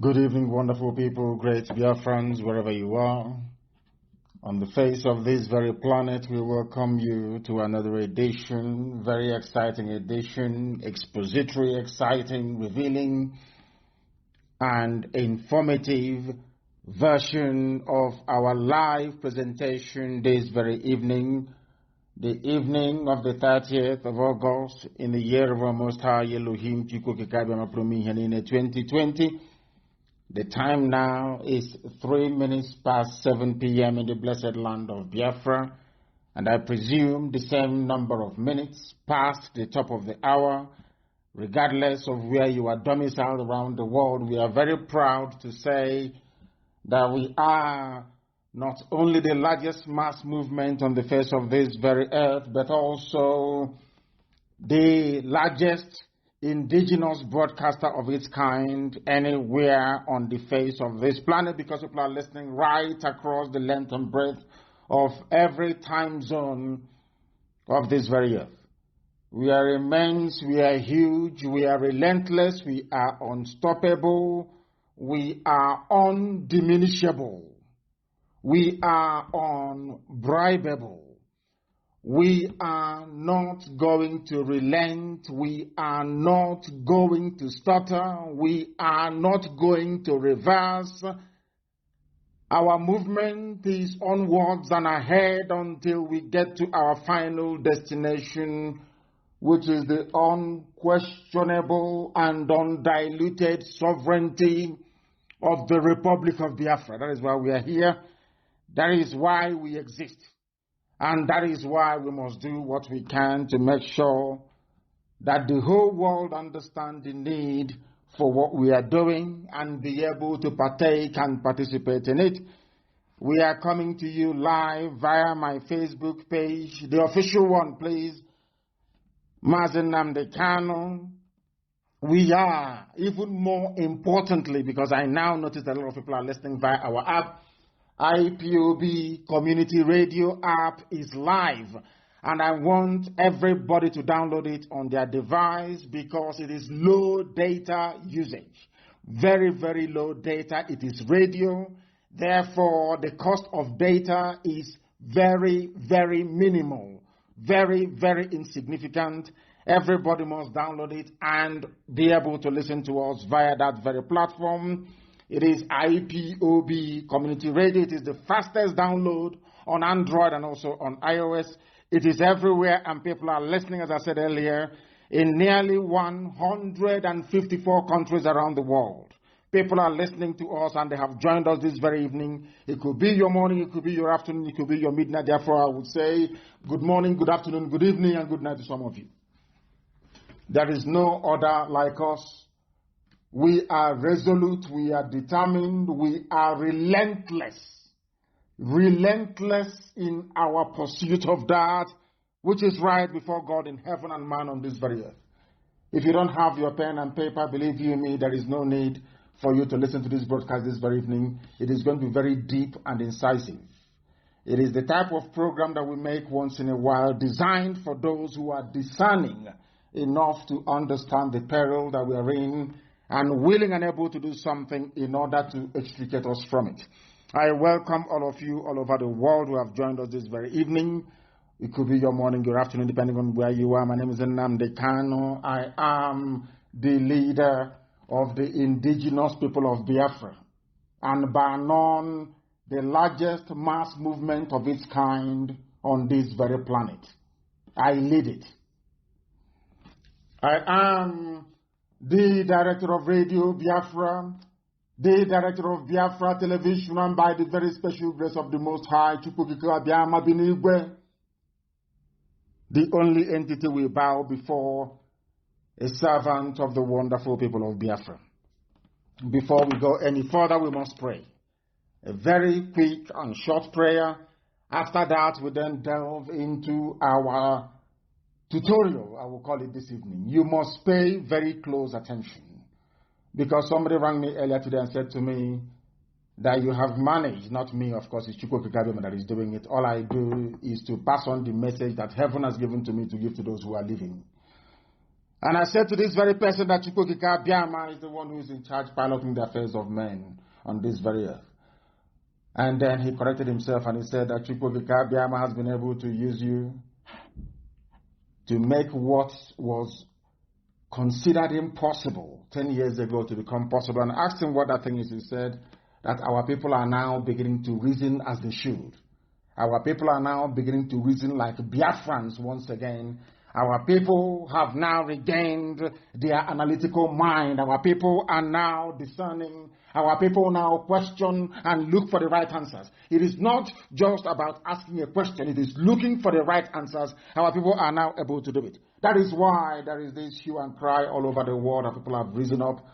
Good evening, wonderful people, great Biafrans, wherever you are. On the face of this very planet, we welcome you to another edition, very exciting edition, expository, exciting, revealing, and informative version of our live presentation this very evening, the evening of the 30th of August in the year of our Most High Elohim Chukwu 2020. The time now is 3 minutes past 7 p.m. in the blessed land of Biafra, and I presume the same number of minutes past the top of the hour. Regardless of where you are domiciled around the world, we are very proud to say that we are not only the largest mass movement on the face of this very earth, but also the largest indigenous broadcaster of its kind anywhere on the face of this planet, because people are listening right across the length and breadth of every time zone of this very earth. We are immense, we are huge, we are relentless, we are unstoppable, we are undiminishable, we are unbribable. We are not going to relent. We are not going to stutter. We are not going to reverse. Our movement is onwards and ahead until we get to our final destination, which is the unquestionable and undiluted sovereignty of the Republic of Biafra. That is why we are here. That is why we exist. And that is why we must do what we can to make sure that the whole world understands the need for what we are doing and be able to partake and participate in it. We are coming to you live via my Facebook page, the official one, please, Mazi Nnamdi Kanu. We are, even more importantly, because I now notice that a lot of people are listening via our app, IPOB Community Radio app is live, and I want everybody to download it on their device because it is low data usage. Very, very low data. It is radio. Therefore, the cost of data is very, very minimal. Very, very insignificant. Everybody must download it and be able to listen to us via that very platform. It is IPOB Community Radio. It is the fastest download on Android and also on iOS. It is everywhere, and people are listening, as I said earlier, in nearly 154 countries around the world. People are listening to us, and they have joined us this very evening. It could be your morning, it could be your afternoon, it could be your midnight. Therefore, I would say good morning, good afternoon, good evening, and good night to some of you. There is no other like us. We are resolute, we are determined, we are relentless in our pursuit of that which is right before God in heaven and man on this very earth. If you don't have your pen and paper, believe you me, there is no need for you to listen to this broadcast this very evening. It is going to be very deep and incisive. It is the type of program that we make once in a while, designed for those who are discerning enough to understand the peril that we are in, and willing and able to do something in order to extricate us from it. I welcome all of you all over the world who have joined us this very evening. It could be your morning, your afternoon, depending on where you are. My name is Nnamdi Kanu. I am the leader of the indigenous people of Biafra, and by none the largest mass movement of its kind on this very planet. I lead it. I am the director of Radio Biafra, the director of Biafra Television, and by the very special grace of the Most High, the only entity we bow before, a servant of the wonderful people of Biafra. Before we go any further, we must pray. A very quick and short prayer. After that, we then delve into our tutorial, I will call it this evening. You must pay very close attention, because somebody rang me earlier today and said to me that you have managed, not me, of course, it's Chukwu that is doing it. All I do is to pass on the message that heaven has given to me to give to those who are living. And I said to this very person that Chukwukika Biama is the one who is in charge piloting the affairs of men on this very earth. And then he corrected himself and he said that Chukwukika Biama has been able to use you to make what was considered impossible 10 years ago to become possible. And I asked him what that thing is. He said that our people are now beginning to reason as they should. Our people are now beginning to reason like Biafrans once again. Our people have now regained their analytical mind. Our people are now discerning. Our people now question and look for the right answers. It is not just about asking a question. It is looking for the right answers. Our people are now able to do it. That is why there is this hue and cry all over the world that people have risen up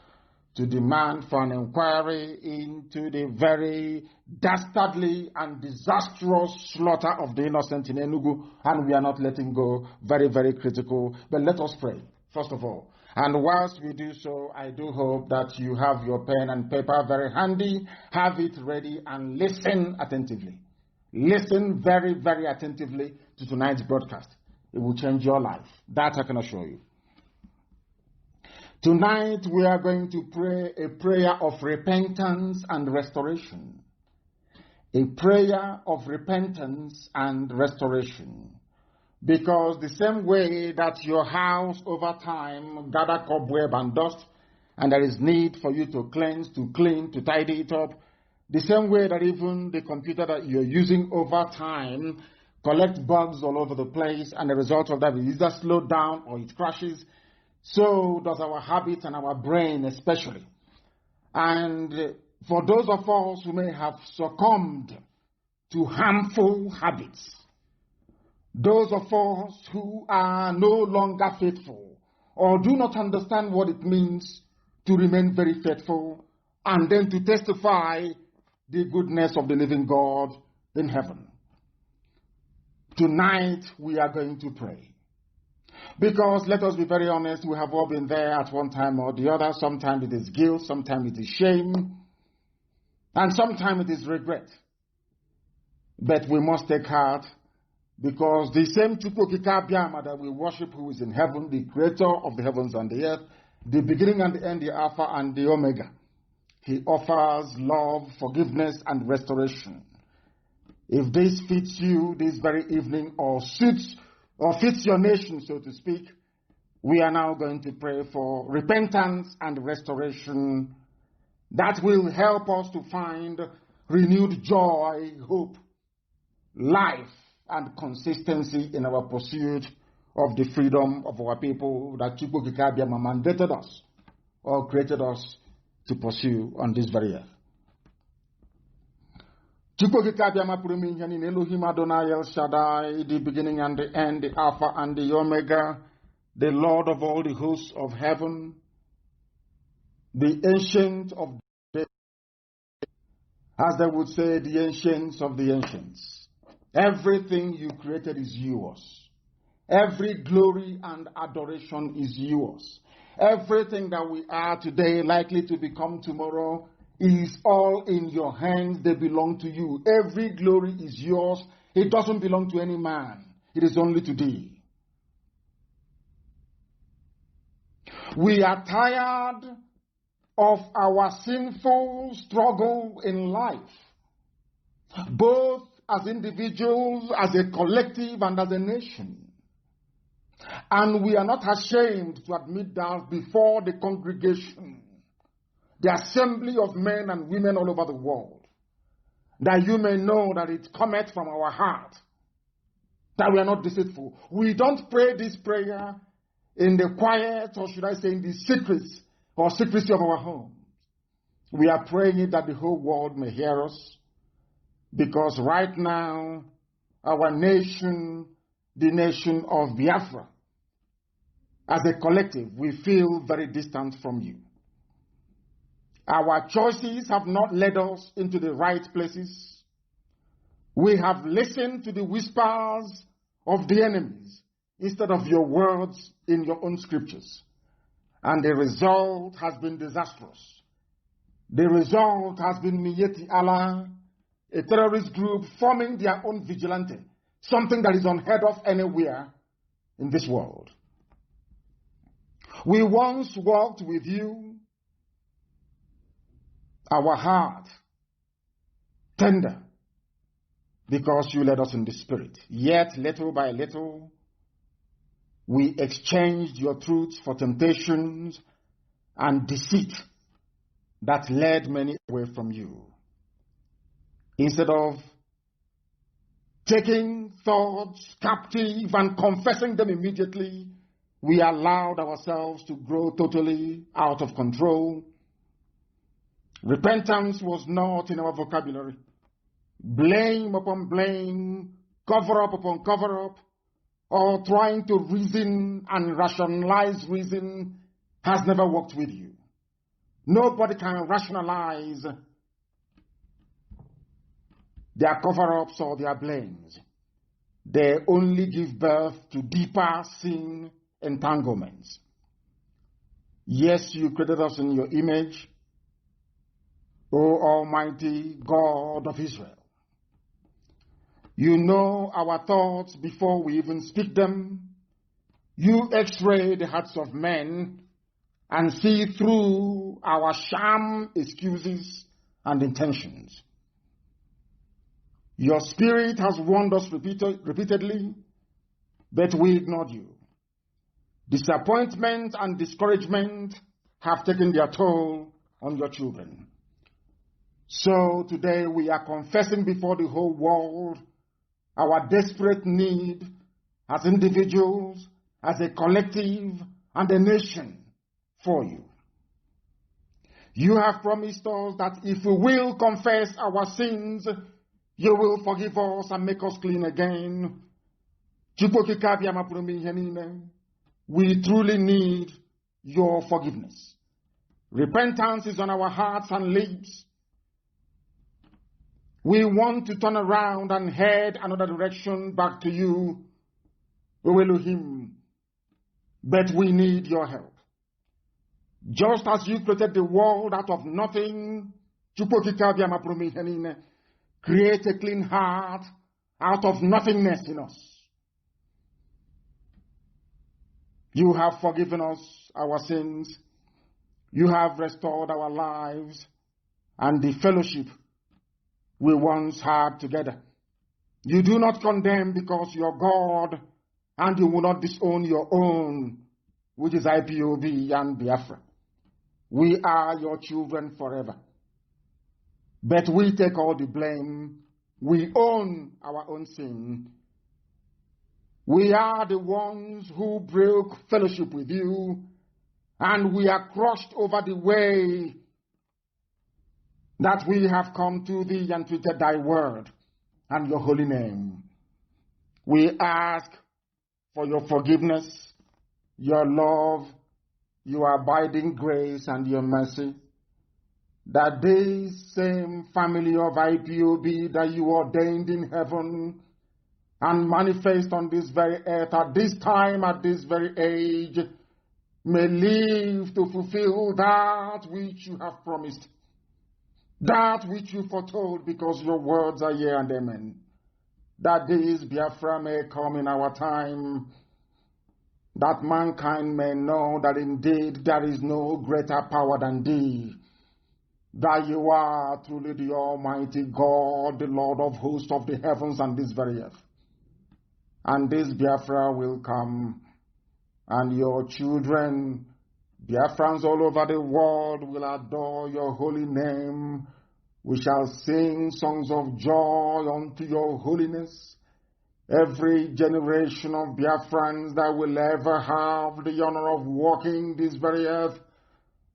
to demand for an inquiry into the very dastardly and disastrous slaughter of the innocent in Enugu, and we are not letting go. Very, very critical. But let us pray, first of all. And whilst we do so, I do hope that you have your pen and paper very handy, have it ready, and listen attentively. Listen very, very attentively to tonight's broadcast. It will change your life. That I can assure you. Tonight we are going to pray a prayer of repentance and restoration. A prayer of repentance and restoration. Because the same way that your house over time gather cobweb and dust, and there is need for you to cleanse, to clean, to tidy it up, the same way that even the computer that you're using over time collects bugs all over the place, and the result of that is either slowed down or it crashes. So does our habits and our brain especially. And for those of us who may have succumbed to harmful habits, those of us who are no longer faithful or do not understand what it means to remain very faithful and then to testify the goodness of the living God in heaven. Tonight we are going to pray. Because, let us be very honest, we have all been there at one time or the other. Sometimes it is guilt, sometimes it is shame, and sometimes it is regret. But we must take heart, because the same Chukwukika Biama that we worship, who is in heaven, the creator of the heavens and the earth, the beginning and the end, the Alpha and the Omega, he offers love, forgiveness, and restoration. If this fits you this very evening or fits your nation, so to speak, we are now going to pray for repentance and restoration that will help us to find renewed joy, hope, life, and consistency in our pursuit of the freedom of our people that Chukwukika Biama mandated us or created us to pursue on this very earth. Chukwukika Biama Puruminyan Elohim Adonai El Shaddai, the beginning and the end, the Alpha and the Omega, the Lord of all the hosts of heaven, the ancient of days, as they would say, the ancients of the ancients. Everything you created is yours. Every glory and adoration is yours. Everything that we are today, likely to become tomorrow, is all in your hands. They belong to you. Every glory is yours. It doesn't belong to any man. It is only to thee. We are tired of our sinful struggle in life, both as individuals, as a collective, and as a nation. And we are not ashamed to admit that before the congregation, the assembly of men and women all over the world, that you may know that it cometh from our heart, that we are not deceitful. We don't pray this prayer in the quiet, or should I say in the secrets or secrecy of our homes. We are praying it that the whole world may hear us, because right now, our nation, the nation of Biafra, as a collective, we feel very distant from you. Our choices have not led us into the right places. We have listened to the whispers of the enemies instead of your words in your own scriptures. And the result has been disastrous. The result has been Miyeti Allah, a terrorist group forming their own vigilante, something that is unheard of anywhere in this world. We once walked with you, our heart tender, because you led us in the Spirit. Yet, little by little, we exchanged your truths for temptations and deceit that led many away from you. Instead of taking thoughts captive and confessing them immediately, we allowed ourselves to grow totally out of control. Repentance was not in our vocabulary. Blame upon blame, cover up upon cover up, or trying to reason and rationalize reason has never worked with you. Nobody can rationalize their cover-ups or their blames. They only give birth to deeper sin entanglements. Yes, you created us in your image, O Almighty God of Israel. You know our thoughts before we even speak them. You x-ray the hearts of men and see through our sham excuses and intentions. Your Spirit has warned us repeatedly, but we ignored you. Disappointment and discouragement have taken their toll on your children. So today we are confessing before the whole world our desperate need as individuals, as a collective, and a nation for you. You have promised us that if we will confess our sins, you will forgive us and make us clean again. We truly need your forgiveness. Repentance is on our hearts and lips. We want to turn around and head another direction back to you, O Elohim, but we need your help. Just as you created the world out of nothing, create a clean heart out of nothingness in us. You have forgiven us our sins. You have restored our lives and the fellowship we once had together. You do not condemn because you're God, and you will not disown your own, which is IPOB and Biafra. We are your children forever. But we take all the blame. We own our own sin. We are the ones who broke fellowship with you, and we are crushed over the way that we have come to thee and treated thy word and your holy name. We ask for your forgiveness, your love, your abiding grace, and your mercy, that this same family of IPOB that you ordained in heaven and manifest on this very earth at this time, at this very age, may live to fulfill that which you have promised, that which you foretold, because your words are yea and amen, that this Biafra may come in our time, that mankind may know that indeed there is no greater power than thee, that you are truly the Almighty God, the Lord of hosts of the heavens and this very earth. And this Biafra will come, and your children, Biafrans all over the world, will adore your holy name. We shall sing songs of joy unto your holiness. Every generation of Biafrans that will ever have the honor of walking this very earth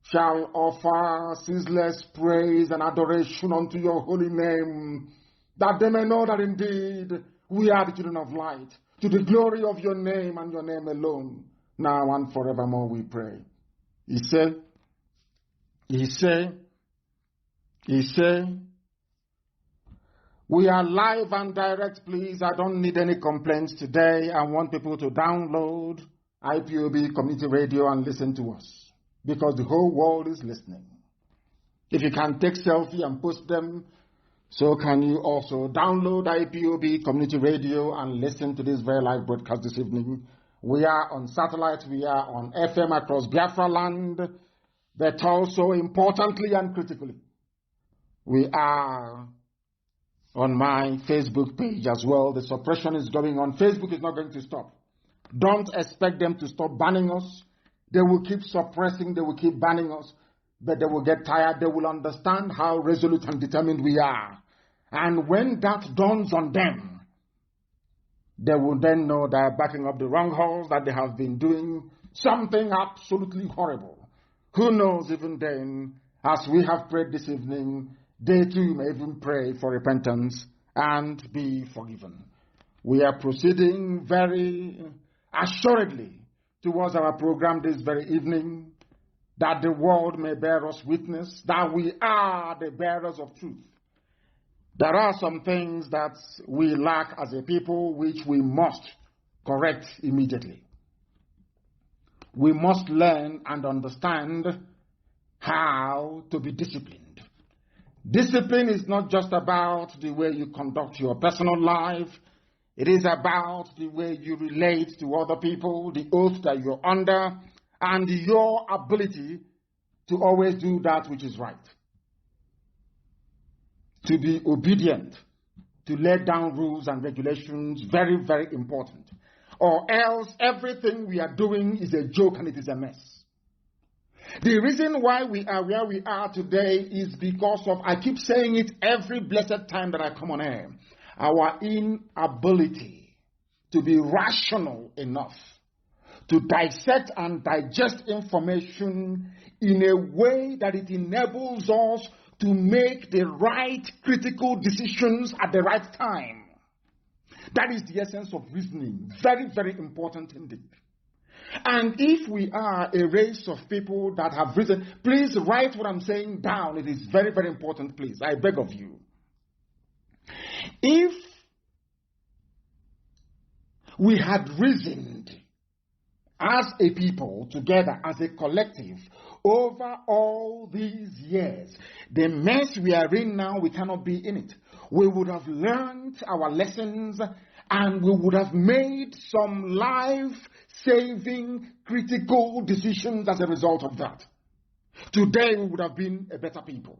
shall offer ceaseless praise and adoration unto your holy name, that they may know that indeed we are the children of light, to the glory of your name and your name alone, now and forevermore we pray. He said, we are live and direct, please. I don't need any complaints today. I want people to download IPOB Community Radio and listen to us, because the whole world is listening. If you can take selfie and post them, so can you also download IPOB Community Radio and listen to this very live broadcast this evening We are on satellite, we are on FM across Biafra land, but also importantly and critically, we are on my Facebook page as well. The suppression is going on. Facebook is not going to stop. Don't expect them to stop banning us. They will keep suppressing, they will keep banning us, but they will get tired. They will understand how resolute and determined we are. And when that dawns on them, they will then know they are backing up the wrong horse, that they have been doing something absolutely horrible. Who knows, even then, as we have prayed this evening, they too may even pray for repentance and be forgiven. We are proceeding very assuredly towards our program this very evening, that the world may bear us witness that we are the bearers of truth. There are some things that we lack as a people which we must correct immediately. We must learn and understand how to be disciplined. Discipline is not just about the way you conduct your personal life. It is about the way you relate to other people, the oath that you're under, and your ability to always do that which is right. To be obedient, to lay down rules and regulations, very, very important. Or else everything we are doing is a joke and it is a mess. The reason why we are where we are today is because of, I keep saying it every blessed time that I come on air, our inability to be rational enough to dissect and digest information in a way that it enables us to make the right critical decisions at the right time. That is the essence of reasoning. Very, very important indeed. And if we are a race of people that have reasoned, please write what I'm saying down. It is very, very important, please. I beg of you. If we had reasoned as a people, together, as a collective, over all these years, the mess we are in now, we cannot be in it. We would have learned our lessons and we would have made some life-saving, critical decisions as a result of that. Today we would have been a better people.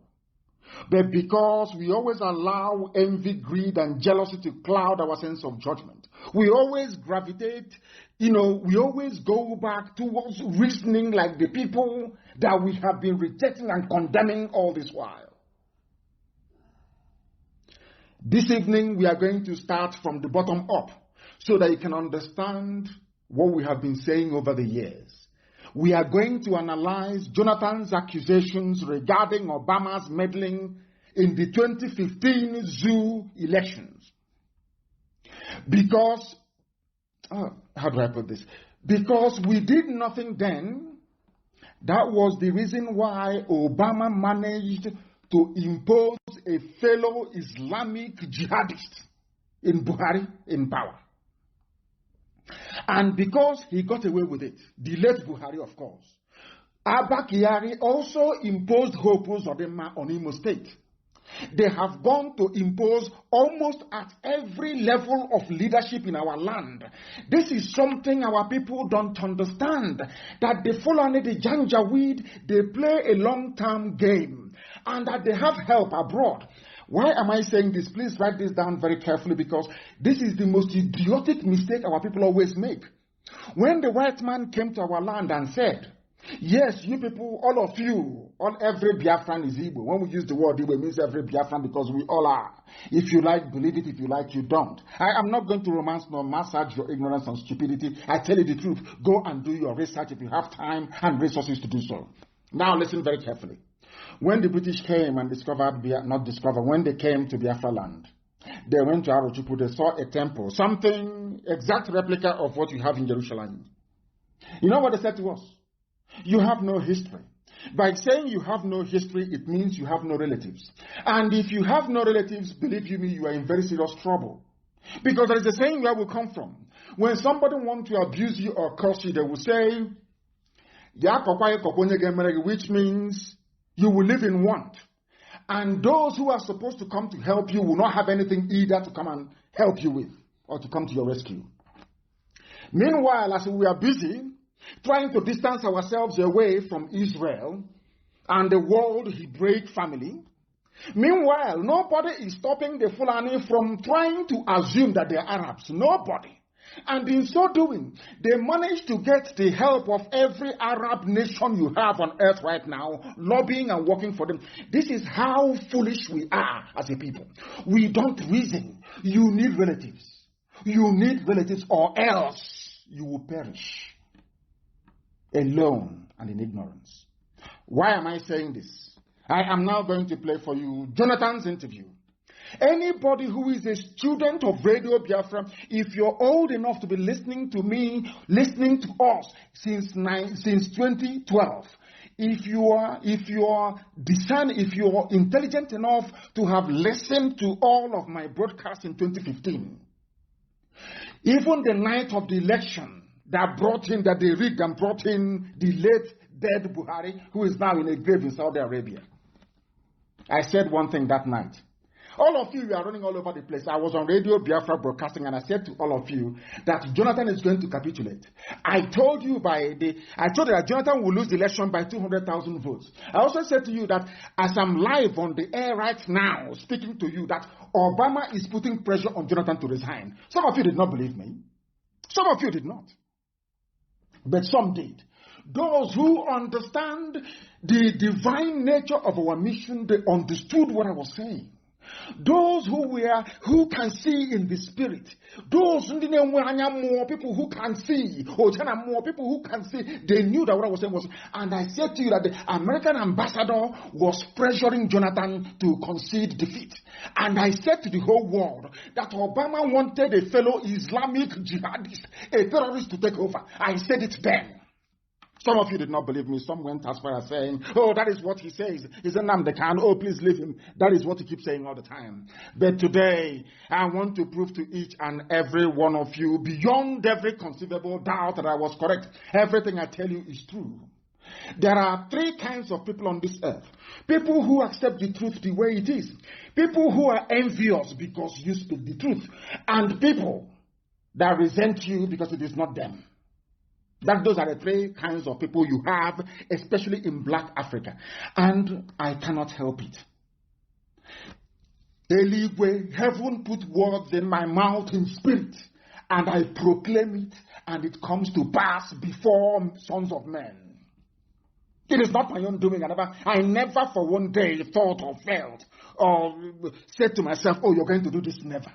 But because we always allow envy, greed, and jealousy to cloud our sense of judgment, we always gravitate, we always go back towards reasoning like the people that we have been rejecting and condemning all this while. This evening we are going to start from the bottom up so that you can understand what we have been saying over the years. We are going to analyze Jonathan's accusations regarding Obama's meddling in the 2015 zoo elections. Because, how do I put this? Because we did nothing then. That was the reason why Obama managed to impose a fellow Islamic jihadist in Buhari in power. And because he got away with it, the late Buhari, of course, Abba Kyari also imposed Hopo Zodema on Imo State. They have gone to impose almost at every level of leadership in our land. This is something our people don't understand, that the Fulani, the Janjaweed, they play a long-term game, and that they have help abroad. Why am I saying this? Please write this down very carefully, because this is the most idiotic mistake our people always make. When the white man came to our land and said, yes, you people, all of you, every Biafran is Igbo. When we use the word Igbo, it means every Biafran, because we all are. If you like, believe it. If you like, you don't. I am not going to romance nor massage your ignorance and stupidity. I tell you the truth. Go and do your research if you have time and resources to do so. Now listen very carefully. When the British came and when they came to Biafra land, they went to Arochukwu, they saw a temple, something exact replica of what you have in Jerusalem. You know what they said to us? You have no history. By saying you have no history, it means you have no relatives. And if you have no relatives, believe you me, you are in very serious trouble. Because there is a saying where we come from. When somebody wants to abuse you or curse you, they will say, which means you will live in want. And those who are supposed to come to help you will not have anything either to come and help you with or to come to your rescue. Meanwhile, as we are busy trying to distance ourselves away from Israel and the world Hebraic family, meanwhile, nobody is stopping the Fulani from trying to assume that they are Arabs. Nobody. And in so doing, they managed to get the help of every Arab nation you have on earth right now, lobbying and working for them. This is how foolish we are as a people. We don't reason. You need relatives. You need relatives, or else you will perish alone and in ignorance. Why am I saying this? I am now going to play for you Jonathan's interview. Anybody who is a student of Radio Biafra, if you're old enough to be listening to me, listening to us since 2012, if you are intelligent enough to have listened to all of my broadcasts in 2015, even the night of the election that they rigged and brought in the late dead Buhari, who is now in a grave in Saudi Arabia, I said one thing that night. All of you are running all over the place. I was on Radio Biafra broadcasting, and I said to all of you that Jonathan is going to capitulate. I told you that Jonathan will lose the election by 200,000 votes. I also said to you that as I'm live on the air right now, speaking to you, that Obama is putting pressure on Jonathan to resign. Some of you did not believe me. Some of you did not. But some did. Those who understand the divine nature of our mission, they understood what I was saying. Those who can see in the spirit, those people who can see, more people who can see, they knew that what I was saying was, and I said to you that the American ambassador was pressuring Jonathan to concede defeat. And I said to the whole world that Obama wanted a fellow Islamic jihadist, a terrorist to take over. I said it then. Some of you did not believe me. Some went as far as saying, oh, that is what he says. He's a Nnamdi Kanu. Oh, please leave him. That is what he keeps saying all the time. But today, I want to prove to each and every one of you, beyond every conceivable doubt, that I was correct. Everything I tell you is true. There are three kinds of people on this earth. People who accept the truth the way it is. People who are envious because you speak the truth. And people that resent you because it is not them. Those are the three kinds of people you have, especially in Black Africa. And I cannot help it. Eligwe, heaven put words in my mouth in spirit, and I proclaim it, and it comes to pass before sons of men. It is not my own doing. I never for one day thought or felt or said to myself, oh, you're going to do this. Never.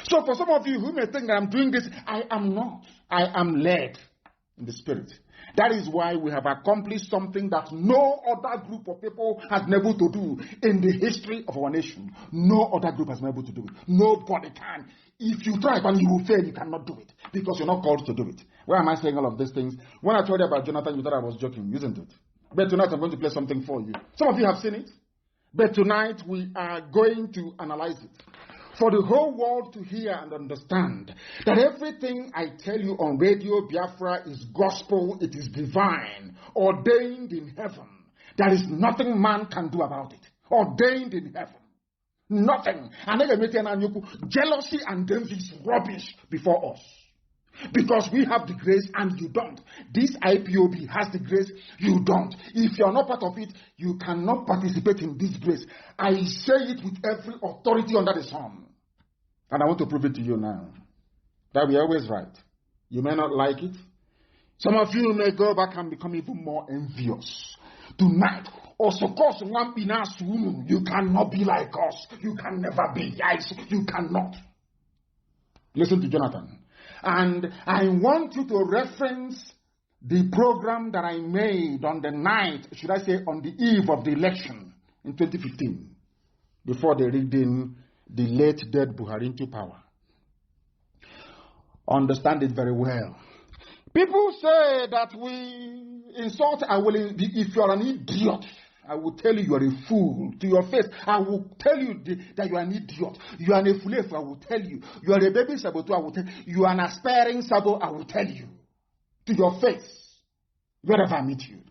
So for some of you who may think that I'm doing this, I am not. I am led in the spirit. That is why we have accomplished something that no other group of people has been able to do in the history of our nation. No other group has been able to do it. Nobody can. If you try and you will fail, you cannot do it because you're not called to do it. Why am I saying all of these things? When I told you about Jonathan, you thought I was joking, isn't it? But tonight I'm going to play something for you. Some of you have seen it. But tonight we are going to analyze it. For the whole world to hear and understand that everything I tell you on Radio Biafra is gospel, it is divine, ordained in heaven. There is nothing man can do about it. Ordained in heaven. Nothing. Jealousy and envy is rubbish before us. Because we have the grace and you don't. This IPOB has the grace, you don't. If you are not part of it, you cannot participate in this grace. I say it with every authority under the sun. And I want to prove it to you now. That we are always right. You may not like it. Some of you may go back and become even more envious. Tonight, also cause one pinas woman, you cannot be like us. You can never be. Yes, you cannot. Listen to Jonathan. And I want you to reference the program that I made on the night, should I say on the eve of the election in 2015, before they rigged in the late dead Buhari into power. Understand it very well. People say that we insult, if you are an idiot, I will tell you you are a fool to your face. I will tell you that you are an idiot. You are a fool. I will tell you. You are a baby saboteur. I will tell you. You are an aspiring sabo. I will tell you to your face wherever I meet you.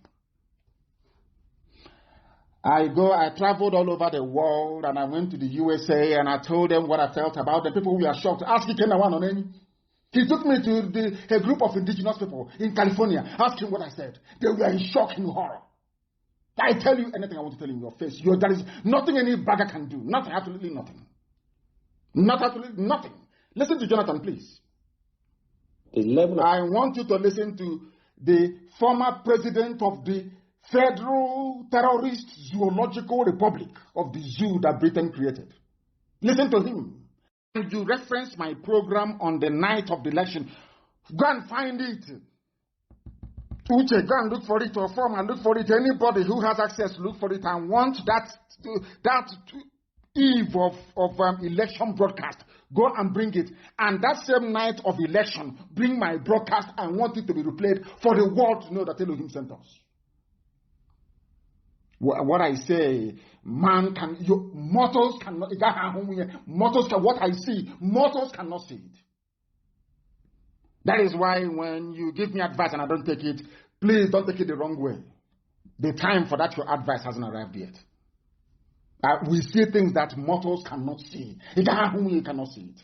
I traveled all over the world and I went to the USA and I told them what I felt about them. People who are shocked. Ask Ikena one on any. He took me to a group of indigenous people in California, asked him what I said. They were in shock, in horror. I tell you anything I want to tell you in your face. There is nothing any bagger can do. Nothing, absolutely nothing. Absolutely nothing. Listen to Jonathan, please. I want you to listen to the former president of the Federal Terrorist Zoological Republic of the zoo that Britain created. Listen to him. And you reference my program on the night of the election. Go and find it. Uche, go and look for it, or form and look for it. Anybody who has access, look for it. And want that eve of election broadcast, go and bring it. And that same night of election, bring my broadcast and want it to be replayed for the world to know that Elohim sent us. What I say, mortals cannot, what I see, mortals cannot see it. That is why when you give me advice and I don't take it, please don't take it the wrong way. The time for that your advice hasn't arrived yet. We see things that mortals cannot see. You cannot see it.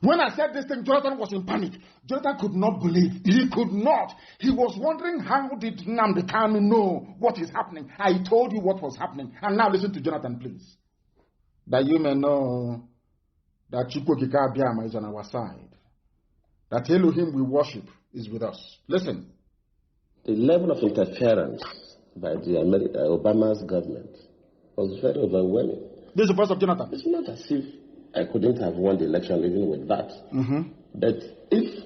When I said this thing, Jonathan was in panic. Jonathan could not believe. He could not. He was wondering, how did Nnamdi Kanu know what is happening? I told you what was happening. And now listen to Jonathan, please. That you may know that Chukwokika Abiyama is on our side. That Elohim we worship is with us. Listen. The level of interference by the Obama's government was very overwhelming. This is the voice of Jonathan. It's not as if I couldn't have won the election even with that. But if,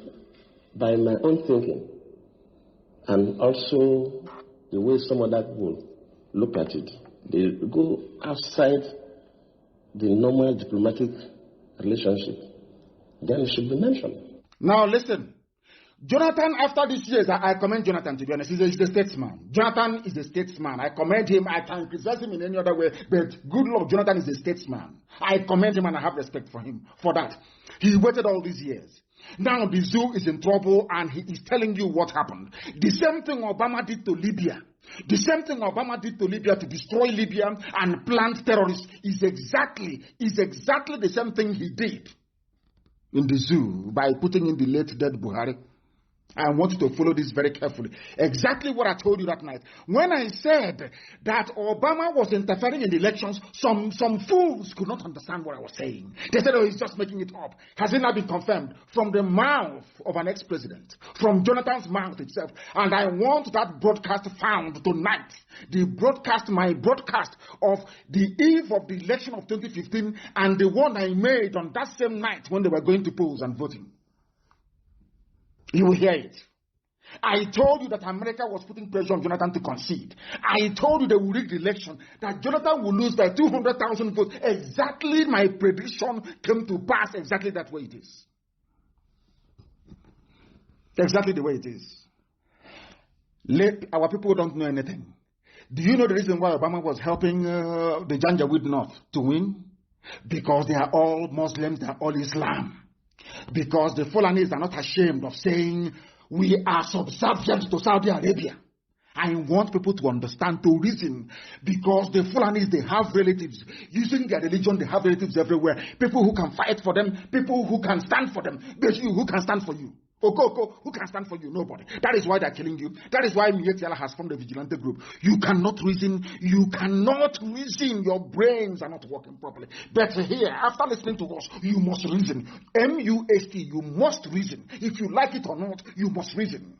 by my own thinking, and also the way some other people look at it, they go outside the normal diplomatic relationship, then it should be mentioned. Now listen. Jonathan, after these years, I commend Jonathan, to be honest. He's a statesman. Jonathan is a statesman. I commend him. I can criticize him in any other way, but good Lord, Jonathan is a statesman. I commend him and I have respect for him for that. He waited all these years. Now the zoo is in trouble and he is telling you what happened. The same thing Obama did to Libya. The same thing Obama did to Libya to destroy Libya and plant terrorists is exactly the same thing he did in the zoo by putting in the late dead Buhari. I want you to follow this very carefully. Exactly what I told you that night. When I said that Obama was interfering in the elections, some fools could not understand what I was saying. They said, oh, he's just making it up. Has it not been confirmed? From the mouth of an ex-president. From Jonathan's mouth itself. And I want that broadcast found tonight. My broadcast of the eve of the election of 2015 and the one I made on that same night when they were going to polls and voting. You will hear it. I told you that America was putting pressure on Jonathan to concede. I told you they will rig the election, that Jonathan will lose by 200,000 votes. Exactly my prediction came to pass exactly that way it is. Exactly the way it is. Our people don't know anything. Do you know the reason why Obama was helping the Janjaweed North to win? Because they are all Muslims, they are all Islam. Because the Fulanis are not ashamed of saying we are subservient to Saudi Arabia. I want people to understand, to reason, because the Fulanis, they have relatives. Using their religion, they have relatives everywhere. People who can fight for them, people who can stand for them. But you, who can stand for you? Okoko, who can stand for you? Nobody. That is why they're killing you. That is why Mietiala has formed a vigilante group. You cannot reason. You cannot reason. Your brains are not working properly. But here, after listening to us, you must reason. MUST, you must reason. If you like it or not, you must reason.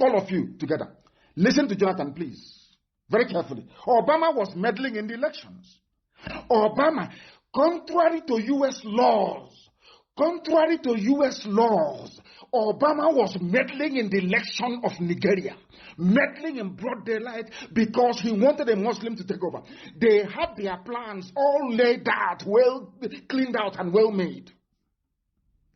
All of you together. Listen to Jonathan, please. Very carefully. Obama was meddling in the elections. Obama, contrary to U.S. laws, Obama was meddling in the election of Nigeria, meddling in broad daylight because he wanted a Muslim to take over. They had their plans all laid out, well cleaned out and well made.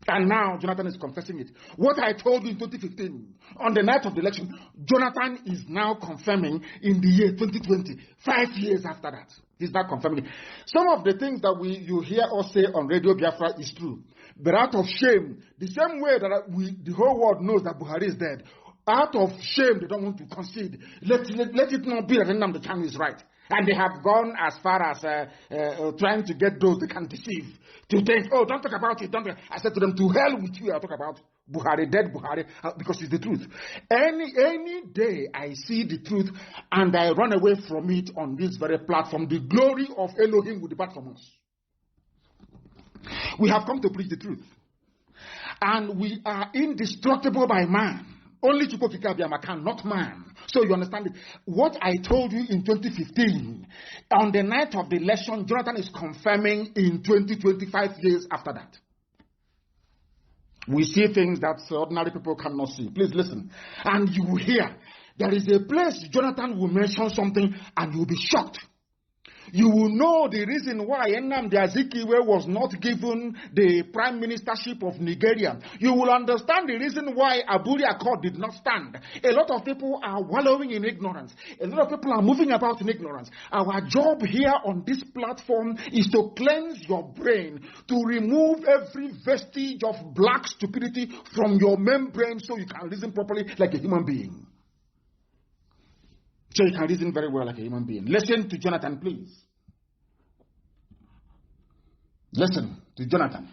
And now Jonathan is confessing it. What I told you in 2015, on the night of the election, Jonathan is now confirming in the year 2020, 5 years after that. He's now confirming it. Some of the things that you hear us say on Radio Biafra is true. But out of shame, the same way that the whole world knows that Buhari is dead, out of shame, they don't want to concede. Let it not be that Nnamdi Kanu is right. And they have gone as far as trying to get those they can deceive. To think, oh, don't talk about it. I said to them, to hell with you, I'll talk about Buhari, dead Buhari, because it's the truth. Any day I see the truth and I run away from it on this very platform, the glory of Elohim will depart from us. We have come to preach the truth. And we are indestructible by man. Only Chukwu can, not man. So you understand it. What I told you in 2015, on the night of the election, Jonathan is confirming in 2025 years after that. We see things that ordinary people cannot see. Please listen. And you will hear, there is a place Jonathan will mention something and you will be shocked. You will know the reason why Nnamdi Azikiwe was not given the prime ministership of Nigeria. You will understand the reason why Aburi Accord did not stand. A lot of people are wallowing in ignorance. A lot of people are moving about in ignorance. Our job here on this platform is to cleanse your brain, to remove every vestige of black stupidity from your membrane so you can reason properly like a human being. So you can reason very well like a human being. Listen to Jonathan, please. Listen to Jonathan.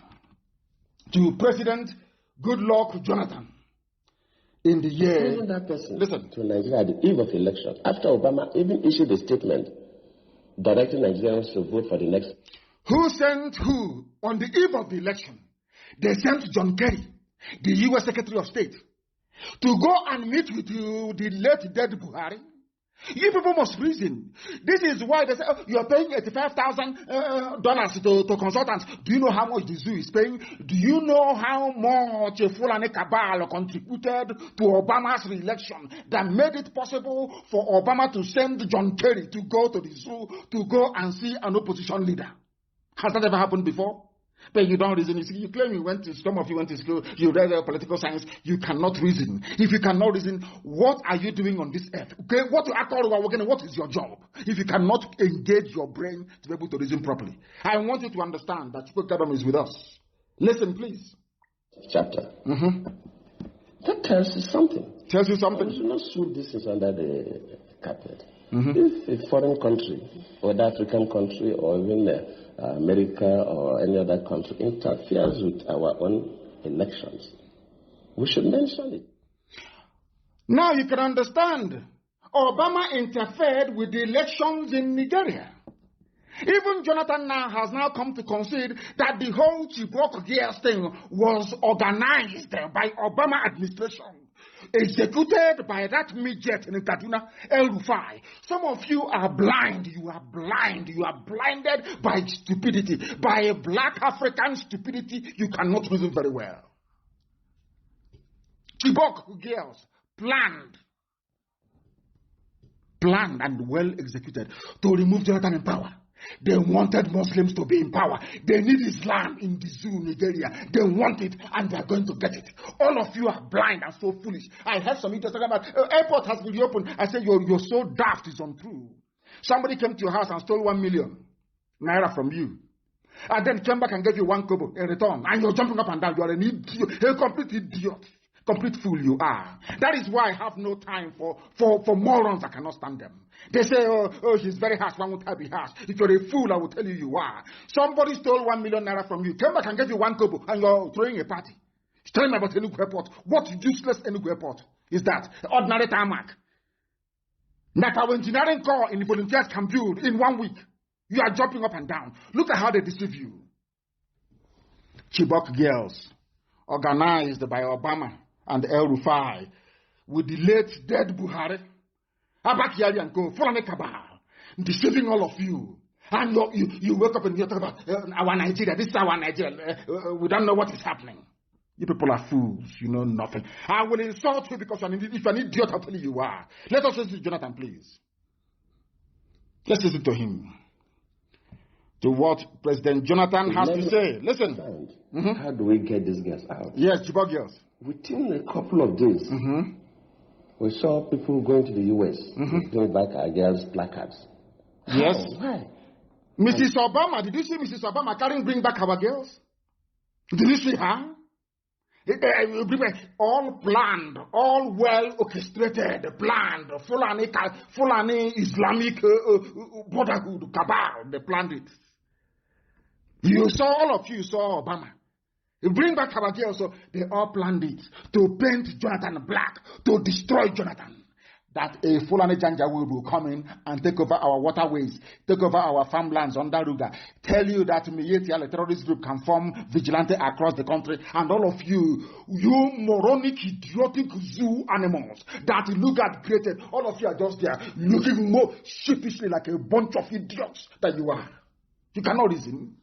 To President Goodluck Jonathan. In the year... Even that person listen. To Nigeria at the eve of election, after Obama even issued a statement directing Nigerians to vote for the next... Who sent who on the eve of the election? They sent John Kerry, the U.S. Secretary of State, to go and meet with the late dead Buhari. You people must reason. This is why they say, oh, you are paying $85,000 to consultants. Do you know how much the zoo is paying? Do you know how much Fulani Cabal contributed to Obama's re-election that made it possible for Obama to send John Kerry to go to the zoo to go and see an opposition leader? Has that ever happened before? But you don't reason. You claim some of you went to school, you read political science, you cannot reason. If you cannot reason, what are you doing on this earth? Okay, what is your job? If you cannot engage your brain to be able to reason properly. I want you to understand that Chukwu is with us. Listen, please. Chapter. That tells you something. Tells you something? You should not sweep this is under the carpet. If a foreign country, or an African country, or even America or any other country interferes with our own elections, we should mention it. Now you can understand. Obama interfered with the elections in Nigeria. Even Jonathan now has come to concede that the whole Chibok Gears thing was organized by Obama administration, executed by that midget in Kaduna, El-Rufai. Some of you are blind. You are blind. You are blinded by stupidity, by black African stupidity. You cannot reason very well. Chibok Gears planned and well executed to remove Jonathan in power. They wanted Muslims to be in power. They need Islam in the zoo, Nigeria. They want it, and they are going to get it. All of you are blind and so foolish. I heard some idiots talking about airport has been reopened. I said, you're so daft, it's untrue. Somebody came to your house and stole 1 million naira from you, and then came back and gave you 1 kobo in return, and you're jumping up and down. You're an idiot, a complete idiot. Complete fool you are. That is why I have no time for morons. I cannot stand them. They say, oh, she's very harsh. Why won't I be harsh? If you're a fool, I will tell you are. Somebody stole 1 million naira from you, came back and gave you 1 kobo, and you're throwing a party. He's telling me about Enugu Airport. What useless Enugu Airport is that? Ordinary tarmac. That our engineering corps in the volunteers can build in 1 week. You are jumping up and down. Look at how they deceive you. Chibok girls, organized by Obama and El-Rufai, with the late dead Buhari, Abakari and Co, Fulani Cabal, deceiving all of you. And you wake up and you talk about our Nigeria. This is our Nigeria. We don't know what is happening. You people are fools. You know nothing. I will insult you because if you're an idiot, I'll tell you you are. Let us listen to Jonathan, please. Let's listen to him. To what President Jonathan has to say. Listen. How do we get these girls out? Yes, Chibok girls. Within a couple of days, we saw people going to the U.S. Going back our girls' placards. Yes. Why? Mrs. Obama, did you see Mrs. Obama carrying bring back our girls? Did you see her? All planned, all well orchestrated, planned. Fulani Islamic Brotherhood, cabal, they planned it. All of you saw Obama You bring back Kabaki also, they all planned it to paint Jonathan black, to destroy Jonathan. That a Fulani Janjaweed will come in and take over our waterways, take over our farmlands under Ruga. Tell you that Miyetia, a terrorist group, can form vigilante across the country, and all of you moronic, idiotic zoo animals that Lugard created, all of you are just there looking more sheepishly like a bunch of idiots that you are. You cannot reason.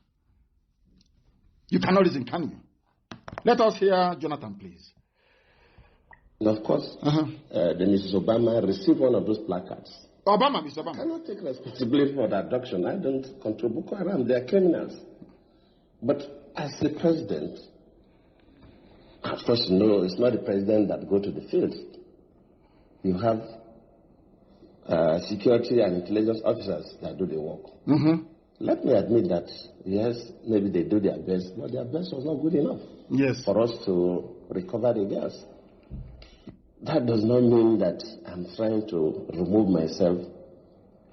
You cannot reason, can you? Let us hear Jonathan, please. Of course, the Mrs. Obama received one of those placards. Mr. Obama. I cannot take responsibility for the abduction. I don't control Boko Haram. They are criminals. But as the president, of course, no, it's not the president that go to the field. You have security and intelligence officers that do the work. Let me admit that, yes, maybe they do their best, but their best was not good enough for us to recover the girls. That does not mean that I'm trying to remove myself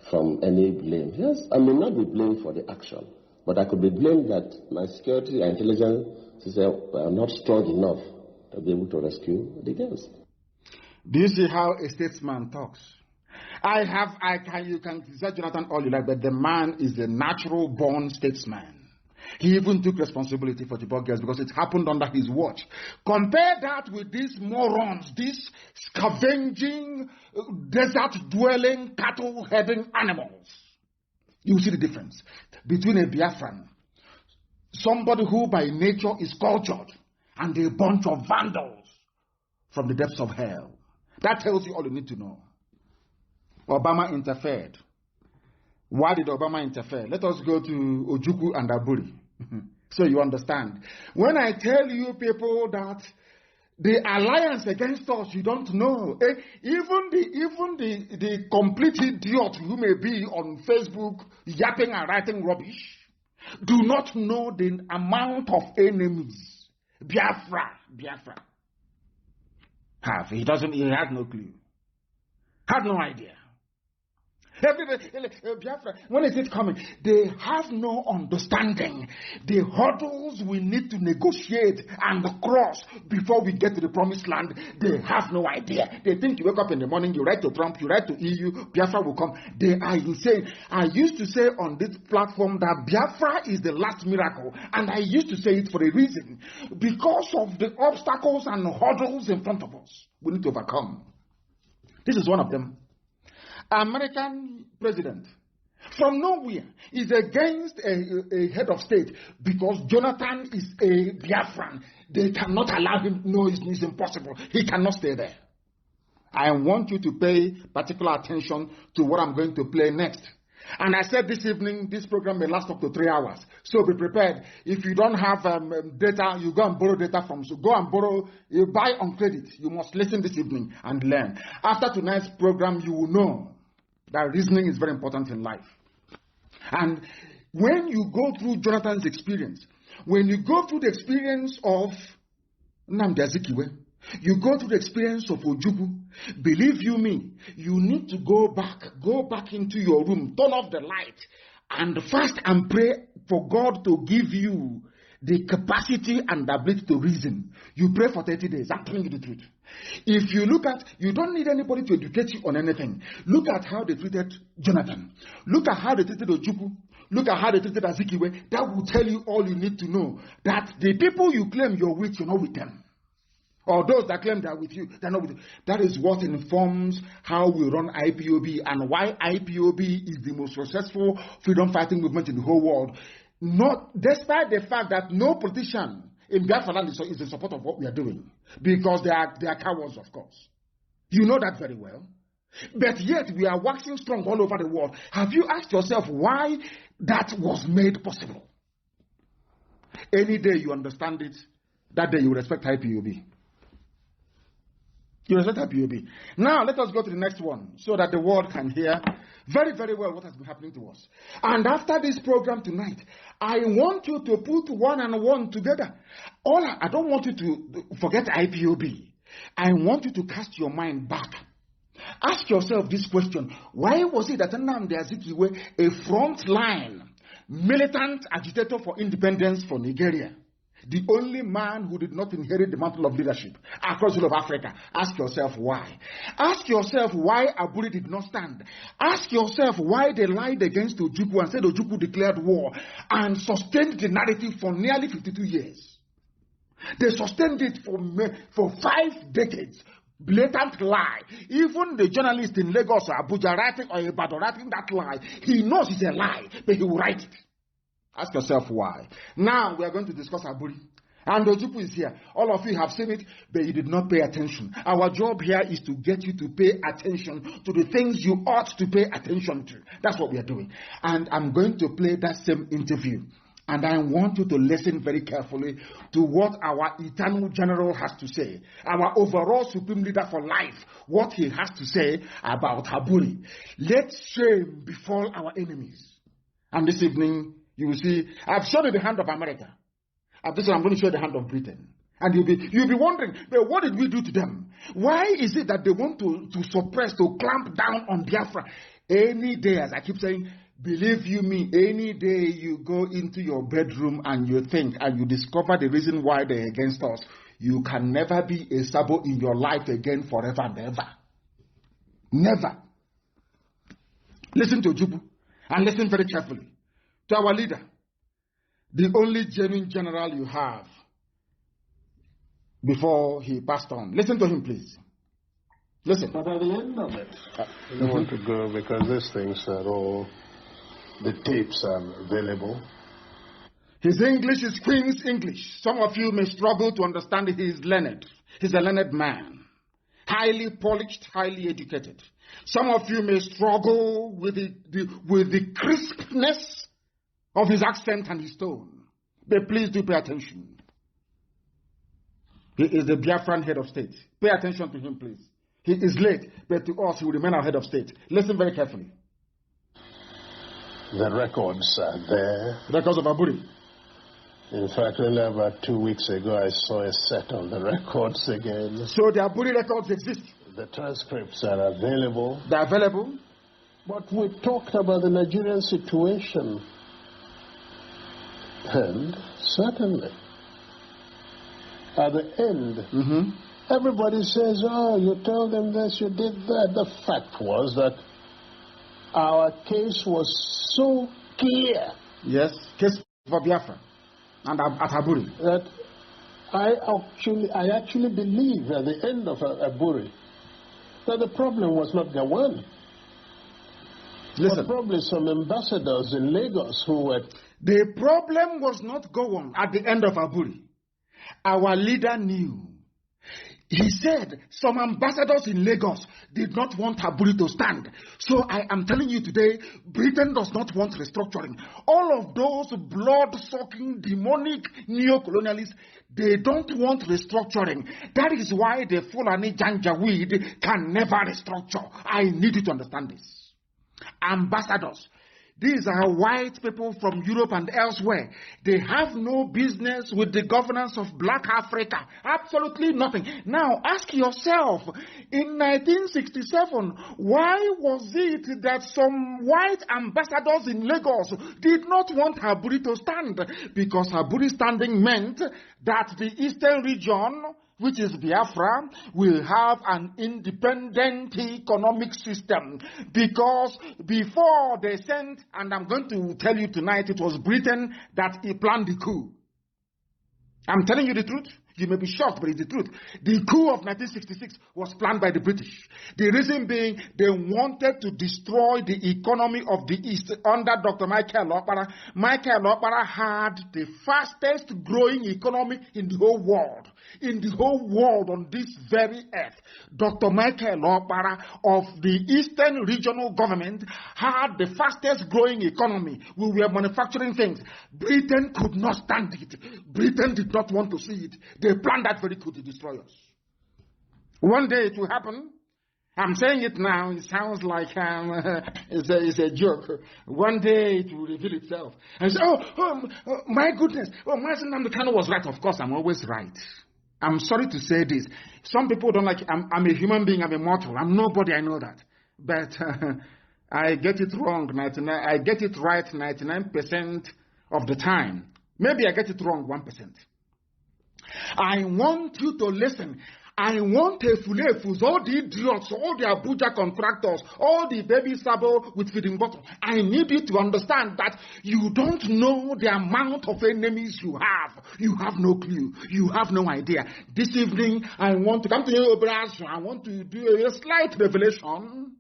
from any blame. Yes, I may not be blamed for the action, but I could be blamed that my security and intelligence are not strong enough to be able to rescue the girls. Do you see how a statesman talks? You can criticize Jonathan all you like, but the man is a natural born statesman. He even took responsibility for the girls because it happened under his watch. Compare that with these morons, these scavenging, desert-dwelling, cattle-heading animals. You see the difference between a Biafran, somebody who by nature is cultured, and a bunch of vandals from the depths of hell. That tells you all you need to know. Obama interfered. Why did Obama interfere? Let us go to Ojukwu and Aburi. So you understand. When I tell you people that the alliance against us, you don't know. Even the complete idiot who may be on Facebook yapping and writing rubbish do not know the amount of enemies Biafra have. He has no clue. Had no idea. Biafra, when is it coming? They have no understanding. The hurdles we need to negotiate and cross before we get to the promised land, they have no idea. They think you wake up in the morning, you write to Trump, you write to EU, Biafra will come. They are insane. I used to say on this platform that Biafra is the last miracle, and I used to say it for a reason. Because of the obstacles and hurdles in front of us, we need to overcome. This is one of them. American president from nowhere is against a head of state because Jonathan is a Biafran. They cannot allow him. No, it's impossible. He cannot stay there. I want you to pay particular attention to what I'm going to play next. And I said this evening, this program may last up to 3 hours. So be prepared. If you don't have data, you go and borrow data from. So go and borrow, you buy on credit. You must listen this evening and learn. After tonight's program, you will know that reasoning is very important in life. And when you go through Jonathan's experience, when you go through the experience of Nnamdi Azikiwe, you go through the experience of Ojukwu, believe you me, you need to go back into your room, turn off the light, and fast and pray for God to give you the capacity and the ability to reason. You pray for 30 days. I'm telling you the truth. If you look at, you don't need anybody to educate you on anything. Look at how they treated Jonathan. Look at how they treated Ojukwu. Look at how they treated Azikiwe. That will tell you all you need to know. That the people you claim you're with, you're not with them. Or those that claim they're with you, they're not with you. That is what informs how we run IPOB and why IPOB is the most successful freedom fighting movement in the whole world. Not despite the fact that no politician in Biafra land is in support of what we are doing, because they are cowards, of course. You know that very well. But yet we are waxing strong all over the world. Have you asked yourself why that was made possible? Any day you understand it, that day you respect IPOB. You respect IPOB. Now let us go to the next one so that the world can hear very, very well what has been happening to us. And after this program tonight, I want you to put one and one together. I don't want you to forget IPOB. I want you to cast your mind back. Ask yourself this question. Why was it that Nnamdi Azikiwe, a frontline militant agitator for independence for Nigeria, the only man who did not inherit the mantle of leadership across the whole of Africa. Ask yourself why. Ask yourself why Aburi did not stand. Ask yourself why they lied against Ojukwu and said Ojukwu declared war and sustained the narrative for nearly 52 years. They sustained it for 5 decades. Blatant lie. Even the journalist in Lagos or Abuja writing or Ibadan writing that lie, he knows it's a lie, but he will write it. Ask yourself why. Now we are going to discuss Aburi. And Ojukwu is here. All of you have seen it, but you did not pay attention. Our job here is to get you to pay attention to the things you ought to pay attention to. That's what we are doing. And I'm going to play that same interview. And I want you to listen very carefully to what our eternal general has to say. Our overall supreme leader for life, what he has to say about Aburi. Let shame befall our enemies. And this evening, you will see, I've shown you the hand of America. After this, I'm going to show you the hand of Britain. And you'll be wondering, but what did we do to them? Why is it that they want to suppress, to clamp down on Biafra? Any day, as I keep saying, believe you me, any day you go into your bedroom and you think and you discover the reason why they're against us, you can never be a Sabo in your life again forever and ever. Never. Listen to Ojukwu and listen very carefully to our leader, the only genuine general you have before he passed on. Listen to him, please. Listen. But at the end of it, I don't want to go because these things are all, the tapes are available. His English is Queen's English. Some of you may struggle to understand it. He is learned. He's a learned man. Highly polished, highly educated. Some of you may struggle with the crispness of his accent and his tone. But please do pay attention. He is the Biafran head of state. Pay attention to him, please. He is late, but to us, he will remain our head of state. Listen very carefully. The records are there. Records of Aburi. In fact, only about 2 weeks ago, I saw a set of the records again. So the Aburi records exist. The transcripts are available. They're available. But we talked about the Nigerian situation. And certainly, at the end, everybody says, oh, you told them this, you did that. The fact was that our case was so clear. Yes, case for Biafra and at Aburi. That I actually believe at the end of Aburi that the problem was not Gawan. Listen. But probably some ambassadors in Lagos who were... The problem was not Gowon at the end of Aburi. Our leader knew. He said some ambassadors in Lagos did not want Aburi to stand. So I am telling you today, Britain does not want restructuring. All of those blood-sucking, demonic neo-colonialists, they don't want restructuring. That is why the Fulani Janjaweed can never restructure. I need you to understand this. Ambassadors. These are white people from Europe and elsewhere. They have no business with the governance of Black Africa. Absolutely nothing. Now, ask yourself, in 1967, why was it that some white ambassadors in Lagos did not want Aburi to stand? Because Aburi standing meant that the eastern region, which is Biafra, will have an independent economic system. Because before they sent, and I'm going to tell you tonight, it was Britain that planned the coup. I'm telling you the truth. You may be shocked, but it's the truth. The coup of 1966 was planned by the British. The reason being, they wanted to destroy the economy of the East under Dr. Michael Okpara. Michael Okpara had the fastest growing economy in the whole world. In the whole world on this very earth. Dr. Michael Okpara of the Eastern Regional Government had the fastest growing economy. We were manufacturing things. Britain could not stand it. Britain did not want to see it. They planned that very coup to destroy us. One day it will happen. I'm saying it now. It sounds like it's a joke. One day it will reveal itself. And say, my goodness. Oh, Mazi Nnamdi Kanu was right. Of course, I'm always right. I'm sorry to say this. Some people don't like it. I'm a human being. I'm a mortal. I'm nobody. I know that. But I get it wrong. I get it right 99% of the time. Maybe I get it wrong 1%. I want you to listen. I want a fulefus, all the idiots, all the Abuja contractors, all the baby sabo with feeding bottle. I need you to understand that you don't know the amount of enemies you have. You have no clue. You have no idea. This evening, I want to come to you, Obrazo. I want to do a slight revelation,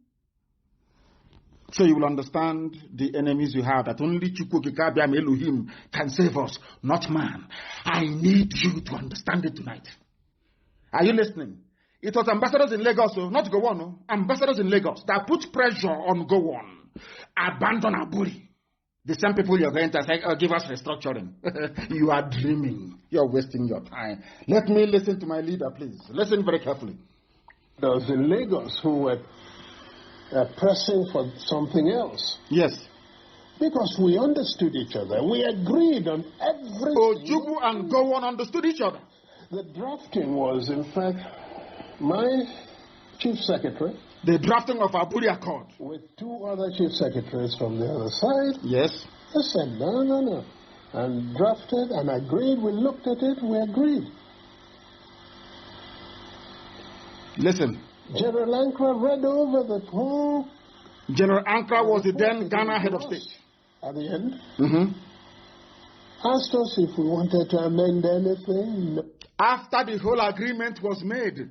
so you will understand the enemies you have, that only Chukwukikabiam Elohim can save us, not man. I need you to understand it tonight. Are you listening? It was ambassadors in Lagos, not Gowon, no? Ambassadors in Lagos that put pressure on Gowon. Abandon Aburi. The same people you're going to say, give us restructuring. You are dreaming. You're wasting your time. Let me listen to my leader, please. Listen very carefully. Those in Lagos who were pressing for something else. Yes. Because we understood each other. We agreed on everything. Ojukwu and Gowon understood each other. The drafting was, in fact, my chief secretary. The drafting of Aburi Accord. With two other chief secretaries from the other side. Yes. They said, no. And drafted and agreed. We looked at it, we agreed. Listen. General Ankara read over the whole. General Ankara was the then Ghana head of state. At the end. Asked us if we wanted to amend anything. No. After the whole agreement was made,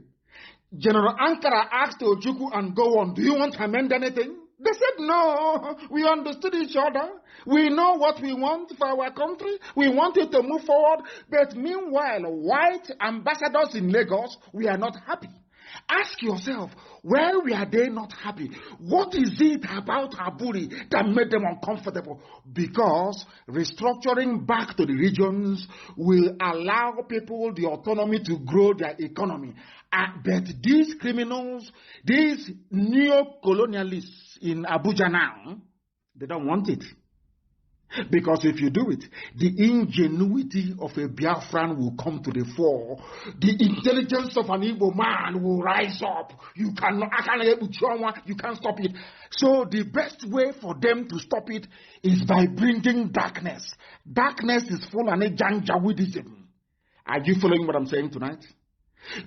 General Ankara asked Ojukwu and Gowon, do you want to amend anything? They said, no, we understood each other. We know what we want for our country. We want it to move forward. But meanwhile, white ambassadors in Lagos, we are not happy. Ask yourself, why were they not happy? What is it about Aburi that made them uncomfortable? Because restructuring back to the regions will allow people the autonomy to grow their economy. But these criminals, these neo-colonialists in Abuja now, they don't want it. Because if you do it, the ingenuity of a Biafran will come to the fore. The intelligence of an Igbo man will rise up. You can't stop it. So the best way for them to stop it is by bringing darkness. Darkness is full of Janjaweedism. Are you following what I'm saying tonight?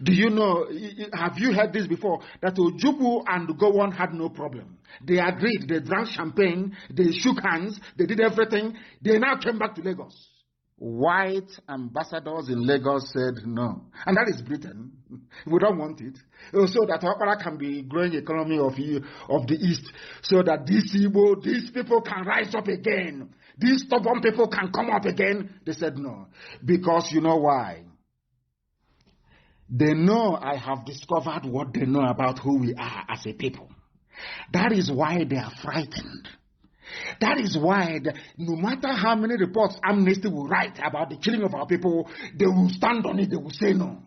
Do you know, have you heard this before, that Ojukwu and Gowon had no problem? They agreed, they drank champagne, they shook hands, they did everything. They now came back to Lagos. White ambassadors in Lagos said no. And that is Britain. We don't want it. So that Okara can be growing economy of the East. So that these people can rise up again. These stubborn people can come up again. They said no. Because you know why? They know I have discovered what they know about who we are as a people. That is why they are frightened. That is why, no matter how many reports Amnesty will write about the killing of our people, they will stand on it, they will say no.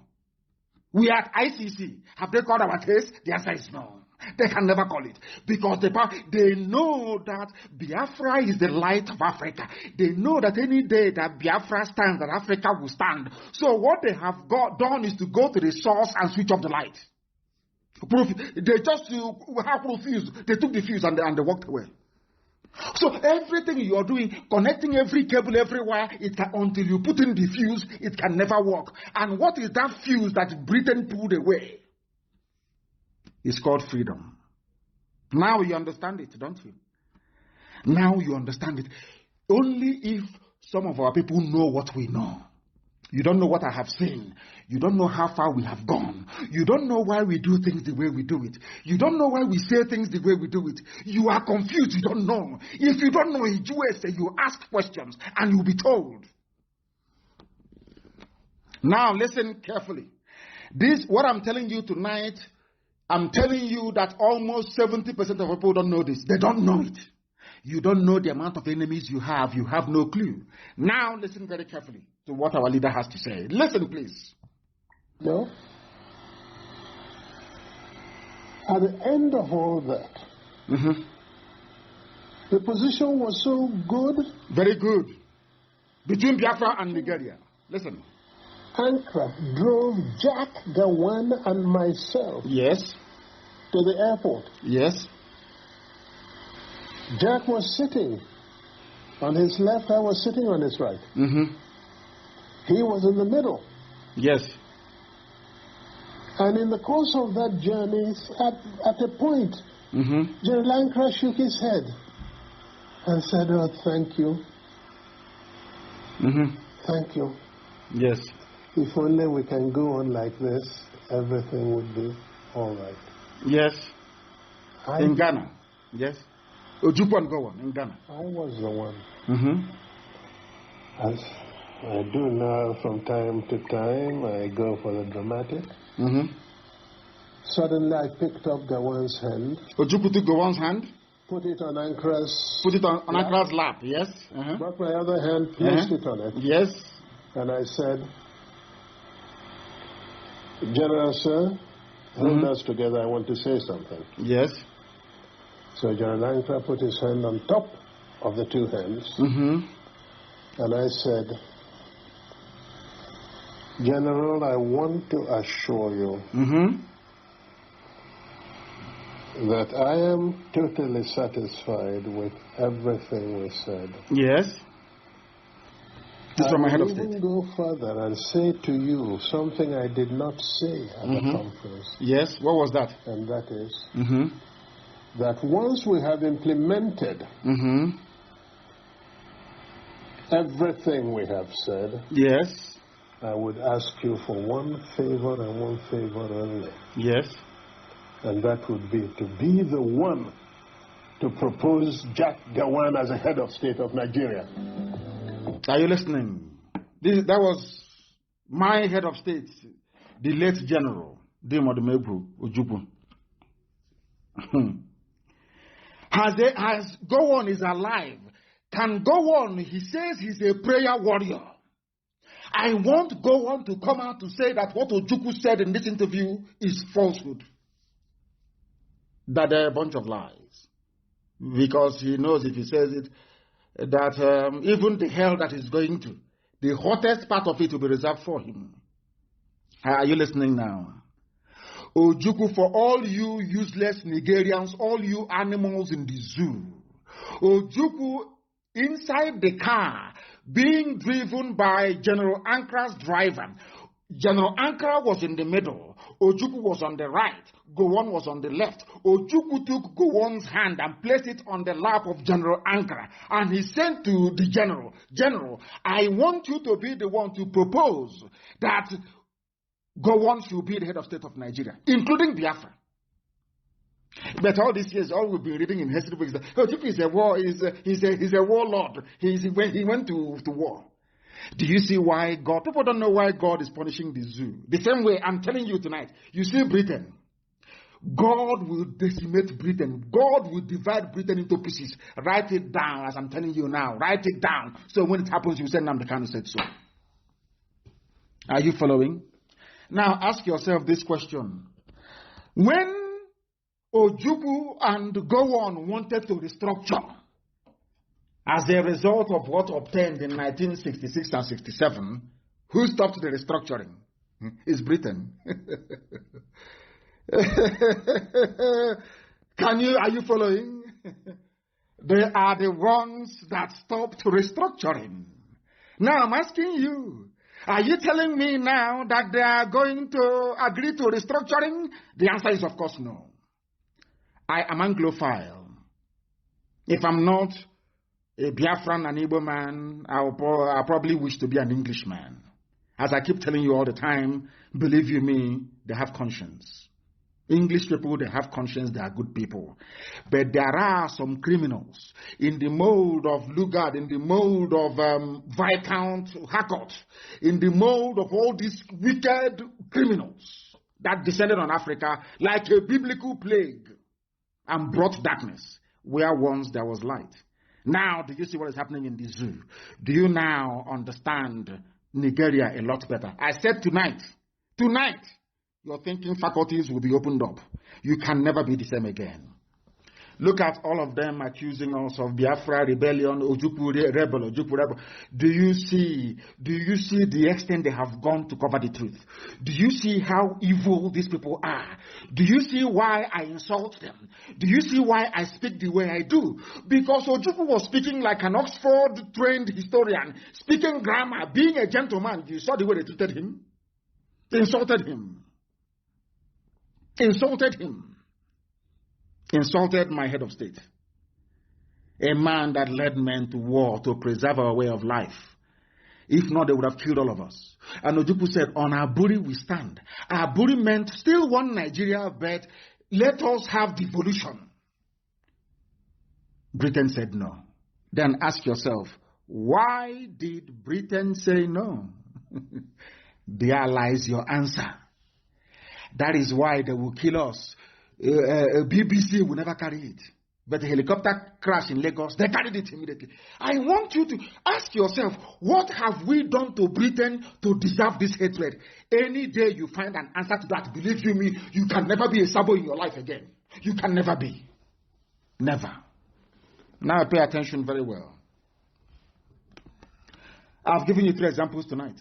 We are at ICC. Have they called our case? The answer is no. They can never call it. Because they know that Biafra is the light of Africa. They know that any day that Biafra stands, that Africa will stand. So what they have done is to go to the source and switch off the light. They just have refused. They took the fuse and they walked away. So everything you are doing, connecting every cable everywhere, until you put in the fuse, it can never work. And what is that fuse that Britain pulled away? It's called freedom. Now you understand it, don't you? Now you understand it. Only if some of our people know what we know. You don't know what I have seen. You don't know how far we have gone. You don't know why we do things the way we do it. You don't know why we say things the way we do it. You are confused. You don't know. If you don't know a USA, you ask questions and you'll be told. Now listen carefully. What I'm telling you tonight, I'm telling you that almost 70% of people don't know this. They don't know it. You don't know the amount of enemies you have. You have no clue. Now listen very carefully to what our leader has to say. Listen, please. No. At the end of all that, the position was so good. Very good. Between Biafra and Nigeria. Listen. Ankara drove Jack, Gawan, and myself. Yes. To the airport. Yes. Jack was sitting on his left, I was sitting on his right. He was in the middle. Yes. And in the course of that journey, at a point, General Ankara shook his head and said, "Oh, thank you. Thank you. Yes. If only we can go on like this, everything would be all right." Yes. In Ghana. Yes. Ojukwu, go on in Ghana. I was the one. As I do now, from time to time, I go for the dramatic. Suddenly, I picked up Gawan's hand. Ojukwu took Gawan's hand. Put it on Ankara's. Put it on Ankara's lap. Yes. Brought my other hand, placed it on it. Yes. And I said, "General, sir, hold us together. I want to say something." Yes. So General Ankara put his hand on top of the two hands. And I said, "General, I want to assure you that I am totally satisfied with everything we said." Yes. This is from my head of state. I will state. go further and say to you something I did not say at the conference. Yes. What was that? And that is that once we have implemented everything we have said, yes, I would ask you for one favor and one favor only. Yes. And that would be to be the one to propose Jack Gawan as a head of state of Nigeria. Are you listening? That was my head of state, the late General Dimodumegwu Ojukwu. Has Gowon is alive. Can Gowon, he says he's a prayer warrior. I want Gowon to come out to say that what Ojukwu said in this interview is falsehood. That they're a bunch of lies. Because he knows if he says it, that even the hell that he's going to, the hottest part of it will be reserved for him. Are you listening now? Ojukwu, for all you useless Nigerians, all you animals in the zoo, Ojukwu inside the car being driven by General Ankara's driver. General Ankara was in the middle. Ojukwu was on the right. Gowon was on the left. Ojukwu took Gowon's hand and placed it on the lap of General Ankara. And he said to the general, "General, I want you to be the one to propose that Gowon should be the head of state of Nigeria, including Biafra." But all these years, all we've been reading in history books, Ojukwu is a war, he's a warlord. He went to war. Do you see why God? People don't know why God is punishing the zoo. The same way I'm telling you tonight. You see Britain. God will decimate Britain. God will divide Britain into pieces. Write it down as I'm telling you now. Write it down. So when it happens, you say Nnamdi Kanu said so. Are you following? Now ask yourself this question. When Ojukwu and Gowon wanted to restructure, as a result of what obtained in 1966 and 67, who stopped the restructuring? It's Britain. Are you following? They are the ones that stopped restructuring. Now I'm asking you, are you telling me now that they are going to agree to restructuring? The answer is of course no. I am Anglophile. If I'm not a Biafran and Igbo man, I probably wish to be an Englishman. As I keep telling you all the time, believe you me, they have conscience. English people, they have conscience, they are good people. But there are some criminals in the mold of Lugard, in the mold of Viscount Harcourt, in the mold of all these wicked criminals that descended on Africa like a biblical plague and brought darkness where once there was light. Now, do you see what is happening in the zoo? Do you now understand Nigeria a lot better? I said tonight, your thinking faculties will be opened up. You can never be the same again. Look at all of them accusing us of Biafra rebellion, Ojukwu rebel. Do you see the extent they have gone to cover the truth? Do you see how evil these people are? Do you see why I insult them? Do you see why I speak the way I do? Because Ojukwu was speaking like an Oxford-trained historian, speaking grammar, being a gentleman. You saw the way they treated him? insulted him, insulted my head of state, a man that led men to war to preserve our way of life. If not, they would have killed all of us. And Ojukwu said, on our buri we stand. Our buri meant still one Nigeria, but let us have devolution. Britain said no. Then ask yourself, why did Britain say no? There lies your answer. That is why they will kill us. BBC will never carry it. But the helicopter crash in Lagos, they carried it immediately. I want you to ask yourself, what have we done to Britain to deserve this hatred? Any day you find an answer to that, believe you me, you can never be a sabo in your life again. You can never be. Never. Now pay attention very well. I've given you 3 examples tonight.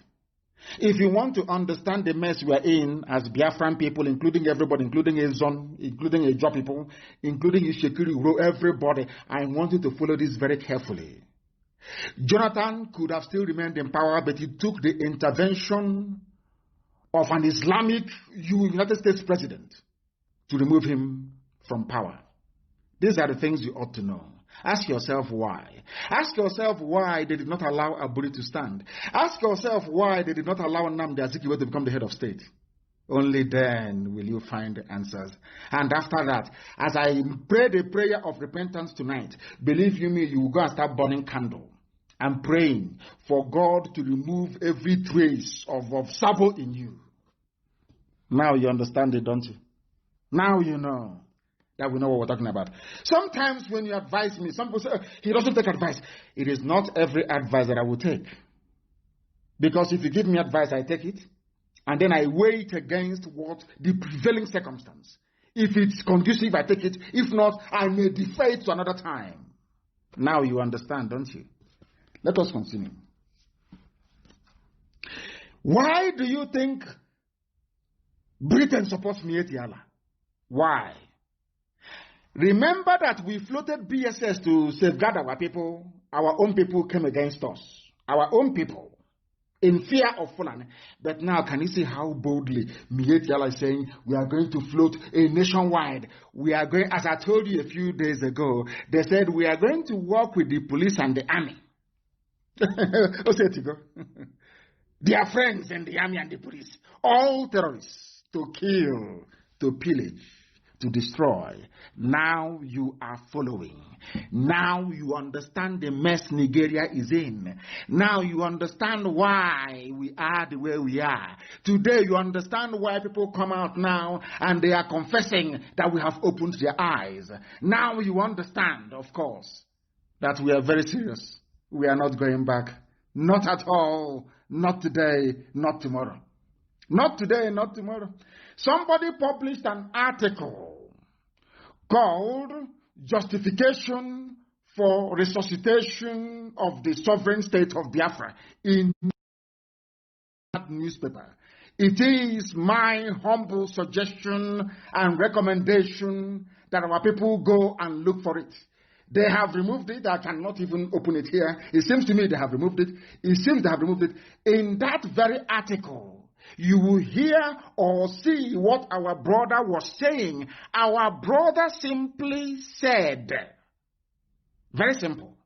If you want to understand the mess we are in as Biafran people, including everybody, including Ezon, including Ejo people, including Ishekiri, everybody, I want you to follow this very carefully. Jonathan could have still remained in power, but he took the intervention of an Islamic United States president to remove him from power. These are the things you ought to know. Ask yourself why. Ask yourself why they did not allow Aburi to stand. Ask yourself why they did not allow Nnamdi Azikiwe to become the head of state. Only then will you find the answers. And after that, as I pray the prayer of repentance tonight, believe you me, you will go and start burning candle and praying for God to remove every trace of sabo in you. Now you understand it, don't you? Now you know. That we know what we're talking about. Sometimes when you advise me, some people say, he doesn't take advice. It is not every advice that I will take. Because if you give me advice, I take it. And then I weigh it against what the prevailing circumstance. If it's conducive, I take it. If not, I may defer it to another time. Now you understand, don't you? Let us continue. Why do you think Britain supports Mietiala? Why? Remember that we floated BSS to safeguard our people. Our own people came against us. Our own people. In fear of Fulani. But now, can you see how boldly Mietiala is saying, we are going to float a nationwide. We are going, as I told you a few days ago, they said, we are going to work with the police and the army. They are friends in the army and the police. All terrorists to kill, to pillage, to destroy. Now you are following. Now you understand the mess Nigeria is in. Now you understand why we are the way we are. Today you understand why people come out now and they are confessing that we have opened their eyes. Now you understand, of course, that we are very serious. We are not going back. Not at all. Not today, not tomorrow. Not today, not tomorrow. Somebody published an article called Justification for Resuscitation of the Sovereign State of Biafra in that newspaper. It is my humble suggestion and recommendation that our people go and look for it. They have removed it. I cannot even open it here. It seems to me they have removed it. It seems they have removed it. In that very article, you will hear or see what our brother was saying. Our brother simply said, very simple,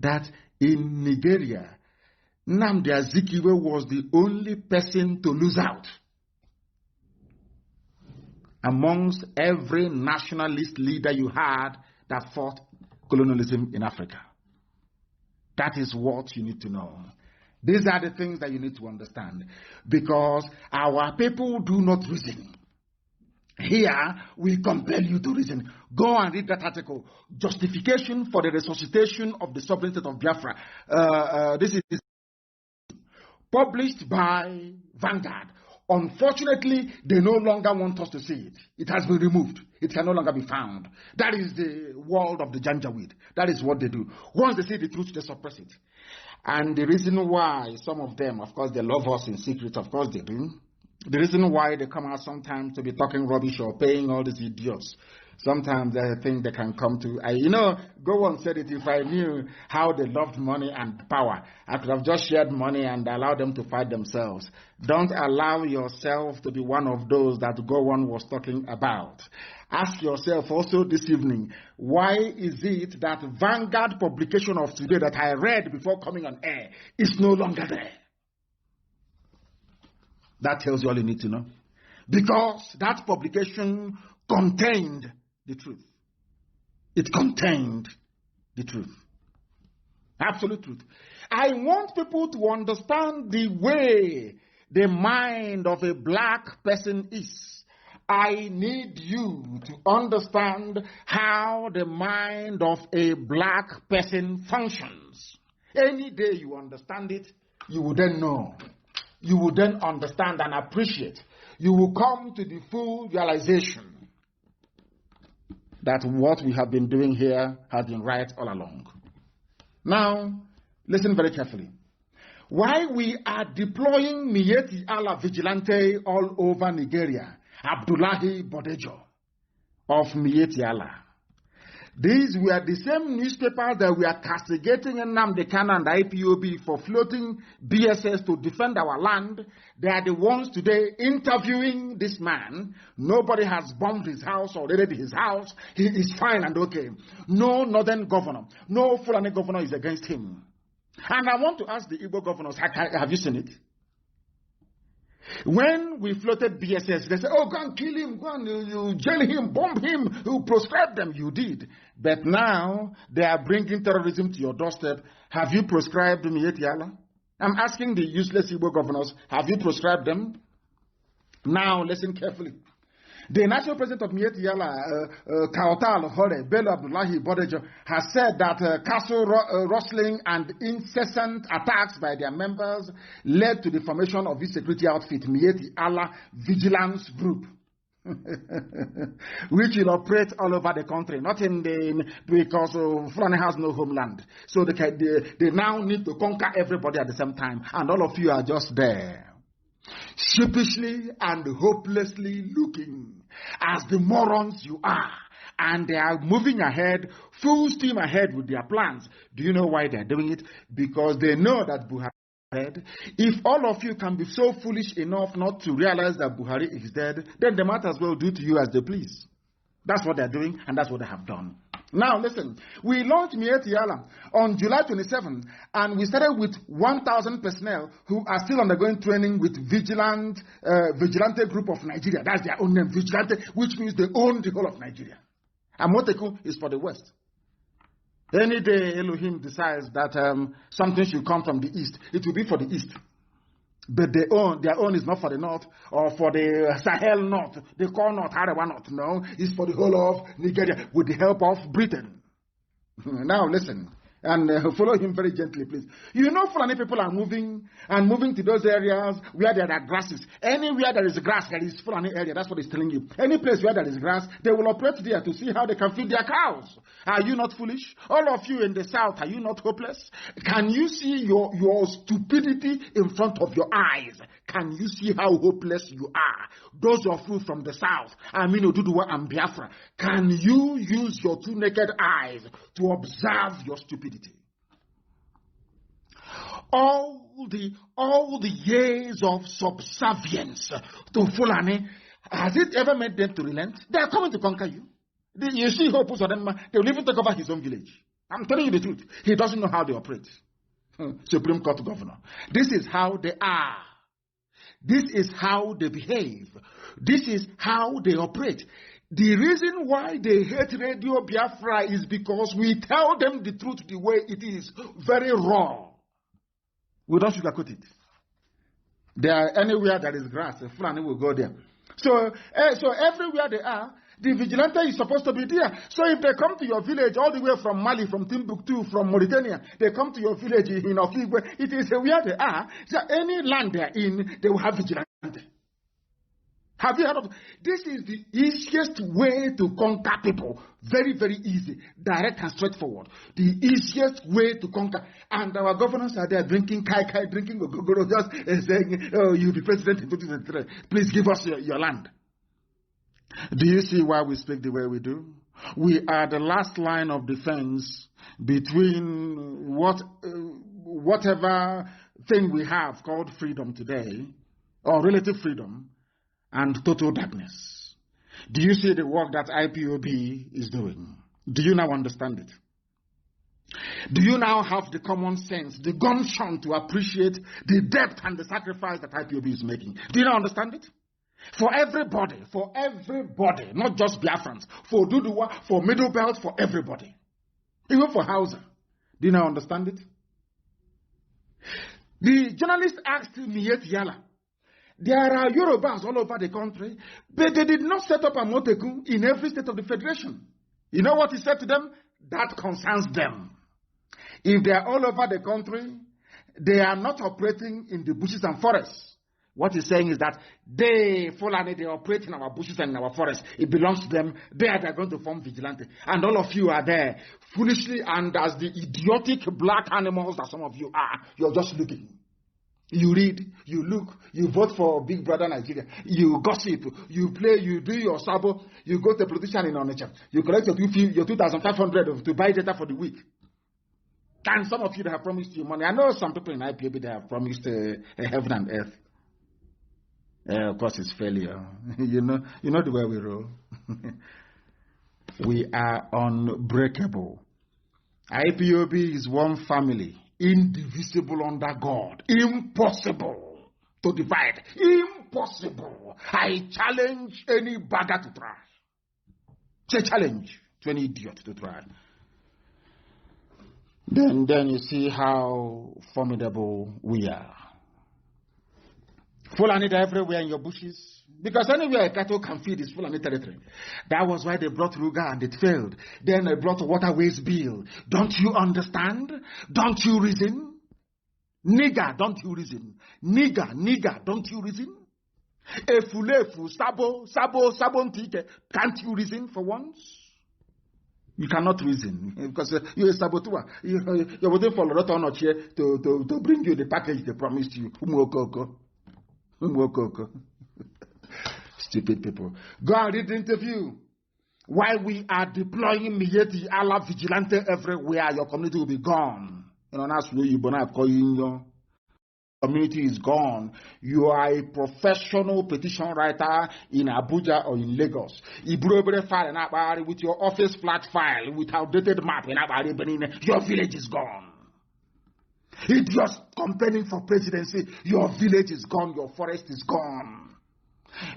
that in Nigeria, Nnamdi Azikiwe was the only person to lose out amongst every nationalist leader you had that fought colonialism in Africa. That is what you need to know. These are the things that you need to understand. Because our people do not reason. Here, we compel you to reason. Go and read that article. Justification for the resuscitation of the sovereign state of Biafra. This is published by Vanguard. Unfortunately, they no longer want us to see it. It has been removed. It can no longer be found. That is the world of the Janjaweed. That is what they do. Once they see the truth, they suppress it. And the reason why some of them, of course, they love us in secret, of course they do. The reason why they come out sometimes to be talking rubbish or paying all these idiots Sometimes I think they can come to, Gowon said it, if I knew how they loved money and power, I could have just shared money and allowed them to fight themselves. Don't allow yourself to be one of those that Gowon was talking about. Ask yourself also this evening, why is it that Vanguard publication of today that I read before coming on air is no longer there? That tells you all you need to know. Because that publication contained the truth. It contained the truth. Absolute truth. I want people to understand the way the mind of a black person is. I need you to understand how the mind of a black person functions. Any day you understand it, you will then know. You will then understand and appreciate. You will come to the full realization that what we have been doing here has been right all along. Now, listen very carefully. Why we are deploying Miyetti Allah vigilante all over Nigeria, Abdullahi Bodejo of Miyetti Allah. These were the same newspapers that we are castigating Nnamdi Kanu and IPOB for floating BSS to defend our land. They are the ones today interviewing this man. Nobody has bombed his house or raided his house. He is fine and okay. No northern governor, no Fulani governor is against him. And I want to ask the Igbo governors, have you seen it? When we floated BSS, they said, oh, go and kill him, go and you jail him, bomb him, you proscribe them. You did. But now they are bringing terrorism to your doorstep. Have you proscribed Miyetti Allah? I'm asking the useless Igbo governors, have you proscribed them? Now listen carefully. The national president of Miyetti Allah, Kautal Hore, Bello Abdullahi Bodejo, has said that castle rustling and incessant attacks by their members led to the formation of this security outfit, Miyetti Allah Vigilance Group, which will operate all over the country, not because Fulani has no homeland. So they now need to conquer everybody at the same time, and all of you are just there, sheepishly and hopelessly looking as the morons you are, and they are moving ahead, full steam ahead with their plans. Do you know why they're doing it? Because they know that Buhari is dead. If all of you can be so foolish enough not to realize that Buhari is dead, then they might as well do to you as they please. That's what they're doing, and that's what they have done. Now listen, we launched Miyetti Allah on July 27th, and we started with 1,000 personnel who are still undergoing training with vigilante group of Nigeria. That's their own name, vigilante, which means they own the whole of Nigeria. And Moteku is for the West. Any day Elohim decides that something should come from the East, it will be for the East. But their own is not for the North or for the Sahel North. They call North Harawa North. No, it's for the whole of Nigeria with the help of Britain. Now listen, and follow him very gently, please. You know Fulani people are moving to those areas where there are grasses. Anywhere there is grass, there is Fulani area. That's what he's telling you. Any place where there is grass, they will operate there to see how they can feed their cows. Are you not foolish? All of you in the South, are you not hopeless? Can you see your stupidity in front of your eyes? Can you see how hopeless you are? Those of you from the South, Aminu Duduwa and Biafra, can you use your two naked eyes to observe your stupidity? All the years of subservience to Fulani, has it ever made them to relent? They are coming to conquer you. You see hope for them, they will even take over his own village. I'm telling you the truth. He doesn't know how they operate. Supreme Court governor. This is how they are. This is how they behave. This is how they operate. The reason why they hate Radio Biafra is because we tell them the truth the way it is, very raw. We don't sugarcoat it. Anywhere there is grass, a Fulani will go there. So everywhere they are, the vigilante is supposed to be there. So if they come to your village all the way from Mali, from Timbuktu, from Mauritania, they come to your village in Okigwe, it is where they are. So any land they are in, they will have vigilante. Have you heard of this? Is the easiest way to conquer people. Very, very easy. Direct and straightforward. The easiest way to conquer. And our governors are there drinking kai, drinking ogogoro, just saying, oh, you'll be president in 2023. Please give us your land. Do you see why we speak the way we do? We are the last line of defense between whatever thing we have called freedom today, or relative freedom, and total darkness. Do you see the work that IPOB is doing? Do you now understand it? Do you now have the common sense, the gunshot to appreciate the depth and the sacrifice that IPOB is making? Do you now understand it? For everybody, not just Biafrans, for Duduwa, for Middle Belt, for everybody. Even for Hausa. Do you now understand it? The journalist asked Miyet Yala, there are Yorubas all over the country, but they did not set up a moteku in every state of the federation. You know what he said to them? That concerns them. If they are all over the country, they are not operating in the bushes and forests. What he's saying is that they operate in our bushes and in our forests. It belongs to them. They are going to form vigilante. And all of you are there foolishly and as the idiotic black animals that some of you are. You're just looking. You read, you look, you vote for Big Brother Nigeria, you gossip, you play, you do your sabo, you go to a politician in Onitsha, you collect your 2,500 to buy data for the week. And some of you that have promised you money. I know some people in IPOB that have promised heaven and earth. Of course, it's failure. you know the way we roll. We are unbreakable. IPOB is one family, indivisible under God. Impossible to divide. Impossible. I challenge any bagger to try. It's a challenge to any idiot to try. Then you see how formidable we are. Fulani everywhere in your bushes. Because anywhere a cattle can feed is Fulani territory. That was why they brought Ruga and it failed. Then they brought a waterways bill. Don't you understand? Don't you reason? Nigger, don't you reason? Nigger, don't you reason? Efulefu, sabo, ntike. Can't you reason for once? You cannot reason because you're a saboteur. You're waiting for Loretta Onochie to bring you the package they promised you. Stupid people. Go and read the interview. Why we are deploying Mieti Allah vigilante everywhere, your community will be gone. You know, that's where you your community is gone. You are a professional petition writer in Abuja or in Lagos. File with your office flat file with outdated map in your village is gone. If you're campaigning for presidency, your village is gone, your forest is gone.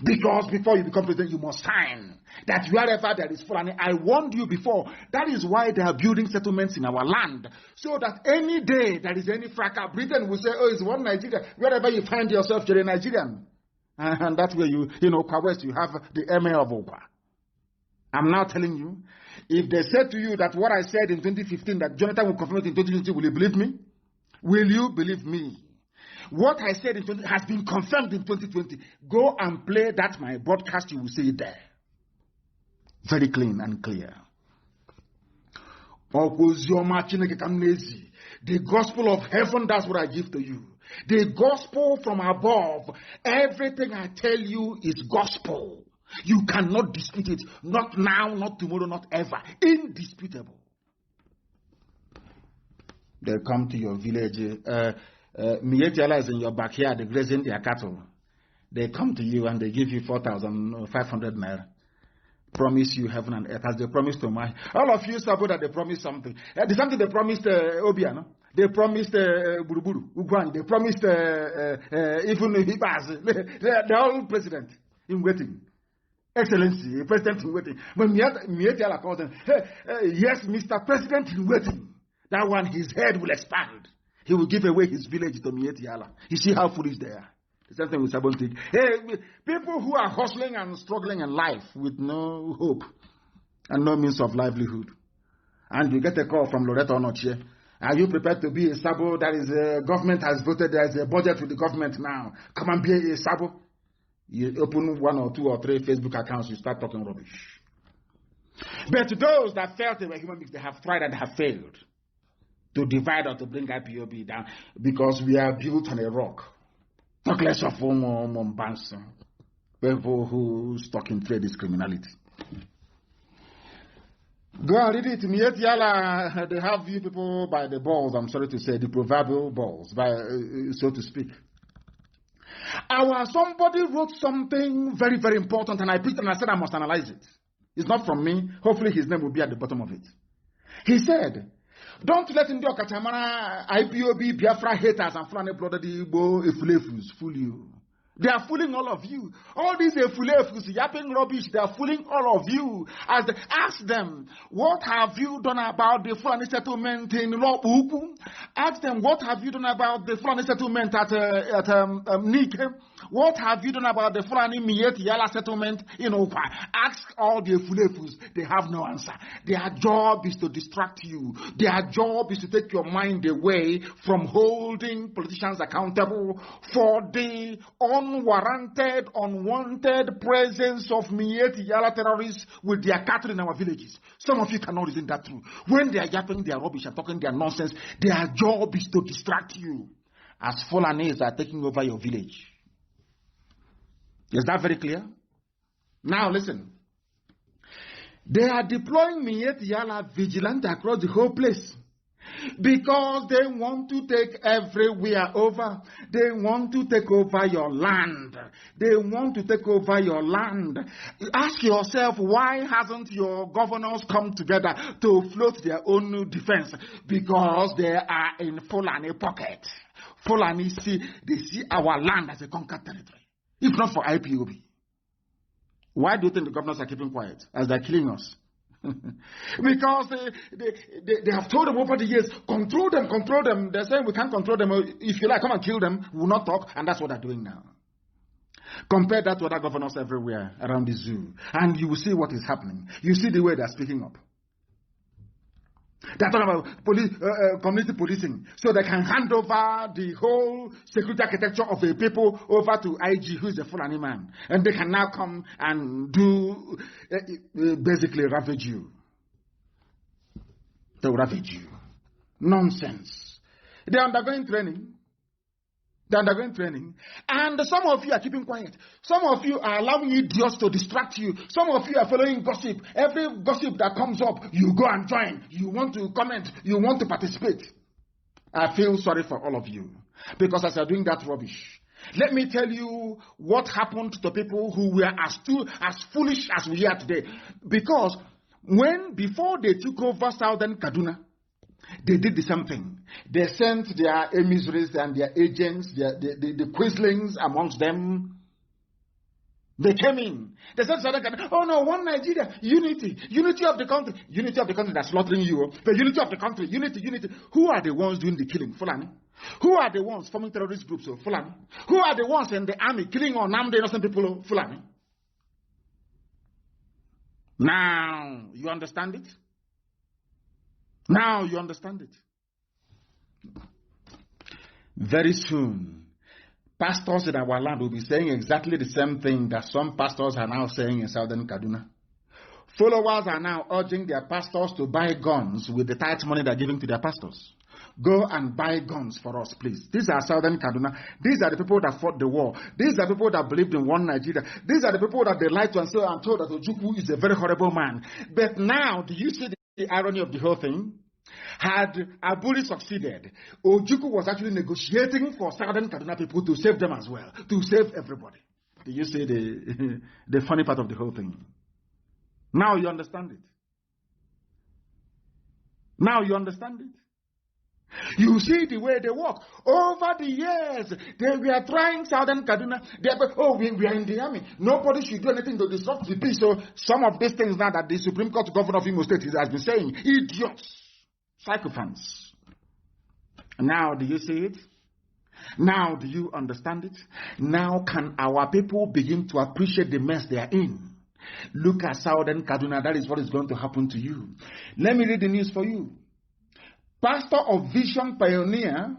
Because before you become president, you must sign that wherever there is Fulani. I warned you before. That is why they are building settlements in our land. So that any day there is any fracas, Britain will say, oh, it's one Nigeria. Wherever you find yourself, you're a Nigerian. And that way West, you have the Emir of Oka. I'm now telling you, if they said to you that what I said in 2015, that Jonathan will confirm it in 2020, will you believe me? Will you believe me? What I said in 20 has been confirmed in 2020. Go and play that my broadcast, you will see it there. Very clean and clear. The gospel of heaven, that's what I give to you. The gospel from above. Everything I tell you is gospel. You cannot dispute it. Not now, not tomorrow, not ever. Indisputable. They come to your village. Mietiala is in your backyard, they're grazing their cattle. They come to you and they give you 4,500 naira. Promise you heaven and earth as they promised to my. All of you sabo that they promised something. The something they promised Obia, no? They promised Buruburu, Ugwan. They promised even Hibaz. They're all president in waiting. Excellency, president in waiting. When Mietiala calls them, yes, Mr. President in waiting. That one, his head will expand. He will give away his village to Mieti Allah. You see how foolish they are. The same thing with Sabontik. Hey, people who are hustling and struggling in life with no hope and no means of livelihood. And you get a call from Loretta Onochie. Are you prepared to be a Sabo? That is, government has voted, there is a budget with the government now. Come and be a Sabo. You open 1 or 2 or 3 Facebook accounts, you start talking rubbish. But to those that felt they were human beings, they have tried and have failed to divide or to bring IPOB down because we are built on a rock. Talk less of Mombansa. people who stuck in trade is criminality. Go and read it. Miet Yala, they have you people by the balls, I'm sorry to say, the proverbial balls, so to speak. Somebody wrote something very, very important, and I picked it and I said I must analyze it. It's not from me. Hopefully his name will be at the bottom of it. He said, don't let Indio Kachamara, IPOB, Biafra haters, and Fulani blooded Igbo Efulefus fool you. They are fooling all of you. All these Efulefus, yapping rubbish, they are fooling all of you. Ask them, what have you done about the Fulani settlement in Lobuku? Ask them, what have you done about the Fulani settlement at Nike? What have you done about the Fulani Miet Yala settlement in Opa? Ask all the Efulefus. They have no answer. Their job is to distract you. Their job is to take your mind away from holding politicians accountable for the unwarranted, unwanted presence of Miet Yala terrorists with their cattle in our villages. Some of you cannot reason that through. When they are yapping their rubbish and talking their nonsense, their job is to distract you as Fulanis are taking over your village. Is that very clear? Now listen. They are deploying Miet Yala vigilante across the whole place because they want to take everywhere over. They want to take over your land. They want to take over your land. Ask yourself, why hasn't your governors come together to float their own defense? Because they are in Fulani pocket. Fulani they see our land as a conquered territory. If not for IPOB. Why do you think the governors are keeping quiet as they're killing us? Because they have told them over the years, control them. They're saying we can't control them. If you like, come and kill them. We will not talk. And that's what they're doing now. Compare that to other governors everywhere around the zoo. And you will see what is happening. You see the way they're speaking up. They're talking about community policing, so they can hand over the whole security architecture of a people over to IG, who is a Fulani man. And they can now come and do, basically ravage you. They will ravage you. Nonsense. They're undergoing training. And some of you are keeping quiet. Some of you are allowing idiots to distract you. Some of you are following gossip. Every gossip that comes up, you go and join. You want to comment. You want to participate. I feel sorry for all of you. Because as you're doing that rubbish, let me tell you what happened to people who were as foolish as we are today. Because before they took over Southern Kaduna, they did the same thing. They sent their emissaries and their agents, the quislings amongst them. They came in. They said, oh no, one Nigeria, unity of the country. Unity of the country that's slaughtering you. The unity of the country, unity. Who are the ones doing the killing? Fulani. Who are the ones forming terrorist groups? Fulani. Who are the ones in the army killing unarmed innocent people? Fulani. Now, you understand it? Now you understand it. Very soon, pastors in our land will be saying exactly the same thing that some pastors are now saying in Southern Kaduna. Followers are now urging their pastors to buy guns with the tight money they're giving to their pastors. Go and buy guns for us, please. These are Southern Kaduna. These are the people that fought the war. These are the people that believed in one Nigeria. These are the people that they lied to and told that Ojukwu is a very horrible man. But now, do you see the irony of the whole thing? Had Aburi succeeded, Ojukwu was actually negotiating for Southern Kaduna people to save them as well, to save everybody. Do you see the funny part of the whole thing? Now you understand it. Now you understand it. You see the way they work. Over the years, they were trying Southern Kaduna. We are in the army. Nobody should do anything to disrupt the peace. So some of these things now that the Supreme Court Governor of Imo State has been saying, idiots. Psychophants. Now do you see it? Now do you understand it? Now can our people begin to appreciate the mess they are in? Look at Southern Kaduna. That is what is going to happen to you. Let me read the news for you. Pastor of Vision Pioneer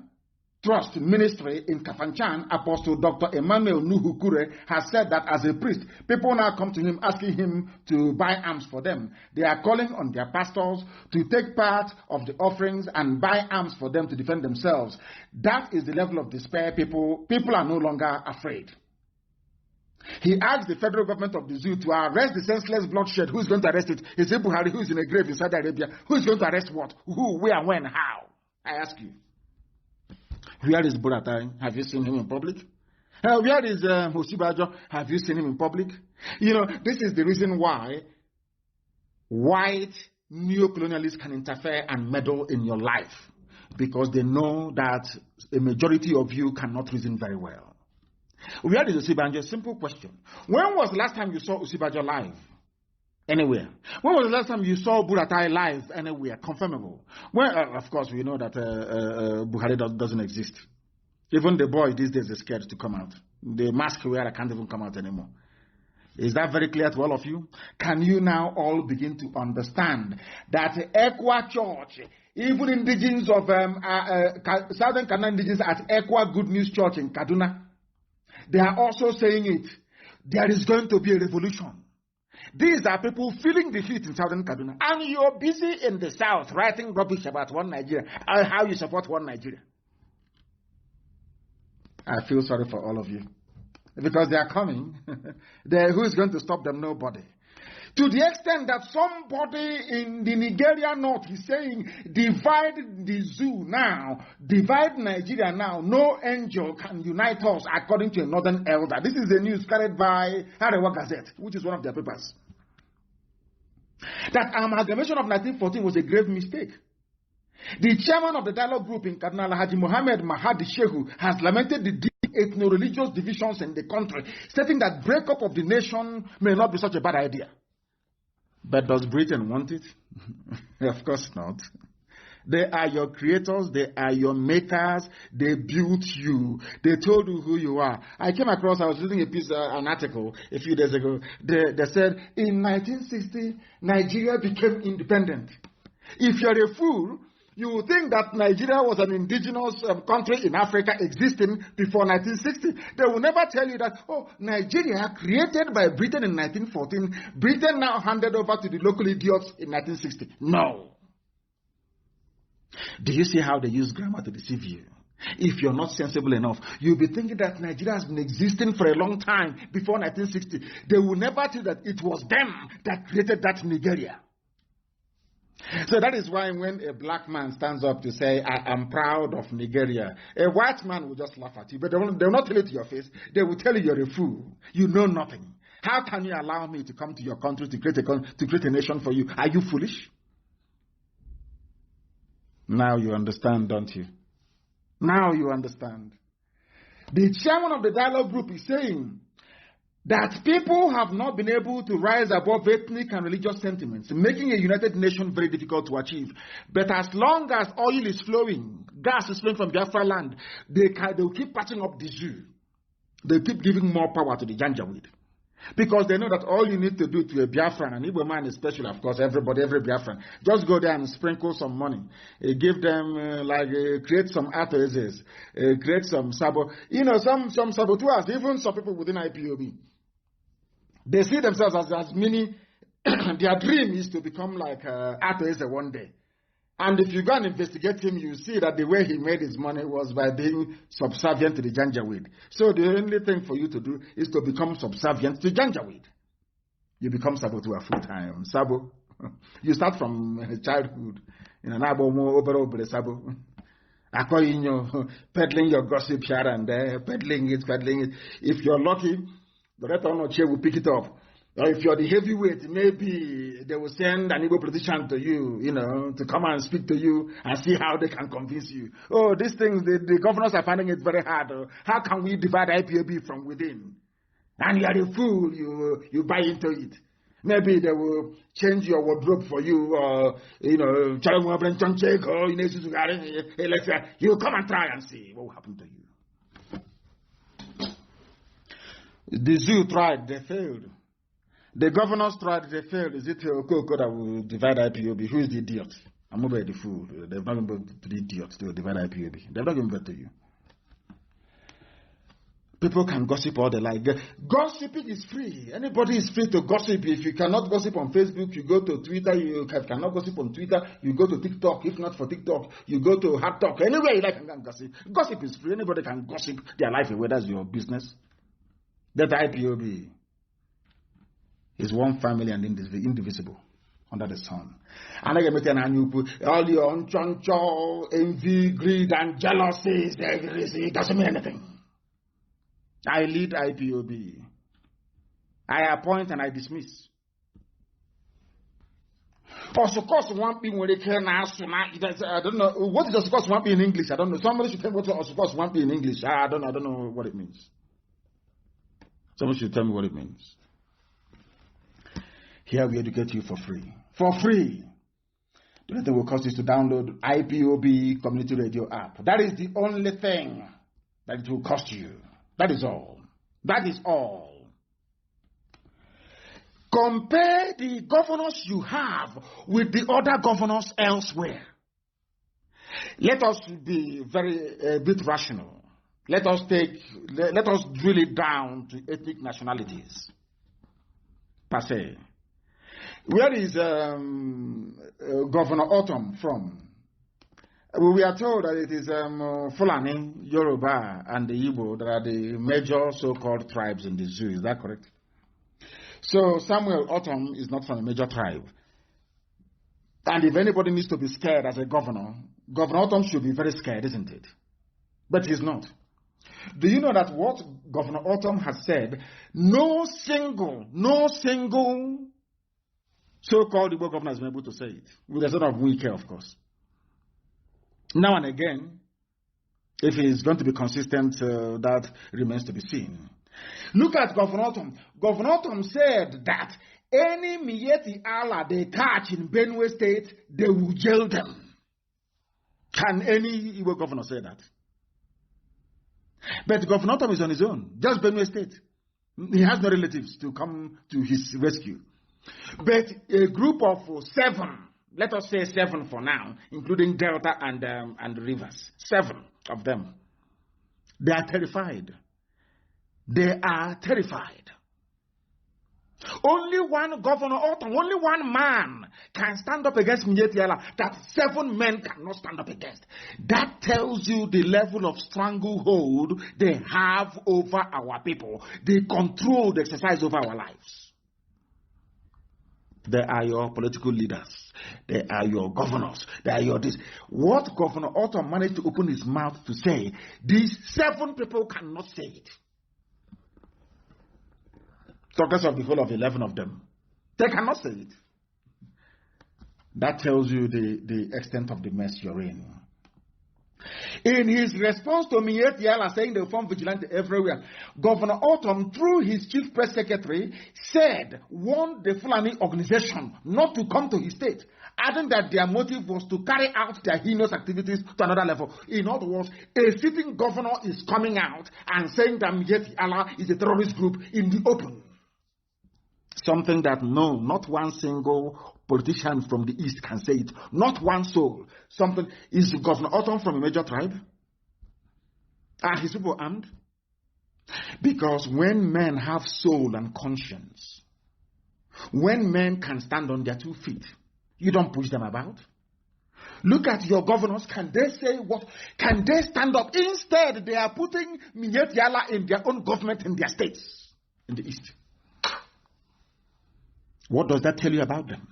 Trust Ministry in Kafanchan, Apostle Dr. Emmanuel Nuhukure, has said that as a priest, people now come to him asking him to buy arms for them. They are calling on their pastors to take part of the offerings and buy arms for them to defend themselves. That is the level of despair. People are no longer afraid. He asked the federal government of the zoo to arrest the senseless bloodshed. Who's going to arrest it? He said Buhari, who's in a grave in Saudi Arabia. Who's going to arrest what? Who, where, when, how? I ask you. Where is Buratai? Have you seen him in public? Where is Osibajo? Have you seen him in public? You know, this is the reason why white neo-colonialists can interfere and meddle in your life. Because they know that a majority of you cannot reason very well. Where is Osibajo? Simple question. When was the last time you saw Osibajo live? Anywhere. When was the last time you saw Buratai live? Anywhere. Confirmable. Well, of course, we know that Buhari doesn't exist. Even the boy these days is scared to come out. The mask wearer can't even come out anymore. Is that very clear to all of you? Can you now all begin to understand that Equa Church, even indigenous of Southern Kaduna indigenous at Equa Good News Church in Kaduna, they are also saying it. There is going to be a revolution. These are people feeling the heat in Southern Kaduna. And you're busy in the South writing rubbish about one Nigeria. How you support one Nigeria. I feel sorry for all of you. Because they are coming. Who is going to stop them? Nobody. To the extent that somebody in the Nigeria north is saying, divide the zoo now, divide Nigeria now, no angel can unite us, according to a northern elder. This is the news carried by Arewa Gazette, which is one of their papers. That amalgamation of 1914 was a grave mistake. The chairman of the dialogue group in Kaduna, Haji Mohammed Mahadi Shehu, has lamented the deep ethno-religious divisions in the country, stating that breakup of the nation may not be such a bad idea. But does Britain want it? Of course not. They are your creators. They are your makers. They built you. They told you who you are. I was reading an article a few days ago. They said, in 1960, Nigeria became independent. If you're a fool, you will think that Nigeria was an indigenous country in Africa existing before 1960. They will never tell you that, oh, Nigeria created by Britain in 1914, Britain now handed over to the local idiots in 1960. No. Do you see how they use grammar to deceive you? If you're not sensible enough, you'll be thinking that Nigeria has been existing for a long time before 1960. They will never tell you that it was them that created that Nigeria. So that is why when a black man stands up to say, I am proud of Nigeria, a white man will just laugh at you. But they will not tell it to your face. They will tell you you're a fool. You know nothing. How can you allow me to come to your country to create a nation for you? Are you foolish? Now you understand, don't you? Now you understand. The chairman of the dialogue group is saying that people have not been able to rise above ethnic and religious sentiments, making a united nation very difficult to achieve. But as long as oil is flowing, gas is flowing from Biafra land, they will keep patching up the zoo. They keep giving more power to the Janjaweed. Because they know that all you need to do to a Biafran, and Igbo man especially, of course, every Biafran, just go there and sprinkle some money. Give them, create some asserts, create some some saboteurs, even some people within IPOB. They see themselves as many, their dream is to become like Atoese one day. And if you go and investigate him, you see that the way he made his money was by being subservient to the Janjaweed. So the only thing for you to do is to become subservient to Janjaweed. You become saboteur full-time. Sabo. You start from childhood. Sabo. Peddling your gossip here and there, peddling it. If you're lucky, the rest of the chair will pick it up. Or if you're the heavyweight, maybe they will send an Igbo politician to you, to come and speak to you and see how they can convince you. Oh, these things, the governors are finding it very hard. How can we divide IPOB from within? And you are a fool, you buy into it. Maybe they will change your wardrobe for you, you come and try and see what will happen to you. The zoo tried, they failed. The governors tried, they failed. Is it Okoko that will divide IPOB? Who is the idiot? I'm over the fool. They've not been to the idiot to divide IPOB. They've not given to you. People can gossip all they like. Gossiping is free. Anybody is free to gossip. If you cannot gossip on Facebook, you go to Twitter. You cannot gossip on Twitter, you go to TikTok. If not for TikTok, you go to Hot Talk. Anywhere you like, you can gossip. Gossip is free. Anybody can gossip their life away. That's your business. That IPOB is one family and indivisible under the sun. And I get all your envy, greed, and jealousy, it doesn't mean anything. I lead IPOB. I appoint and I dismiss. Of course, one thing when they can ask, I don't know what is of course one thing in English. I don't know. Somebody should tell me what of course one thing in English. I don't know what it means. Someone should tell me what it means. Here we educate you for free. For free. The only thing will cost is to download IPOB Community Radio app. That is the only thing that it will cost you. That is all. That is all. Compare the governors you have with the other governors elsewhere. Let us be a bit rational. Let us drill it down to ethnic nationalities per se. Where is Governor Autumn from? We are told that it is Fulani, Yoruba, and the Igbo that are the major so-called tribes in the zoo. Is that correct? So Samuel Autumn is not from a major tribe. And if anybody needs to be scared as a governor, Governor Autumn should be very scared, isn't it? But he's not. Do you know that what Governor Autumn has said, no single so-called Igbo governor has been able to say it, with a sort of weak care, of course. Now and again, if he is going to be consistent, that remains to be seen. Look at Governor Autumn. Governor Autumn said that any Miyetti Allah they catch in Benue State, they will jail them. Can any Igbo governor say that? But Governor Autumn is on his own, just Benue State. He has no relatives to come to his rescue. But a group of 7, let us say 7 for now, including Delta and Rivers, 7 of them, they are terrified. They are terrified. Only one Governor Autumn, only one man can stand up against Miyetti Allah that 7 men cannot stand up against. That tells you the level of stranglehold they have over our people. They control the exercise over our lives. They are your political leaders. They are your governors. They are your this. What Governor Autumn managed to open his mouth to say, these 7 people cannot say it. Talkers of the whole of 11 of them. They cannot say it. That tells you the extent of the mess you're in. In his response to Miyetti Allah saying they form vigilante everywhere, Governor Autumn, through his chief press secretary, warned the Fulani organization not to come to his state, adding that their motive was to carry out their heinous activities to another level. In other words, a sitting governor is coming out and saying that Miyetti Allah is a terrorist group in the open. Something that no, not one single politician from the East can say it. Not one soul. Something. Is Governor Autumn from a major tribe? Are his people armed? Because when men have soul and conscience, when men can stand on their 2 feet, you don't push them about. Look at your governors. Can they say what? Can they stand up? Instead, they are putting Miyetti Allah in their own government in their states in the East. What does that tell you about them?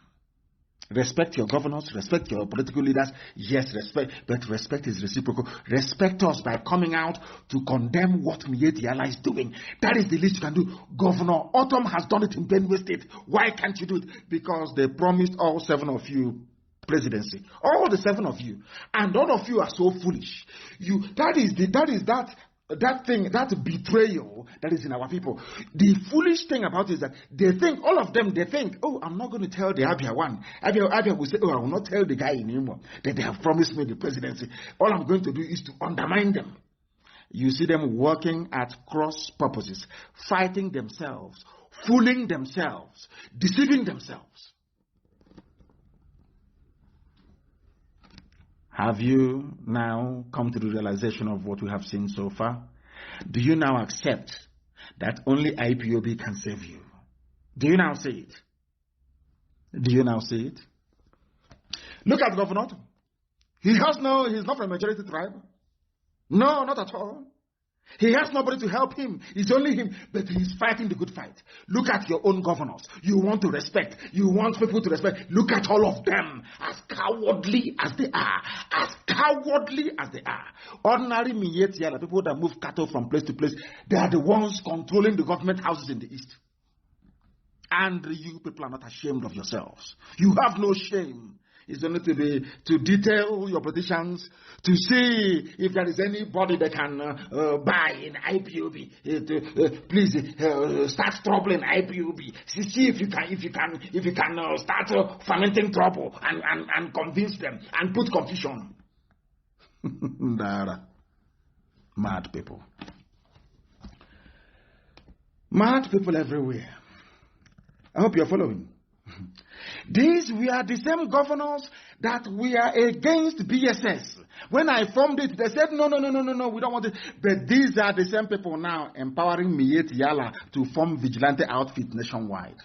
Respect your governors, respect your political leaders. Yes, respect, but respect is reciprocal. Respect us by coming out to condemn what Miyetti Allah is doing. That is the least you can do. Governor Autumn has done it in Benue State. Why can't you do it? Because they promised all 7 of you presidency. All the 7 of you. And all of you are so foolish. That betrayal that is in our people. The foolish thing about it is that they think, oh, I'm not going to tell the Abia one. Abia will say, oh, I will not tell the guy anymore that they have promised me the presidency. All I'm going to do is to undermine them. You see them working at cross purposes, fighting themselves, fooling themselves, deceiving themselves. Have you now come to the realization of what we have seen so far? Do you now accept that only IPOB can save you? Do you now see it? Do you now see it? Look at Governor Autumn. He's not from a majority tribe. No, not at all. He has nobody to help him. It's only him, but he's fighting the good fight. Look at your own governors. You want to respect. You want people to respect. Look at all of them, as cowardly as they are. As cowardly as they are. Ordinary Miyetia, the people that move cattle from place to place, they are the ones controlling the government houses in the east. And you people are not ashamed of yourselves. You have no shame. It's only to detail your politicians, to see if there is anybody that can buy in IPOB. Please start troubling IPOB. See if you can start fermenting trouble and convince them and put confusion. Mad people. Mad people everywhere. I hope you're following. These were the same governors that were against BSS. When I formed it, they said, no, we don't want it. But these are the same people now empowering Miyetti Yala to form vigilante outfit nationwide.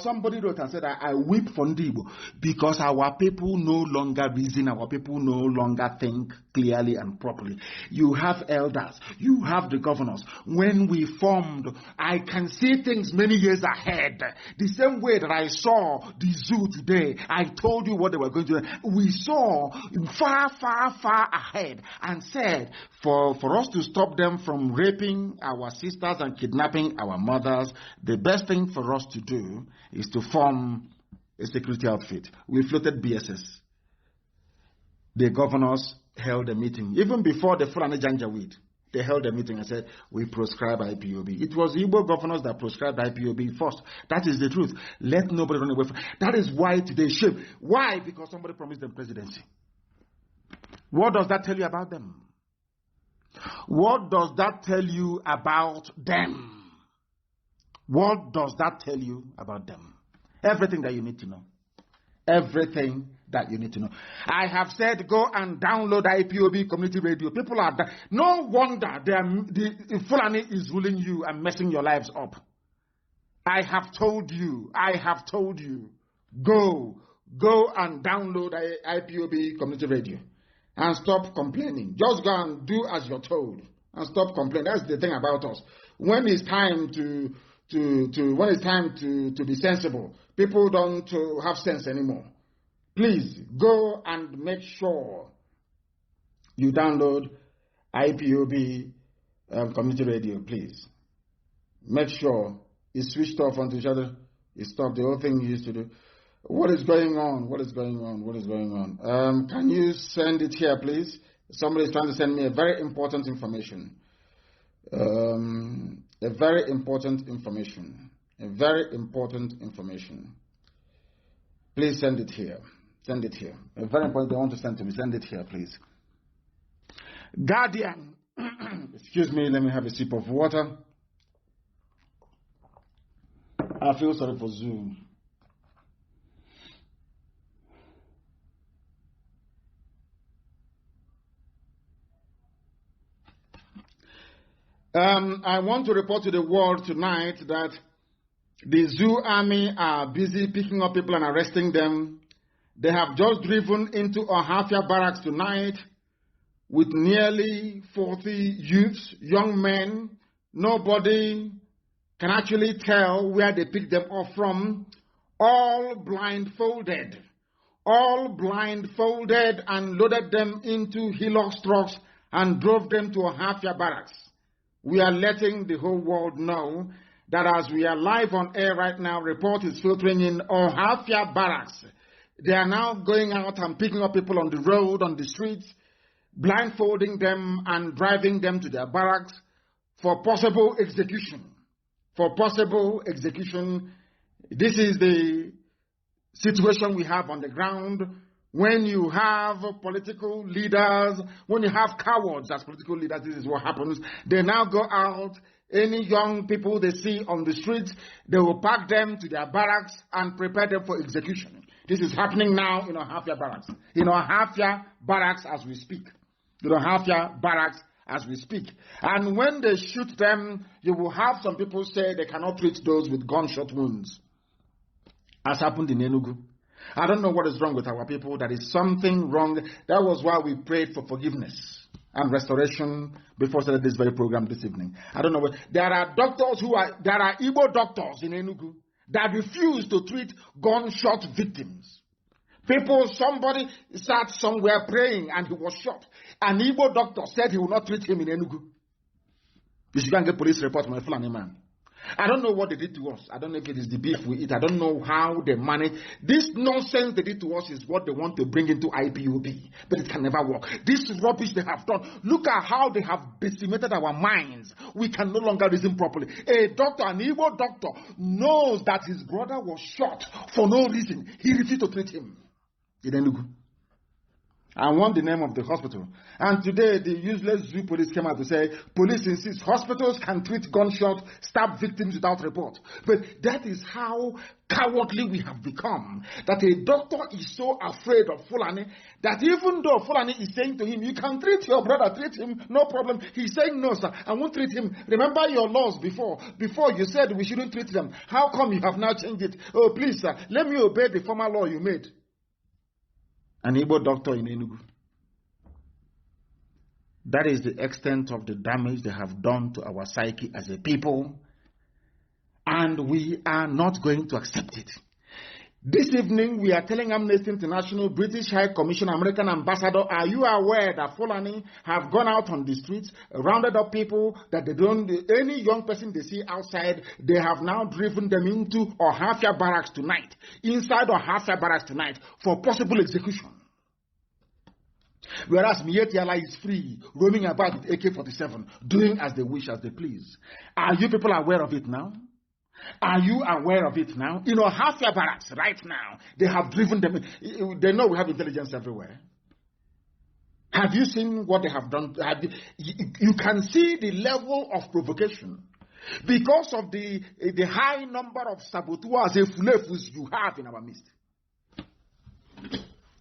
Somebody wrote and said, I weep for Ndibo because our people no longer reason, our people no longer think clearly and properly. You have elders, you have the governors. When we formed, I can see things many years ahead. The same way that I saw the zoo today, I told you what they were going to do. We saw far ahead and said, for us to stop them from raping our sisters and kidnapping our mothers, the best thing for us to do is to form a security outfit. We floated BSS. The governors held a meeting. Even before the Fulani Janjaweed, they held a meeting and said, we proscribe IPOB. It was the Igbo governors that proscribed IPOB first. That is the truth. Let nobody run away from it. That is why today shame. Why? Because somebody promised them presidency. What does that tell you about them? What does that tell you about them? What does that tell you about them? Everything that you need to know. Everything that you need to know. I have said go and download IPOB community radio. People are no wonder the Fulani is ruling you and messing your lives up. I have told you. Go and download IPOB community radio and stop complaining. Just go and do as you're told and stop complaining. That's the thing about us. When it's time to be sensible, people don't have sense anymore. Please go and make sure you download IPOB community radio. Please make sure it's switched off onto each other. It's stopped. The whole thing you used to do. What is going on? Can you send it here, please? Somebody is trying to send me a very important information. A very important information. Please send it here. A very important, they want to send to me. Send it here, please. Guardian. Excuse me, let me have a sip of water. I feel sorry for Zoom. I want to report to the world tonight that the Zoo army are busy picking up people and arresting them. They have just driven into Ohafia barracks tonight with nearly 40 youths, young men. Nobody can actually tell where they picked them up from. All blindfolded and loaded them into Hilux trucks and drove them to Ohafia barracks. We are letting the whole world know that as we are live on air right now, report is filtering in Ohafia barracks. They are now going out and picking up people on the road, on the streets, blindfolding them and driving them to their barracks for possible execution. This is the situation we have on the ground. When you have political leaders, when you have cowards as political leaders, this is what happens. They now go out, any young people they see on the streets, they will pack them to their barracks and prepare them for execution. This is happening now in Ohafia barracks. In Ohafia barracks as we speak. And when they shoot them, you will have some people say they cannot treat those with gunshot wounds, as happened in Enugu. I don't know what is wrong with our people. There is something wrong. That was why we prayed for forgiveness. and restoration before starting this very program this evening. I don't know, but there are Igbo doctors in Enugu that refuse to treat gunshot victims. Somebody sat somewhere praying and he was shot. An Igbo doctor said he will not treat him in Enugu. You should go and get police report from a Fulani man. I don't know what they did to us. I don't know if it is the beef we eat. I don't know how they manage. This nonsense they did to us is what they want to bring into IPOB. But it can never work. This rubbish they have done. Look at how they have decimated our minds. We can no longer reason properly. A doctor, an Igbo doctor, knows that his brother was shot for no reason. He refused to treat him in Enugu. I want the name of the hospital. And today, the useless zoo police came out to say, police insists hospitals can treat gunshot, stab victims without report. But that is how cowardly we have become. That a doctor is so afraid of Fulani, that even though Fulani is saying to him, you can treat your brother, treat him, no problem. He's saying, no, sir, I won't treat him. Remember your laws before. Before you said we shouldn't treat them. How come you have now changed it? Oh, please, sir, let me obey the former law you made. An Igbo doctor in Enugu. That is the extent of the damage they have done to our psyche as a people. And we are not going to accept it. This evening, we are telling Amnesty International, British High Commission, American Ambassador, are you aware that Fulani have gone out on the streets, rounded up people that they don't, any young person they see outside, they have now driven them into Ohafia barracks tonight, inside Ohafia barracks tonight, for possible execution. Whereas Mietiala is free, roaming about with AK-47, doing as they wish, as they please. Are you people aware of it now? Are you aware of it now? You know, Ohafia barracks right now, they have driven them. They know we have intelligence everywhere. Have you seen what they have done? You can see the level of provocation because of the high number of saboteurs you have in our midst.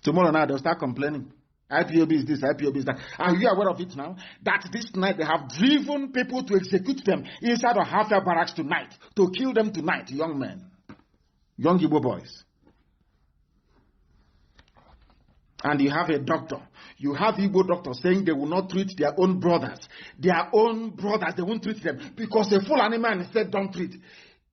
Tomorrow night they'll start complaining. IPOB is this, IPOB is that. Are you aware of it now? That this night they have driven people to execute them inside of Ohafia barracks tonight, to kill them tonight, young men, young Igbo boys. And you have a doctor. You have Igbo doctors saying they will not treat their own brothers. Their own brothers, they won't treat them because a Fulani man said don't treat.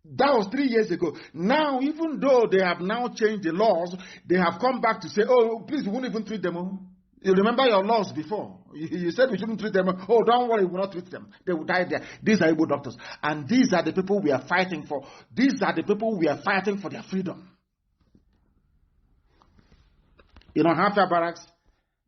That was 3 years ago. Now, even though they have now changed the laws, they have come back to say, oh, please, we won't even treat them. You remember your laws before. You said we shouldn't treat them. Oh, don't worry, we will not treat them. They will die there. These are Igbo doctors. And these are the people we are fighting for. These are the people we are fighting for their freedom. In Ohafia barracks,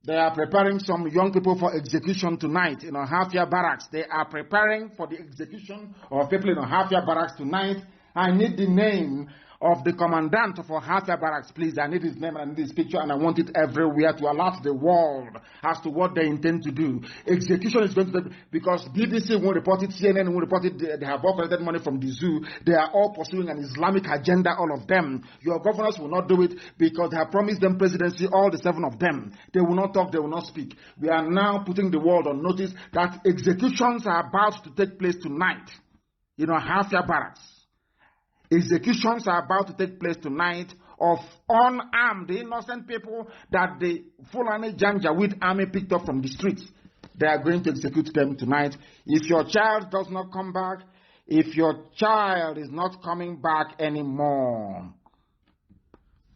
they are preparing some young people for execution tonight. In Ohafia barracks, they are preparing for the execution of people in Ohafia barracks tonight. I need the name of the commandant of Ohafia barracks, please. I need his name and I need his picture, and I want it everywhere to alert the world as to what they intend to do. Execution is going to be, because BBC won't report it, CNN won't report it, they have all collected money from the zoo. They are all pursuing an Islamic agenda, all of them. Your governors will not do it because they have promised them presidency, all the 7 of them. They will not talk, they will not speak. We are now putting the world on notice that executions are about to take place tonight in Ohafia barracks. Executions are about to take place tonight of unarmed, innocent people that the Fulani Janjaweed army picked up from the streets. They are going to execute them tonight. If your child does not come back, if your child is not coming back anymore,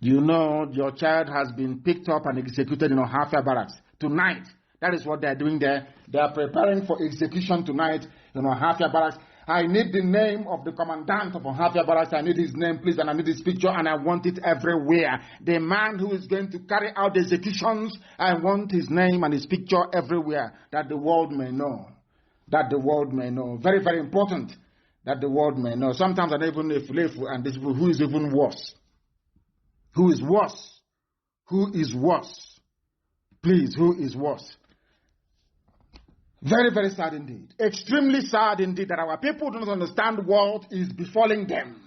you know your child has been picked up and executed in Ohafia barracks tonight. That is what they are doing there. They are preparing for execution tonight in Ohafia barracks. I need the name of the commandant of Ohafia barracks. I need his name, please, and I need his picture, and I want it everywhere. The man who is going to carry out the executions, I want his name and his picture everywhere, that the world may know. That the world may know. Very, very important that the world may know. Sometimes I don't even know if and this who is even worse. Who is worse? Who is worse? Please, who is worse? Very, very sad indeed. Extremely sad indeed that our people don't understand what is befalling them.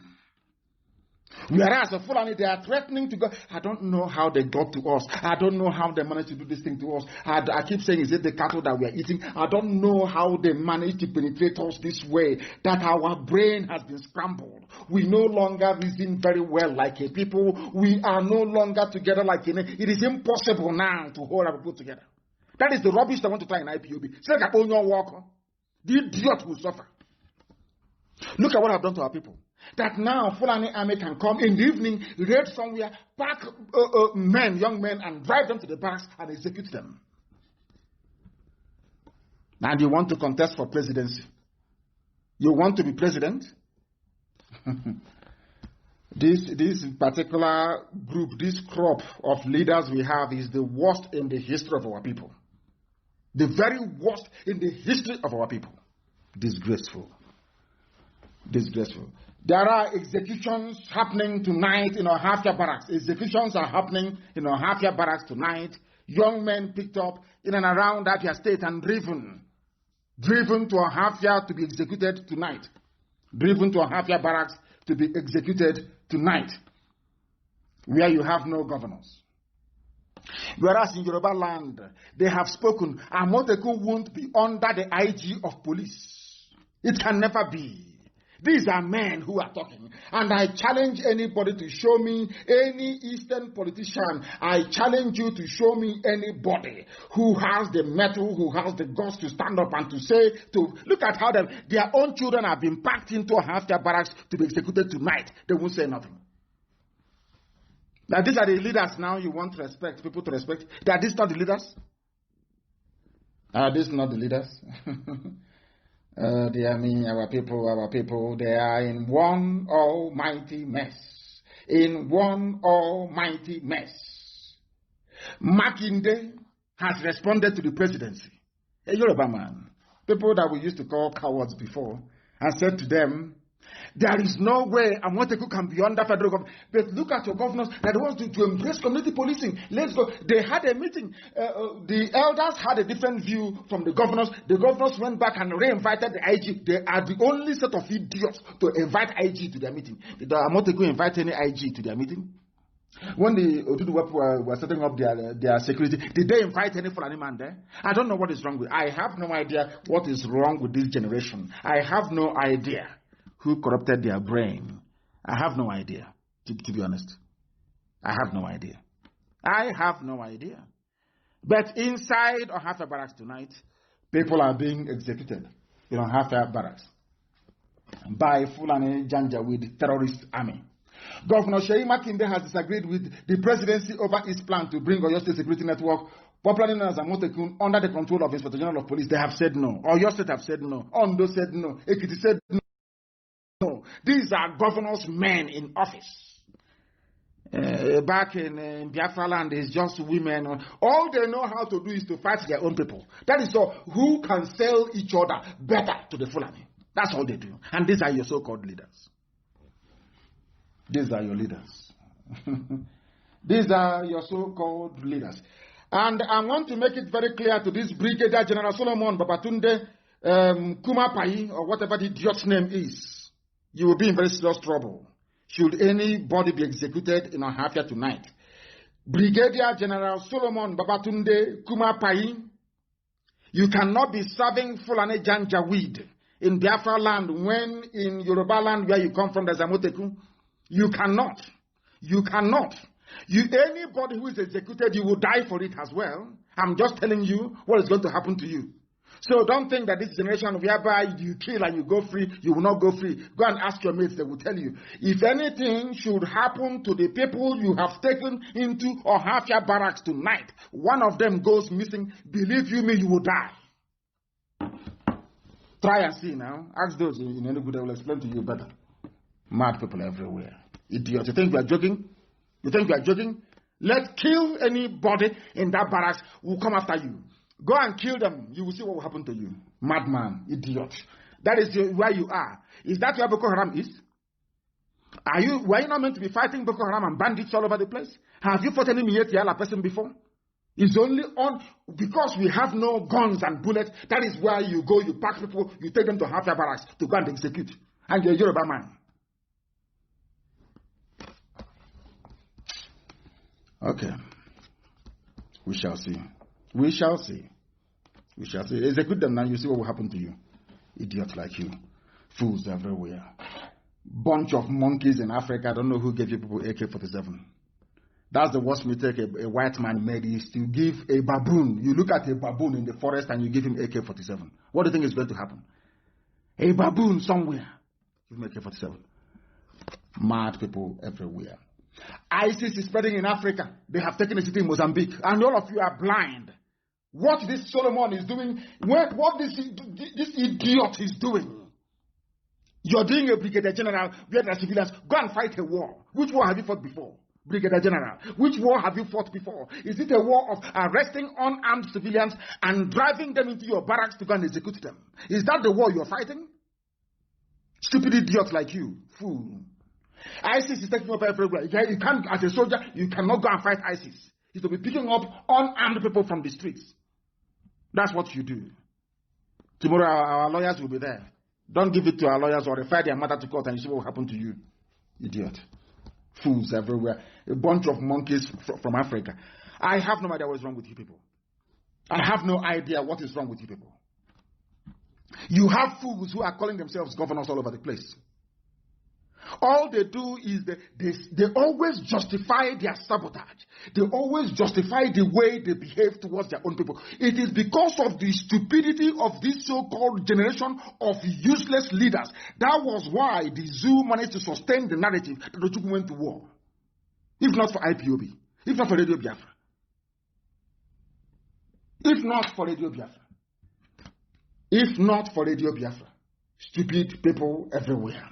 Whereas the Fulani, they are threatening to go. I don't know how they got to us. I don't know how they managed to do this thing to us. I keep saying, is it the cattle that we are eating? I don't know how they managed to penetrate us this way, that our brain has been scrambled. We no longer reason very well like a people. We are no longer together like a nation. It is impossible now to hold our people together. That is the rubbish they want to try in IPOB. It's like a onion walker. The idiot will suffer. Look at what I've done to our people. That now Fulani army can come in the evening, raid somewhere, pack young men, and drive them to the barracks and execute them. And you want to contest for presidency? You want to be president? This particular group, this crop of leaders we have is the worst in the history of our people. The very worst in the history of our people. Disgraceful. Disgraceful. There are executions happening tonight in Ohafia barracks. Executions are happening in Ohafia barracks tonight. Young men picked up in and around Abia State and driven to Ohafia to be executed tonight. Driven to Ohafia barracks to be executed tonight, where you have no governors. Whereas in Yoruba land, they have spoken, Amoteku won't be under the IG of police. It can never be. These are men who are talking. And I challenge anybody to show me any Eastern politician. I challenge you to show me anybody who has the mettle, who has the guts to stand up and to say, to look at how their own children have been packed into half-their barracks to be executed tonight. They won't say nothing. Now these are the leaders now you want to respect, people to respect. Are these not the leaders? Are these not the leaders? Dear me, our people, they are in one almighty mess. In one almighty mess. Makinde has responded to the presidency. A Yoruba man, people that we used to call cowards before, and said to them, there is no way Amoteku can be under federal government. But look at your governors that want to embrace community policing. Let's go. They had a meeting. The elders had a different view from the governors. The governors went back and re-invited the IG. They are the only set of idiots to invite IG to their meeting. Did Amoteku invite any IG to their meeting? When the Oduduwa were setting up their security, did they invite any Fulani man there? I don't know what is wrong with it. I have no idea what is wrong with this generation. I have no idea who corrupted their brain. I have no idea, to be honest. I have no idea. I have no idea. But inside Ohafia barracks tonight, people are being executed in Ohafia barracks by Fulani Janjaweed terrorist army. Governor Sheyi Makinde has disagreed with the presidency over his plan to bring Oyo State Security Network, popularly known as Amotekun, under the control of Inspector General of Police. They have said no. Oyo State have said no. Ondo said no. Ekiti said no. These are governors' men in office. Back in Biafra land, it's just women. All they know how to do is to fight their own people. That is all. Who can sell each other better to the Fulani? That's all they do. And these are your so-called leaders. These are your leaders. These are your so-called leaders. And I want to make it very clear to this Brigadier General Solomon Babatunde Kumapai, or whatever the idiot's name is. You will be in very serious trouble should anybody be executed in Ohafia tonight. Brigadier General Solomon Babatunde Kumapai, you cannot be serving Fulani Janjaweed in Biafra land when in Yoruba land where you come from, there's Amoteku. You cannot. You cannot. Anybody who is executed, you will die for it as well. I'm just telling you what is going to happen to you. So don't think that this generation whereby you kill and you go free, you will not go free. Go and ask your mates, they will tell you. If anything should happen to the people you have taken into Ohafia barracks tonight, one of them goes missing, believe you me, you will die. Try and see now. Ask those in Enugu, they will explain to you better. Mad people everywhere. Idiots. You think we are joking? You think we are joking? Let's kill anybody in that barracks who will come after you. Go and kill them. You will see what will happen to you. Madman, idiot. That is where you are. Is that where Boko Haram is? Were you not meant to be fighting Boko Haram and bandits all over the place? Have you fought any Mietiala person before? It's only on, because we have no guns and bullets, that is where you go, you pack people, you take them to Hafia barracks to go and execute. And you're a Yoruba man. Okay. We shall see. We shall see. We shall see. Execute them now, you see what will happen to you. Idiots like you. Fools everywhere. Bunch of monkeys in Africa. I don't know who gave you people AK-47. That's the worst mistake a white man made, is to give a baboon. You look at a baboon in the forest and you give him AK-47. What do you think is going to happen? A baboon somewhere, give him AK-47. Mad people everywhere. ISIS is spreading in Africa. They have taken a city in Mozambique. And all of you are blind. What this Solomon is doing, what this idiot is doing. You're doing a brigadier general where the civilians go and fight a war. Which war have you fought before? Brigadier General, which war have you fought before? Is it a war of arresting unarmed civilians and driving them into your barracks to go and execute them? Is that the war you're fighting? Stupid idiots like you, fool. ISIS is taking up everywhere. You can't, as a soldier, you cannot go and fight ISIS. It's to be picking up unarmed people from the streets. That's what you do. Tomorrow our lawyers will be there. Don't give it to our lawyers or refer their matter to court and you see what will happen to you. Idiot. Fools everywhere. A bunch of monkeys from Africa. I have no idea what is wrong with you people. I have no idea what is wrong with you people. You have fools who are calling themselves governors all over the place. All they do is they always justify their sabotage. They always justify the way they behave towards their own people. It is because of the stupidity of this so-called generation of useless leaders. That was why the zoo managed to sustain the narrative that the Ojukwu went to war. If not for IPOB. If not for Radio Biafra. If not for Radio Biafra. If not for Radio Biafra. Stupid people everywhere.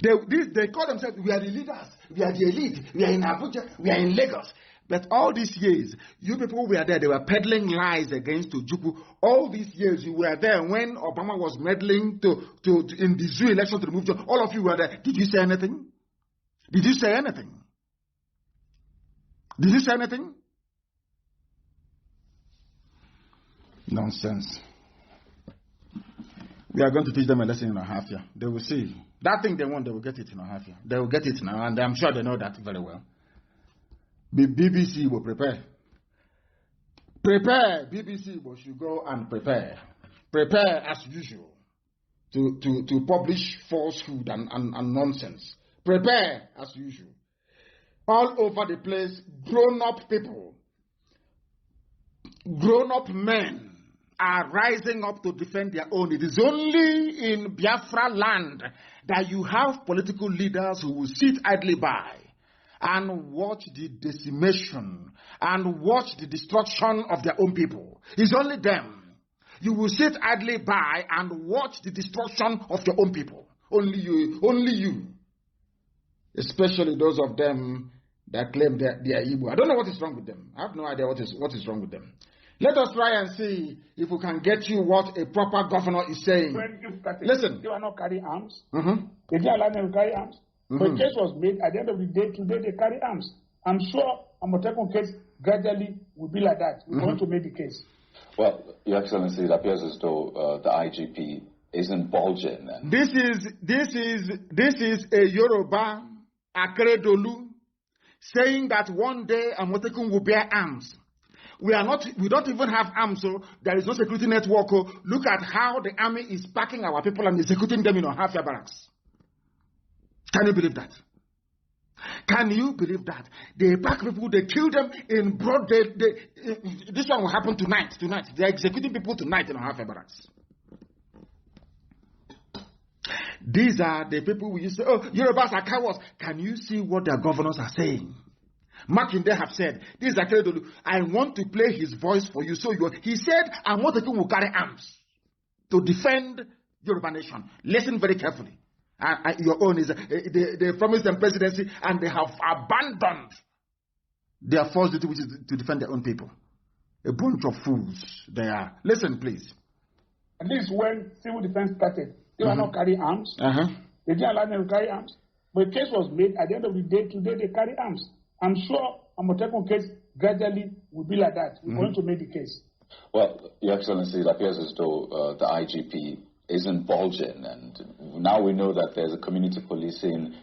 They call themselves, we are the leaders, we are the elite, we are in Abuja, we are in Lagos. But all these years, you people were there, they were peddling lies against Ojukwu. All these years, you were there when Obama was meddling in the zoo election to remove John. All of you were there. Did you say anything? Did you say anything? Did you say anything? Nonsense. We are going to teach them a lesson in a half year. They will see. That thing they want, they will get it in a half year. They will get it now, and I'm sure they know that very well. The BBC will prepare. Prepare. BBC should go and prepare. Prepare as usual to publish falsehood and nonsense. Prepare as usual. All over the place, grown-up people, grown-up men are rising up to defend their own. It is only in Biafra land that you have political leaders who will sit idly by and watch the decimation and watch the destruction of their own people. It's only them. You will sit idly by and watch the destruction of your own people. Only you. Only you. Especially those of them that claim they are Igbo. I don't know what is wrong with them. I have no idea what is wrong with them. Let us try and see if we can get you what a proper governor is saying. Listen. They were not carrying arms. Mm-hmm. They didn't allow them to carry arms. Mm-hmm. But a case was made at the end of the day, today they carry arms. I'm sure a Amotekun case gradually will be like that. We're going to make the case. Well, Your Excellency, it appears as though the IGP is indulging. This is a Yoruba Akeredolu saying that one day Amotekun will bear arms. We don't even have arms, so there is no security network. Look at how the army is packing our people and executing them in half-year barracks. Can you believe that? Can you believe that? They pack people, they kill them in broad day. This one will happen tonight. They are executing people tonight in half-year barracks. These are the people we used to say, oh, Yorubas are cowards. Can you see what their governors are saying? Makinde have said, this is Akeredolu, I want to play his voice for you. He said, Amotekun will carry arms to defend Yoruba nation. Listen very carefully. Your own is, they promised them presidency and they have abandoned their first duty, which is to defend their own people. A bunch of fools they are. Listen, please. At least when civil defense started, they were not carrying arms. They didn't allow them to carry arms. But a case was made at the end of the day, today they carry arms. I'm sure a Amotekun case gradually will be like that. We're going to make the case. Well, Your Excellency, it appears as though the IGP is indulging, and now we know that there's a community policing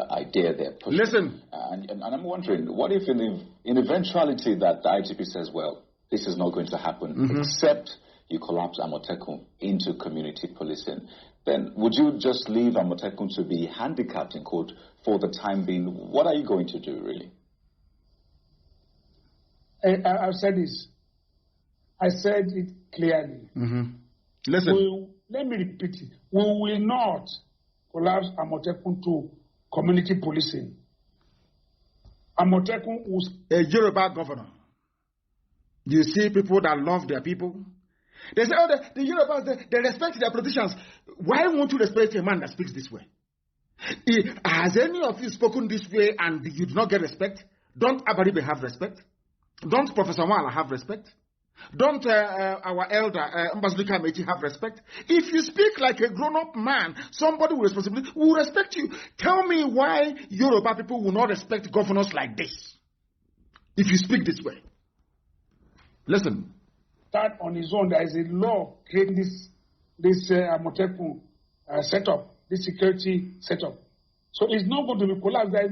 idea there. Listen. And I'm wondering, what if in eventuality that the IGP says, well, this is not going to happen, except you collapse Amotekun into community policing, then would you just leave Amotekun to be handicapped, in quote, for the time being? What are you going to do, really? I've said this. I said it clearly. Listen. Let me repeat it. We will not collapse Amotekun to community policing. Amotekun was a Yoruba governor. You see people that love their people. They say, oh, the Yorubas, they respect their politicians. Why won't you respect a man that speaks this way? Has any of you spoken this way and you do not get respect? Don't Abaribe have respect? Don't Professor Wala have respect? Don't our elder, Mbazulika Mechi, have respect? If you speak like a grown-up man, somebody will respect you. Tell me why Yoruba people will not respect governors like this. If you speak this way. Listen. That on his own, there is a law creating this Amotekun setup, this security setup. So it's not going to be collapsed. There is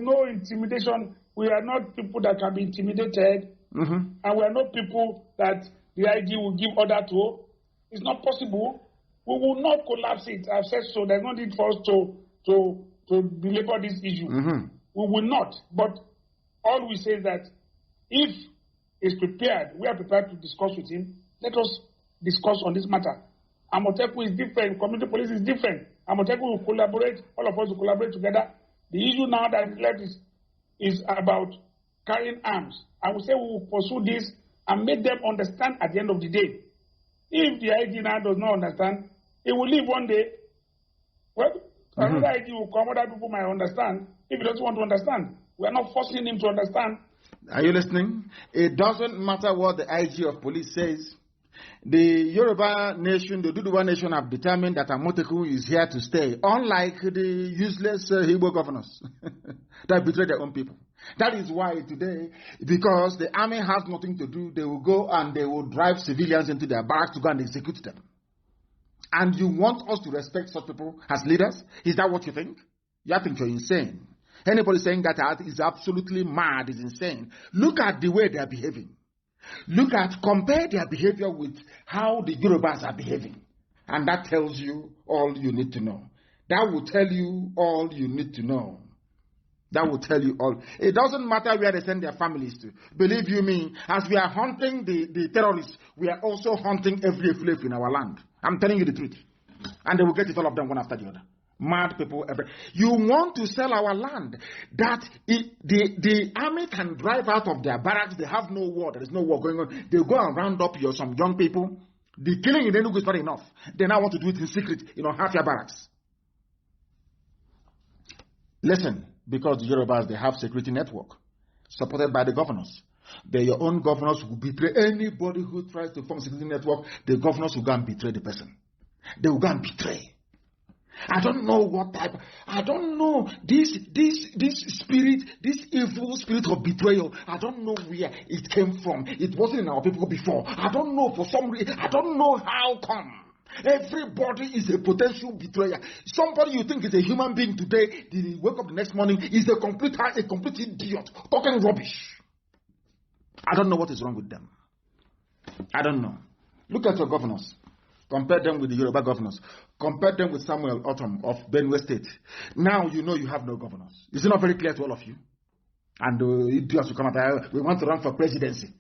no intimidation. We are not people that can be intimidated. And we are not people that the IG will give order to. It's not possible. We will not collapse it. I've said so. There's no need for us to belabor this issue. We will not. But all we say is that if he's prepared, we are prepared to discuss with him. Let us discuss on this matter. Amotekun is different. Community police is different. Amotekun will collaborate. All of us will collaborate together. The issue now that is left is about carrying arms. I will say we will pursue this and make them understand at the end of the day. If the IG now does not understand, it will leave one day. Well, another IG will come, other people might understand. If he doesn't want to understand, we are not forcing him to understand. Are you listening? It doesn't matter what the IG of police says. The Yoruba nation, the Duduwa nation have determined that Amotekun is here to stay, unlike the useless Igbo governors that betray their own people. That is why today, because the army has nothing to do, they will go and they will drive civilians into their barracks to go and execute them. And you want us to respect such people as leaders? Is that what you think? You think you're insane. Anybody saying that is absolutely mad, is insane. Look at the way they are behaving. Compare their behavior with how the Yorubas are behaving. And that tells you all you need to know. That will tell you all you need to know. That will tell you all. It doesn't matter where they send their families to. Believe you me, as we are hunting the terrorists, we are also hunting every slave in our land. I'm telling you the truth. And they will get it all of them one after the other. Mad people everywhere. You want to sell our land. That the army can drive out of their barracks. They have no war. There is no war going on. They go and round up some young people. The killing in Enugu is not enough. They now want to do it in secret, half your barracks. Listen, because the Yorubas, they have security network supported by the governors. Your own governors will betray anybody who tries to form a security network. The governors will go and betray the person. They will go and betray. I don't know what type. I don't know this spirit, this evil spirit of betrayal. I don't know where it came from. It wasn't in our people before. I don't know for some reason. I don't know how come. Everybody is a potential betrayer. Somebody you think is a human being today, they wake up the next morning, is a complete idiot, talking rubbish. I don't know what is wrong with them. I don't know. Look at your governors. Compare them with the Yoruba governors. Compare them with Samuel Otom of Benue State. Now you know you have no governors. Is it not very clear to all of you? And idiots will come out. We want to run for presidency.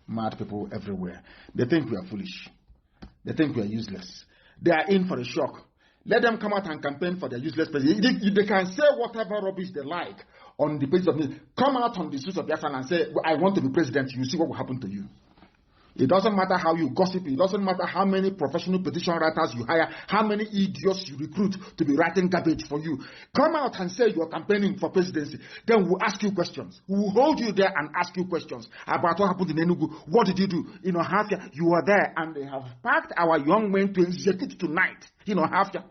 Mad people everywhere. They think we are foolish. They think we are useless. They are in for a shock. Let them come out and campaign for their useless president. They can say whatever rubbish they like on the pages of news. Come out on the streets of Biafra and say, I want to be president. You see what will happen to you. It doesn't matter how you gossip. It doesn't matter how many professional petition writers you hire, how many idiots you recruit to be writing garbage for you. Come out and say you are campaigning for presidency. Then we'll ask you questions. We'll hold you there and ask you questions about what happened in Enugu. What did you do? Hafia, you were there and they have packed our young men to execute tonight. Hafia.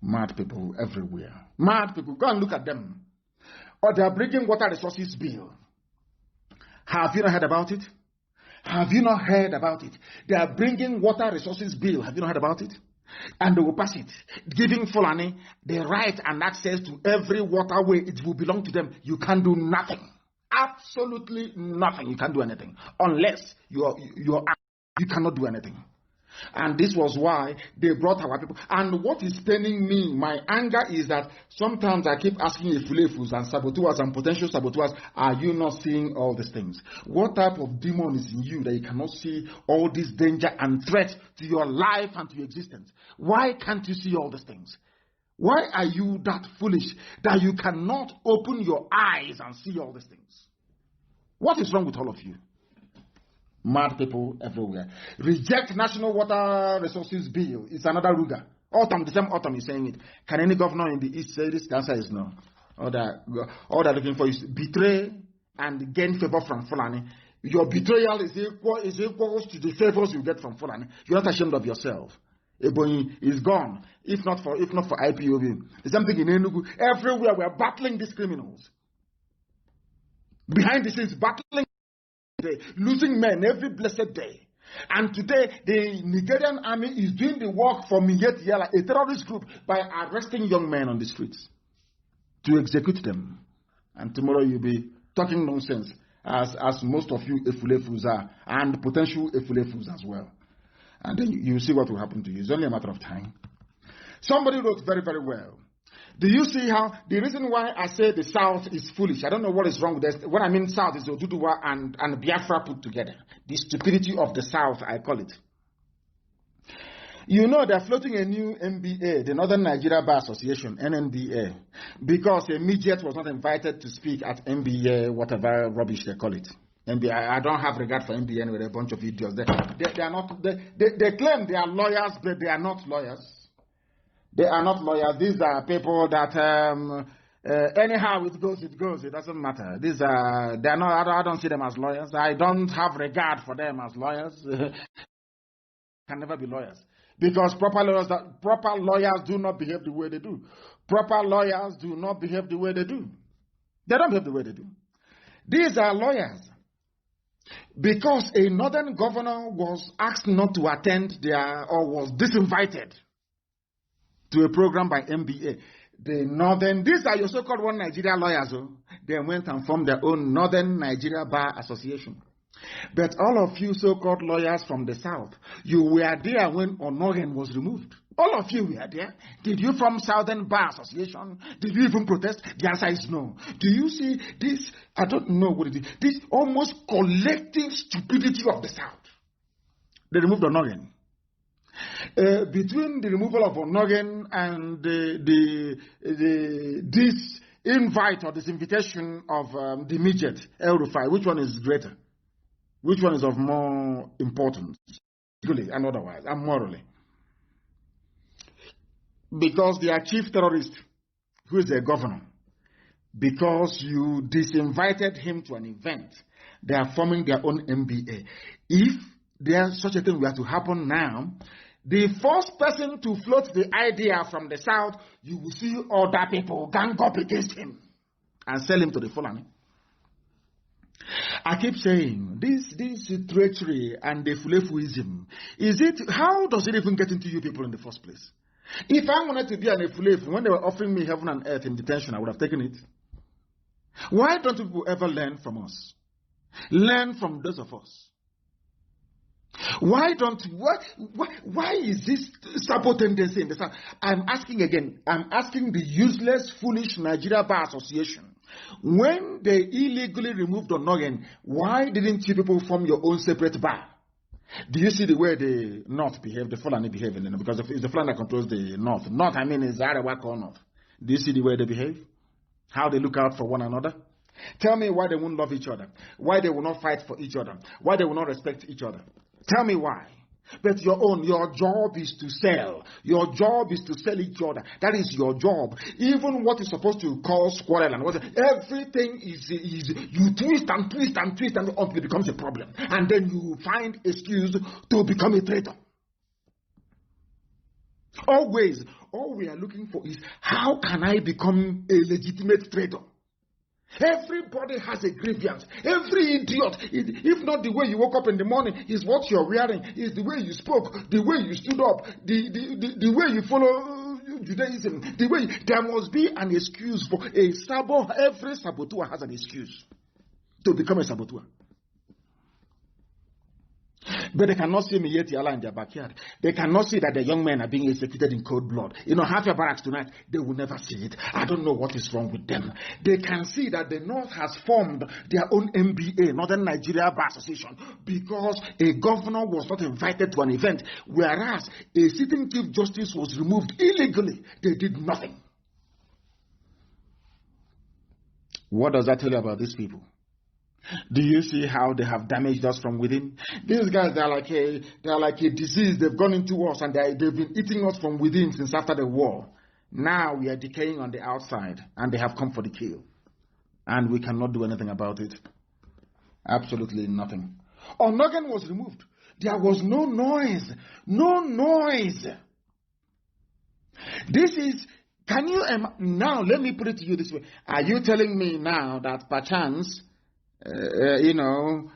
Mad people everywhere. Mad people. Go and look at them. Or they are bringing water resources bill. Have you not heard about it? Have you not heard about it? They are bringing water resources bill. Have you not heard about it? And they will pass it, giving Fulani the right and access to every waterway. It will belong to them. You can't do nothing. Absolutely nothing. You can't do anything. Unless you cannot do anything. And this was why they brought our people. And what is paining me, my anger, is that sometimes I keep asking Efulefus and saboteurs and potential saboteurs, are you not seeing all these things? What type of demon is in you that you cannot see all this danger and threat to your life and to your existence? Why can't you see all these things? Why are you that foolish that you cannot open your eyes and see all these things? What is wrong with all of you? Mad people everywhere. Reject National Water Resources Bill. It's another Ruga. Autumn, the same autumn is saying it. Can any governor in the East say this? The answer is no. All they're looking for is betray and gain favor from Fulani. Your betrayal is equal to the favors you get from Fulani. You're not ashamed of yourself. Ebonyi is gone. If not for IPOB. The same thing in Enugu. Everywhere we are battling these criminals. Behind the scenes, battling. Losing men every blessed day. And today, the Nigerian army is doing the work for Miyet Yala, a terrorist group, by arresting young men on the streets to execute them. And tomorrow you'll be talking nonsense, as most of you Efulefus are, and potential Efulefus as well. And then you see what will happen to you. It's only a matter of time. Somebody wrote very, very well. Do you see how the reason why I say the South is foolish? I don't know what is wrong with this. When I mean South is Oduduwa and Biafra put together. The stupidity of the South, I call it. You know they're floating a new NBA, the Northern Nigeria Bar Association, NNBA, because a midget was not invited to speak at NBA, whatever rubbish they call it. NBA, I don't have regard for NBA anyway, a bunch of idiots. They are not. They claim they are lawyers, but they are not lawyers. They are not lawyers. These are people that anyhow it goes. It doesn't matter. These are they are not. I don't see them as lawyers. I don't have regard for them as lawyers. Can never be lawyers because proper lawyers do not behave the way they do. Proper lawyers do not behave the way they do. They don't behave the way they do. These are lawyers because a northern governor was asked not to attend or was disinvited to a program by MBA. These are your so-called one Nigeria lawyers. They went and formed their own Northern Nigeria Bar Association. But all of you so-called lawyers from the South, you were there when Onoren was removed. All of you were there. Did you from Southern Bar Association? Did you even protest? The answer is no. Do you see this? I don't know what it is. This almost collective stupidity of the South. They removed Onoren. Between the removal of Onogen and this invite or this invitation of the midget, El Rufai, which one is greater? Which one is of more importance? Legally and otherwise, and morally. Because their chief terrorist, who is a governor, because you disinvited him to an event, they are forming their own MBA. If there's such a thing were to happen now, the first person to float the idea from the South, you will see other people gang up against him and sell him to the Fulani. I keep saying, this treachery and the Fulefuism, how does it even get into you people in the first place? If I wanted to be an Efulefu, when they were offering me heaven and earth in detention, I would have taken it. Why don't people ever learn from us? Learn from those of us. Why is this sabo tendency in the South? I'm asking again. I'm asking the useless, foolish Nigeria Bar Association. When they illegally removed Onogen, why didn't you people form your own separate bar? Do you see the way the North behave, the Fulani behave? Because it's the Fulani that controls the North. North, I mean, is Arawak or North. Do you see the way they behave? How they look out for one another? Tell me why they won't love each other. Why they will not fight for each other. Why they will not respect each other. Tell me why. But your job is to sell. Your job is to sell each other. That is your job. Even what is supposed to cause quarrel and everything is you twist until it becomes a problem. And then you find excuse to become a traitor. Always, all we are looking for is how can I become a legitimate traitor? Everybody has a grievance. Every idiot, if not the way you woke up in the morning, is what you're wearing, is the way you spoke, the way you stood up, the way you follow Judaism, the way there must be an excuse for a saboteur. Every saboteur has an excuse to become a saboteur. But they cannot see Miyetti Allah in their backyard. They cannot see that the young men are being executed in cold blood. You know, half your barracks tonight, they will never see it. I don't know what is wrong with them. They can see that the North has formed their own NBA, Northern Nigeria Bar Association, because a governor was not invited to an event, whereas a sitting chief justice was removed illegally. They did nothing. What does that tell you about these people? Do you see how they have damaged us from within? These guys, they are like a disease. They've gone into us and they've been eating us from within since after the war. Now we are decaying on the outside and they have come for the kill. And we cannot do anything about it. Absolutely nothing. Onogan was removed. There was no noise. No noise. This is... Can you... now, let me put it to you this way. Are you telling me now that perchance... Osibajo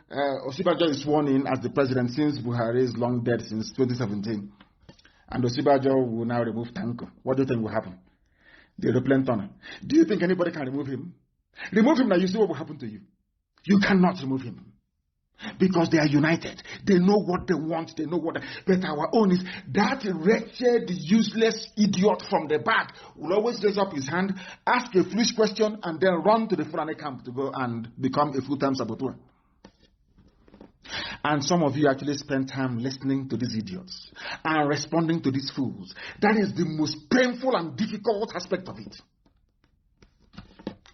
is sworn in as the president since Buhari is long dead since 2017. And Osibajo will now remove Tanko. What do you think will happen? The aeroplane tunnel. Do you think anybody can remove him? Remove him now, you see what will happen to you. You cannot remove him. Because they are united. They know what they want. They know what. But our own is that wretched, useless idiot from the back will always raise up his hand, ask a foolish question, and then run to the Fulani camp to go and become a full-time saboteur. And some of you actually spend time listening to these idiots and responding to these fools. That is the most painful and difficult aspect of it.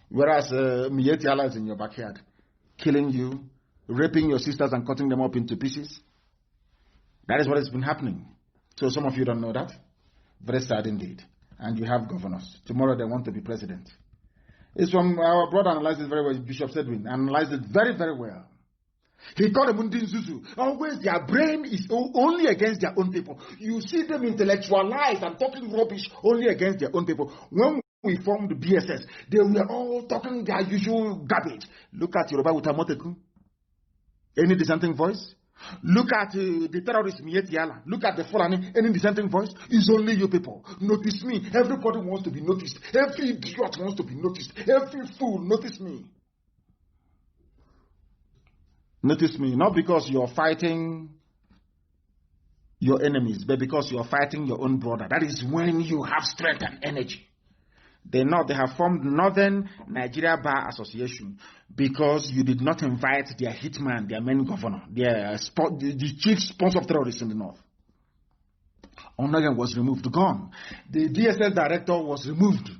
Whereas Miyetti Allah is in your backyard, killing you, raping your sisters and cutting them up into pieces. That is what has been happening. So some of you don't know that. Very sad indeed. And you have governors. Tomorrow they want to be president. It's from our brother analyzed it very well. Bishop Sedwin analyzed it very, very well. He called them Mundin Zuzu. Always their brain is only against their own people. You see them intellectualized and talking rubbish only against their own people. When we formed BSS, they were all talking their usual garbage. Look at Yoruba with Amoteku. Any dissenting voice? Look at the terrorist Miyetti Allah. Look at the Fulani. Any dissenting voice? It's only you people. Notice me. Everybody wants to be noticed. Every idiot wants to be noticed. Every fool, notice me. Notice me. Not because you're fighting your enemies, but because you're fighting your own brother. That is when you have strength and energy. They have formed Northern Nigeria Bar Association because you did not invite their hitman, their main governor, the chief sponsor of terrorists in the north. Onogan was removed, gone. The DSS director was removed,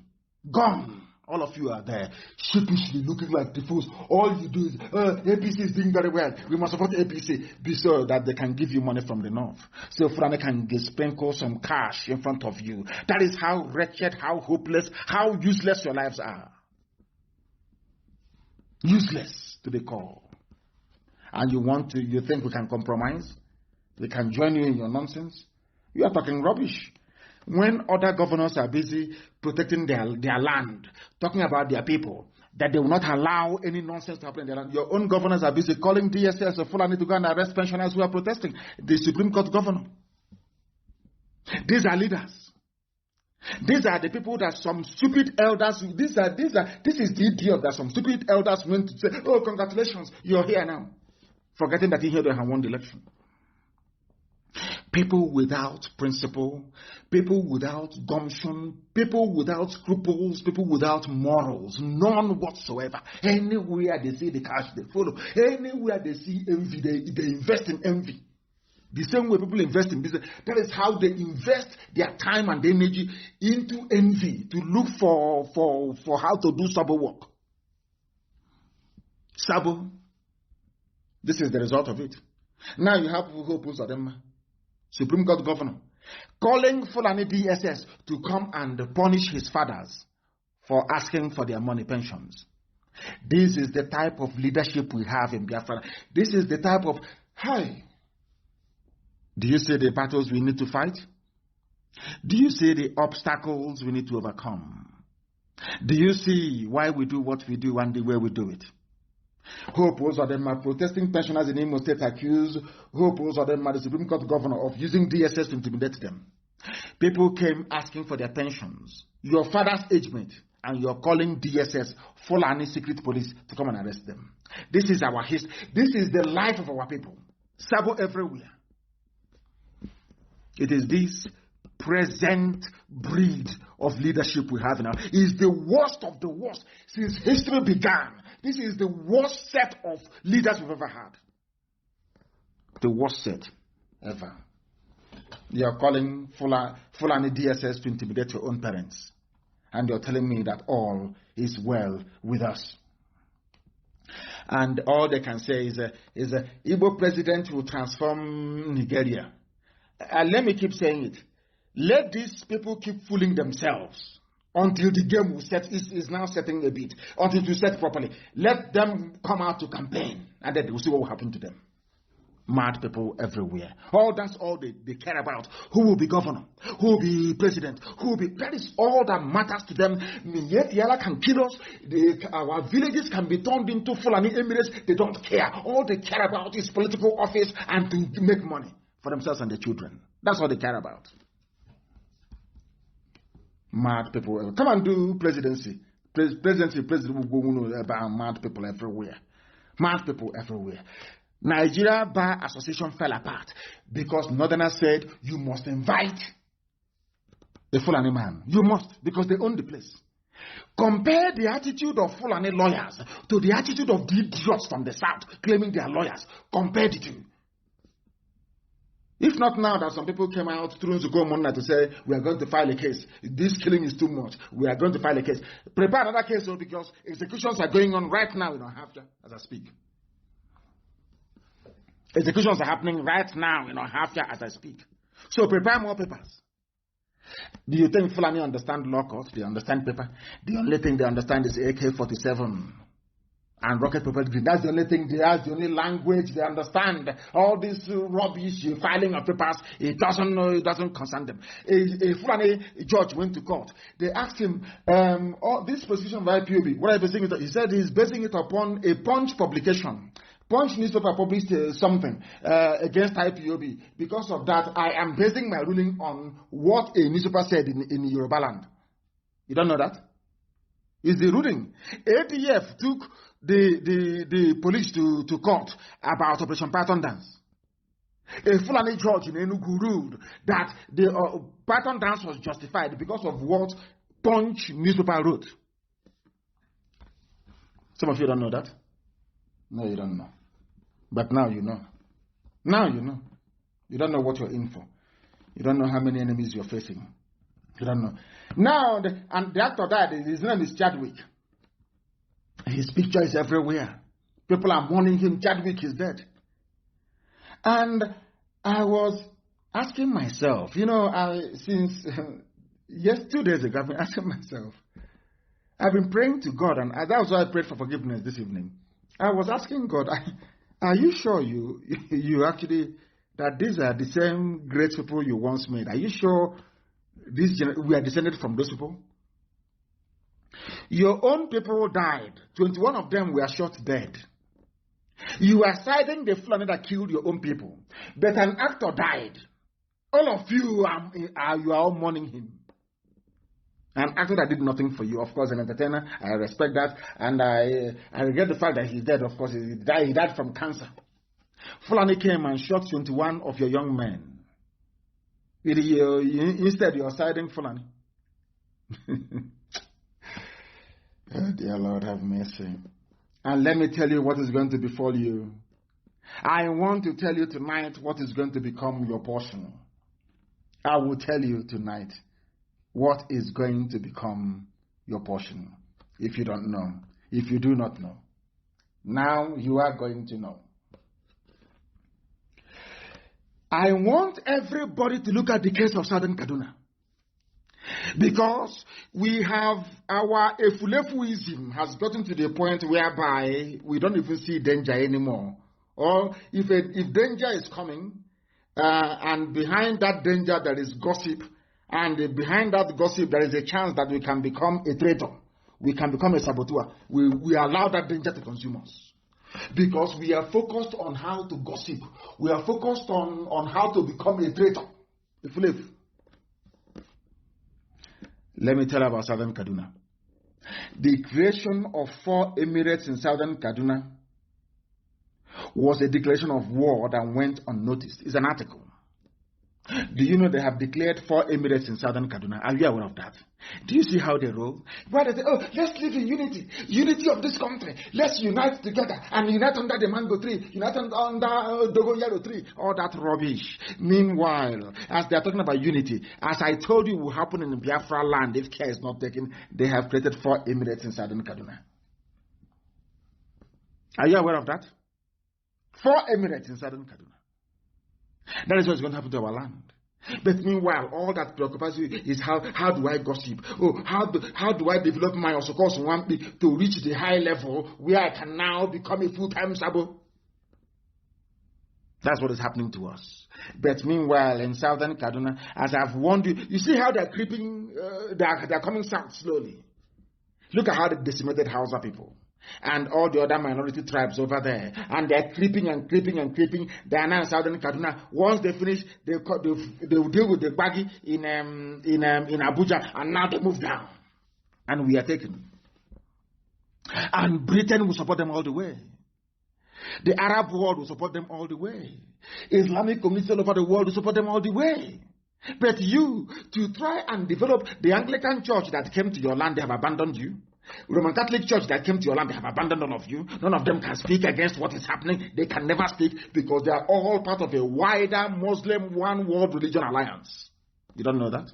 gone. All of you are there, sheepishly looking like the fools. All you do is, APC is doing very well. We must support APC. Be sure that they can give you money from the north. So Fulani can sprinkle some cash in front of you. That is how wretched, how hopeless, how useless your lives are. Useless to the core. And you think we can compromise? We can join you in your nonsense? You are talking rubbish. When other governors are busy protecting their land, talking about their people, that they will not allow any nonsense to happen in their land, your own governors are busy calling DSS or Fulani to go and arrest pensioners who are protesting. The Supreme Court governor. These are leaders. These are the people that some stupid elders, this is the idiot that some stupid elders went to say, oh, congratulations, you're here now. Forgetting that he had won the election. People without principle, people without gumption, people without scruples, people without morals, none whatsoever. Anywhere they see the cash, they follow. Anywhere they see envy, they invest in envy. The same way people invest in business, that is how they invest their time and energy into envy to look for how to do sabo work. Sabo. This is the result of it. Now you have who oppose them. Supreme Court governor, calling Fulani DSS to come and punish his fathers for asking for their money pensions. This is the type of leadership we have in Biafra. This is the type of, hey, do you see the battles we need to fight? Do you see the obstacles we need to overcome? Do you see why we do what we do and the way we do it? Who opposed them are protesting pensioners in Imo State accused who opposed them are the Supreme Court governor of using DSS to intimidate them. People came asking for their pensions, your father's age mate, and you're calling DSS Fulani secret police to come and arrest them. This is our history. This is the life of our people. Sabo everywhere. It is this present breed of leadership we have now. It is the worst of the worst since history began. This is the worst set of leaders we've ever had. The worst set ever. You are calling Fulani DSS to intimidate your own parents. And you're telling me that all is well with us. And all they can say is a Igbo president will transform Nigeria. Let me keep saying it. Let these people keep fooling themselves until the game is now setting a bit, until it will set properly. Let them come out to campaign, and then we'll see what will happen to them. Mad people everywhere. That's all they care about. Who will be governor? Who will be president? That is all that matters to them. Yala can kill us. Our villages can be turned into Fulani Emirates. They don't care. All they care about is political office and to make money for themselves and their children. That's all they care about. Mad people. Come and do presidency. President will go about mad people everywhere. Mad people everywhere. Nigeria Bar Association fell apart because Northerners said you must invite the Fulani man. You must, because they own the place. Compare the attitude of Fulani lawyers to the attitude of the idiots from the south claiming they are lawyers. Compare the two. If not now that some people came out through Zuko Mona to say, we are going to file a case. This killing is too much. We are going to file a case. Prepare another case because executions are going on right now in Ohafia as I speak. Executions are happening right now in Ohafia as I speak. So prepare more papers. Do you think Fulani understand law court? They understand paper. The only thing they understand is AK-47 and rocket propelled grenade. That's the only thing. That's the only language they understand. All this rubbish, filing of papers, it doesn't concern them. A Fulani judge went to court. They asked him, this position of IPOB, what are you basing it on? He said he's basing it upon a Punch publication. Punch newspaper published something against IPOB. Because of that, I am basing my ruling on what a newspaper said in Yoruba land. You don't know that? It's the ruling. ADF took the police to court about Operation Python Dance. A Fulani judge in Enugu ruled that the Python Dance was justified because of what Punch newspaper wrote. Some of you don't know that? No, you don't know. But now you know. Now you know. You don't know what you're in for. You don't know how many enemies you're facing. You don't know. Now, the actor died. His name is Chadwick. His picture is everywhere. People are mourning him. Chadwick is dead. And I was asking myself, since 2 days ago, I've been asking myself, I've been praying to God, and that was why I prayed for forgiveness this evening. I was asking God, are you sure you actually, that these are the same great people you once made? Are you sure we are descended from those people? Your own people died. 21 of them were shot dead. You are siding the Fulani that killed your own people. But an actor died. All of you are all mourning him. An actor that did nothing for you, of course, an entertainer. I respect that, and I regret the fact that he's dead. Of course, he died from cancer. Fulani came and shot 21 of your young men. Instead, you are siding Fulani. Oh, dear Lord, have mercy. And let me tell you what is going to befall you. I want to tell you tonight what is going to become your portion. I will tell you tonight what is going to become your portion. If you don't know, if you do not know, now you are going to know. I want everybody to look at the case of Southern Kaduna. Because we have our efulefuism has gotten to the point whereby we don't even see danger anymore. Or if danger is coming, and behind that danger there is gossip, and behind that gossip there is a chance that we can become a traitor, we can become a saboteur. We allow that danger to consume us. Because we are focused on how to gossip. We are focused on how to become a traitor. Let me tell you about Southern Kaduna. The creation of 4 emirates in Southern Kaduna was a declaration of war that went unnoticed. It's an article. Do you know they have declared 4 emirates in Southern Kaduna? Are you aware of that? Do you see how they roll? Why they say, oh, let's live in unity. Unity of this country. Let's unite together and unite under the mango tree. Unite under Dogo Yellow tree. All that rubbish. Meanwhile, as they are talking about unity, as I told you will happen in Biafra land if care is not taken, they have created 4 emirates in Southern Kaduna. Are you aware of that? 4 emirates in Southern Kaduna. That is what's going to happen to our land. But meanwhile, all that preoccupies you is how do I gossip? Oh, how do I develop my Osokos Nwampi to reach the high level where I can now become a full-time Sabo? That's what is happening to us. But meanwhile, in Southern Kaduna, as I've warned you, you see how they're creeping, they're coming south slowly. Look at how they decimated Hausa people and all the other minority tribes over there, and they're creeping and creeping and creeping. They are now in Southern Kaduna. Once they finish, they will deal with the baggy in Abuja, and now they move down, and we are taken. And Britain will support them all the way. The Arab world will support them all the way. Islamic communities all over the world will support them all the way. But you, to try and develop the Anglican church that came to your land, they have abandoned you. Roman Catholic Church that came to your land, they have abandoned all of you. None of them can speak against what is happening. They can never speak because they are all part of a wider Muslim one world religion alliance. You don't know that?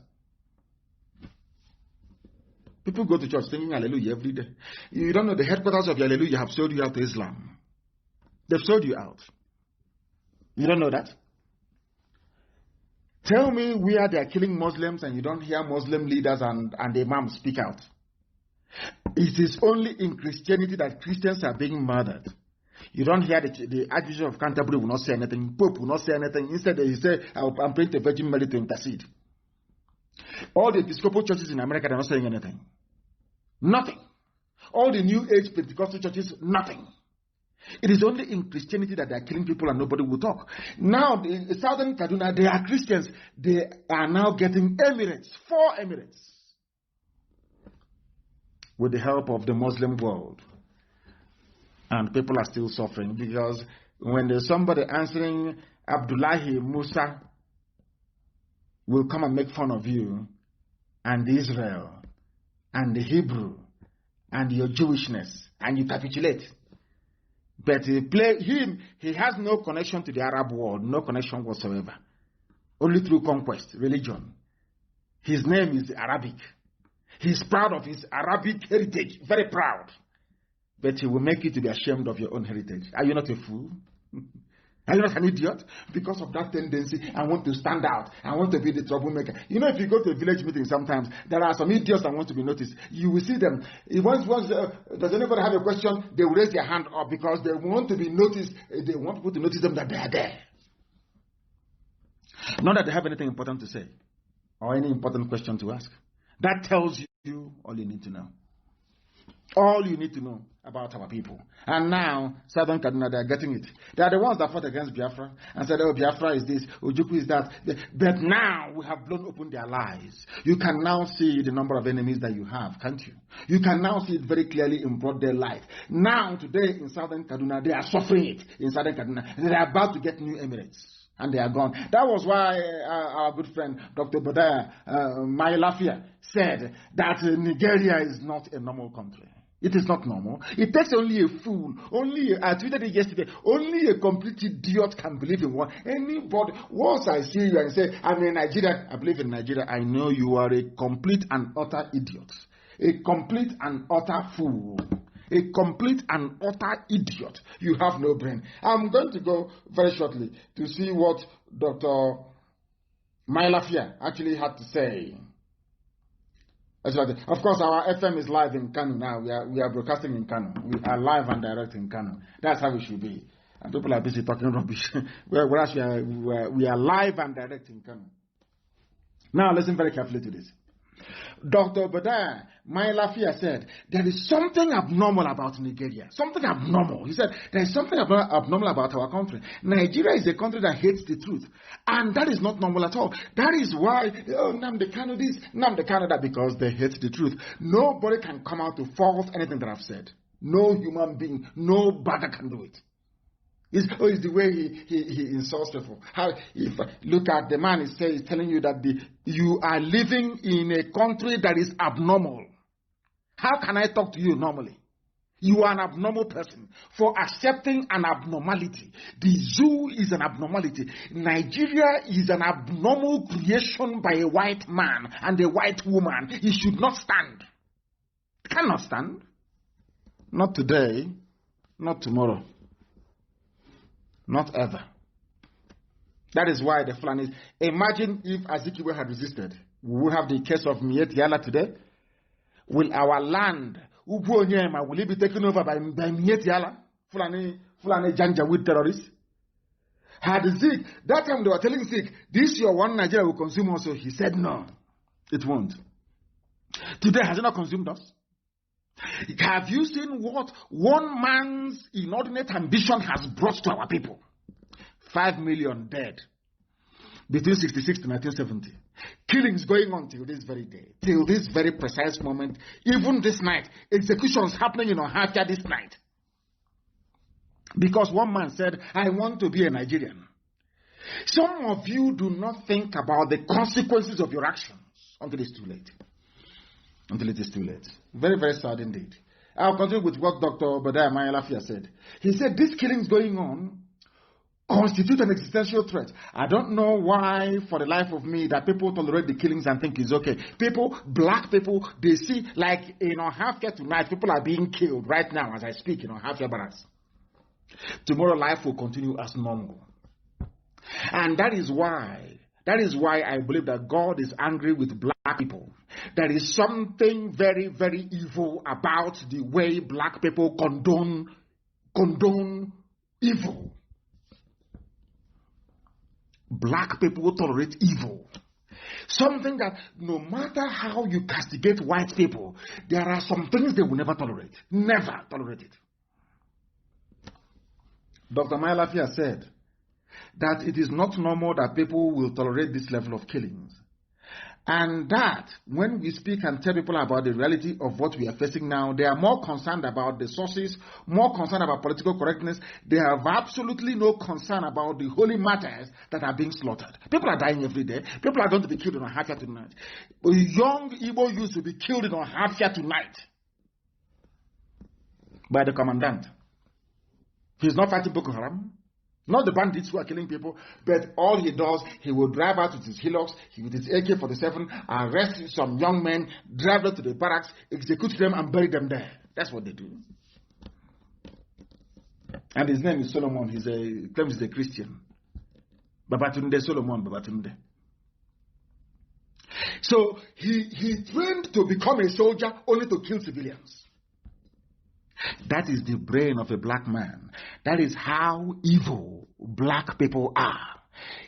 People go to church singing hallelujah every day. You don't know the headquarters of your hallelujah have sold you out to Islam. They've sold you out. You don't know that? Tell me where they are killing Muslims and you don't hear Muslim leaders and imams speak out. It is only in Christianity that Christians are being murdered. You don't hear the Archbishop of Canterbury will not say anything. Pope will not say anything. Instead, he say, I'm praying to Virgin Mary to intercede. All the Episcopal churches in America, they're not saying anything. Nothing. All the New Age Pentecostal churches, nothing. It is only in Christianity that they are killing people and nobody will talk. Now, in Southern Kaduna, they are Christians. They are now getting emirates, 4 emirates, with the help of the Muslim world. And people are still suffering because when there's somebody answering Abdullahi Musa will come and make fun of you and Israel and the Hebrew and your Jewishness and you capitulate. But he has no connection to the Arab world, no connection whatsoever. Only through conquest, religion. His name is Arabic. He's proud of his Arabic heritage, very proud. But he will make you to be ashamed of your own heritage. Are you not a fool? Are you not an idiot? Because of that tendency, I want to stand out. I want to be the troublemaker. You know, if you go to a village meeting sometimes, there are some idiots that want to be noticed. You will see them. Does anybody have a question? They will raise their hand up because they want to be noticed. They want people to notice them that they are there. Not that they have anything important to say or any important question to ask. That tells you all you need to know. All you need to know about our people. And now, Southern Kaduna, they are getting it. They are the ones that fought against Biafra and said, oh, Biafra is this, Ojukwu is that. But now, we have blown open their lies. You can now see the number of enemies that you have, can't you? You can now see it very clearly in broad daylight. Now, today, in Southern Kaduna, they are suffering it in Southern Kaduna. They are about to get new emirates. And they are gone. That was why our good friend, Dr. Bodaya Mailafia, said that Nigeria is not a normal country. It is not normal. It takes only a fool. I tweeted it yesterday. Only a complete idiot can believe in one. Anybody, once I see you and say, I'm in Nigeria, I believe in Nigeria, I know you are a complete and utter idiot. A complete and utter fool. A complete and utter idiot. You have no brain. I'm going to go very shortly to see what Dr. Mailafia actually had to say. Of course, our FM is live in Kanu now. We are broadcasting in Kanu. We are live and direct in Kanu. That's how we should be. And people are busy talking rubbish. Whereas we are live and direct in Kanu. Now, listen very carefully to this. Dr. Badaya Mailafia said, there is something abnormal about Nigeria. Something abnormal. He said, there is something abnormal about our country. Nigeria is a country that hates the truth. And that is not normal at all. That is why, Nnamdi Kanu this, Nnamdi Kanu that, because they hate the truth. Nobody can come out to false anything that I've said. No human being, no bagger can do it. It's the way he insults people. Look at the man he's telling you that you are living in a country that is abnormal. How can I talk to you normally? You are an abnormal person for accepting an abnormality. The zoo is an abnormality. Nigeria is an abnormal creation by a white man and a white woman. It should not stand. It cannot stand. Not today, not tomorrow, not ever. That is why the plan is. Imagine if Azikiwe had resisted. We will have the case of Mietiala today. Will our land, will it be taken over by Mietiala, Fulani Janjaweed terrorists? Had Zik, that time they were telling Zik, this your one Nigeria will consume also. He said no, it won't. Today, has it not consumed us? Have you seen what one man's inordinate ambition has brought to our people? 5 million dead between 66 to 1970. Killings going on till this very day, till this very precise moment. Even this night, executions happening in Ohafia this night. Because one man said, I want to be a Nigerian. Some of you do not think about the consequences of your actions until it's too late. Until it is too late. Very, very sad indeed. I'll continue with what Dr. Obadiah Mayalafia said. He said, these killings going on constitute an existential threat. I don't know why, for the life of me, that people tolerate the killings and think it's okay. People, black people, they see, like in Ohafia tonight, people are being killed right now as I speak in Ohafia barracks. Tomorrow life will continue as normal. And that is why I believe that God is angry with black people. There is something very, very evil about the way black people condone evil. Black people tolerate evil. Something that no matter how you castigate white people, there are some things they will never tolerate. Never tolerate it. Dr. Mayalafia said that it is not normal that people will tolerate this level of killings. And that when we speak and tell people about the reality of what we are facing now, they are more concerned about the sources, more concerned about political correctness. They have absolutely no concern about the holy matters that are being slaughtered. People are dying every day. People are going to be killed in Ohafia tonight. Young Igbo youth will be killed in Ohafia tonight by the commandant. He's not fighting Boko Haram. Not the bandits who are killing people, but all he does, he will drive out with his hillocks, with his AK-47, arrest some young men, drive them to the barracks, execute them, and bury them there. That's what they do. And his name is Solomon. He claims he's a Christian. Babatunde Solomon Babatunde. So he trained to become a soldier only to kill civilians. That is the brain of a black man. That is how evil black people are.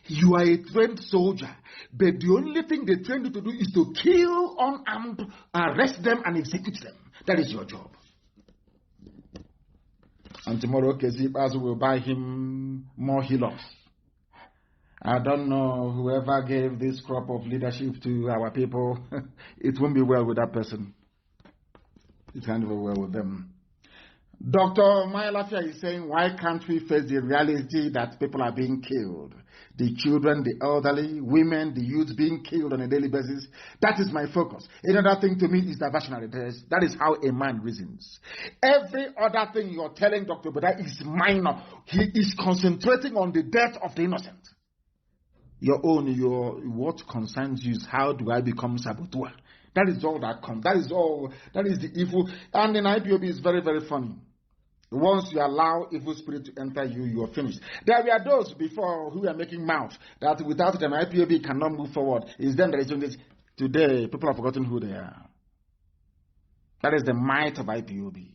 You are a trained soldier, but the only thing they train you to do is to kill unarmed, arrest them, and execute them. That is your job. And tomorrow, Kezibazu will buy him more hillocks. I don't know, whoever gave this crop of leadership to our people, it won't be well with that person. It can't go well with them. Dr. Mayalafia is saying, why can't we face the reality that people are being killed? The children, the elderly, women, the youth being killed on a daily basis. That is my focus. Another thing to me is diversionary. That is how a man reasons. Every other thing you're telling Dr. Bada is minor. He is concentrating on the death of the innocent. What concerns you is how do I become saboteur? That is all that comes. That is the evil. And in IPOB is very, very funny. Once you allow evil spirit to enter you, you are finished. There were those before who were making mouth that without them IPOB cannot move forward. It's them that is doing this. Today, people have forgotten who they are. That is the might of IPOB.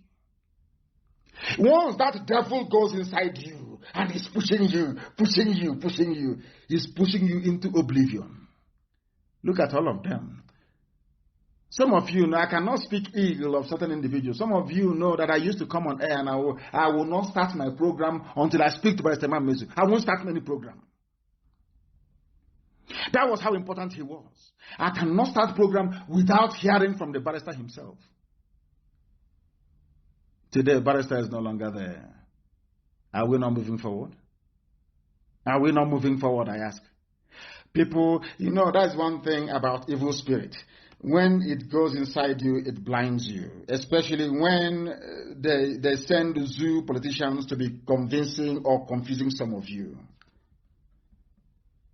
Once that devil goes inside you and is pushing you, he's pushing you into oblivion. Look at all of them. Some of you know I cannot speak ill of certain individuals. Some of you know that I used to come on air and I will not start my program until I speak to Pastor Mazi. I won't start any program. That was how important he was. I cannot start program without hearing from the barrister himself. Today, barrister is no longer there. Are we not moving forward? Are we not moving forward, I ask? People, that's one thing about evil spirit. When it goes inside you, it blinds you. Especially when they send zoo politicians to be convincing or confusing some of you.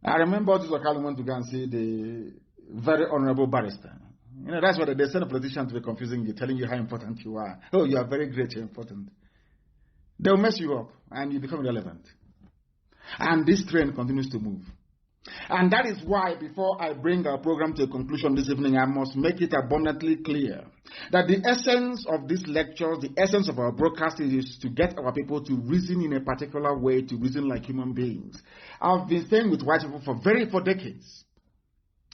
I remember this Wakali went to go and see the very honorable barrister. That's what they send a politician to be confusing you, telling you how important you are. Oh, you are very great, you're important. They'll mess you up and you become irrelevant. And this train continues to move. And that is why, before I bring our program to a conclusion this evening, I must make it abundantly clear that the essence of this lecture, the essence of our broadcast is to get our people to reason in a particular way, to reason like human beings. I've been staying with white people for decades.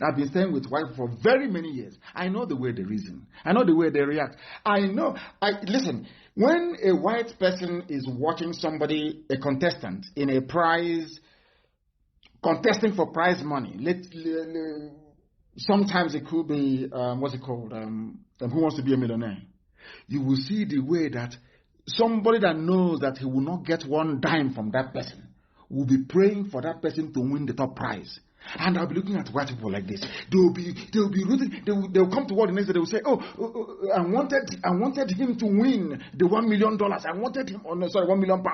I've been staying with white people for very many years. I know the way they reason. I know the way they react. Listen, when a white person is watching somebody, a contestant, in a prize, contesting for prize money, sometimes it could be, Who Wants to Be a Millionaire? You will see the way that somebody that knows that he will not get one dime from that person will be praying for that person to win the top prize. And I'll be looking at white people like this. They'll be rooting. They'll come to work the next day. They will say, I wanted him to win the $1 million. I wanted him, £1 million.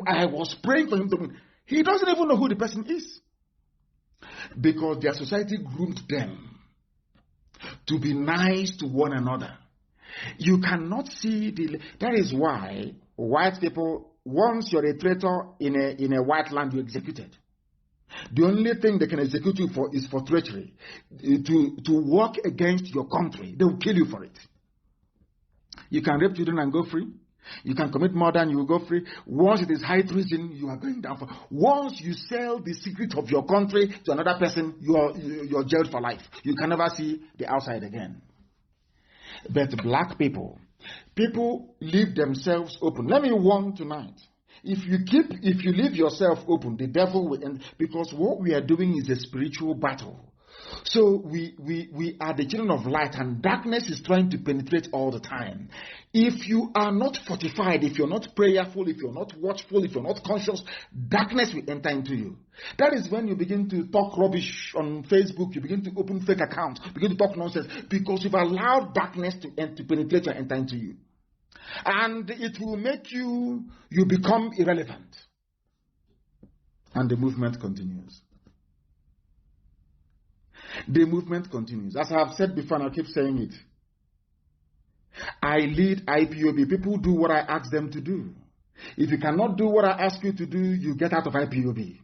I was praying for him to win. He doesn't even know who the person is. Because their society groomed them to be nice to one another. You cannot see that is why white people, once you're a traitor in a white land, you're executed. The only thing they can execute you for is for treachery. To work against your country. They will kill you for it. You can rape children and go free. You can commit murder and you will go free. Once it is high treason, you are going down for. Once you sell the secret of your country to another person, you're jailed for life. You can never see the outside again. But black people leave themselves open. Let me warn tonight. If you leave yourself open, the devil will end, because what we are doing is a spiritual battle. So we are the children of light, and darkness is trying to penetrate all the time. If you are not fortified, if you're not prayerful, if you're not watchful, if you're not conscious, darkness will enter into you. That is when you begin to talk rubbish on Facebook, you begin to open fake accounts, begin to talk nonsense, because you've allowed darkness to penetrate and enter into you. And it will make you become irrelevant. And the movement continues. The movement continues. As I have said before, and I'll keep saying it. I lead IPOB. People do what I ask them to do. If you cannot do what I ask you to do, you get out of IPOB.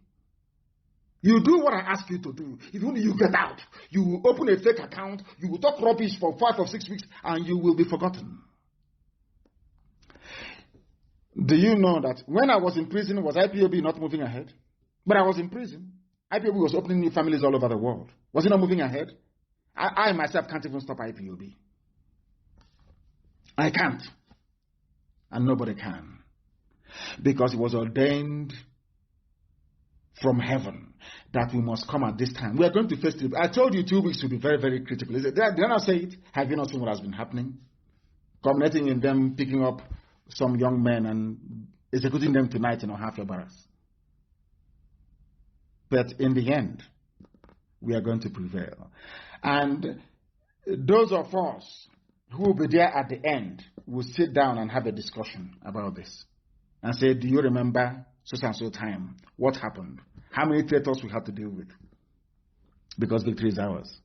You do what I ask you to do. If only you get out, you will open a fake account, you will talk rubbish for 5 or 6 weeks, and you will be forgotten. Do you know that when I was in prison, was IPOB not moving ahead? But I was in prison. IPOB was opening new families all over the world. Was it not moving ahead? I myself can't even stop IPOB. I can't. And nobody can. Because it was ordained from heaven that we must come at this time. We are going to face it. I told you 2 weeks will be very, very critical. Did I not say it? Have you not seen what has been happening? Culminating in them picking up some young men and executing them tonight in Ohafia Barracks. But in the end, we are going to prevail. And those of us who will be there at the end will sit down and have a discussion about this. And say, do you remember so and so time? What happened? How many traitors we have to deal with? Because victory is ours.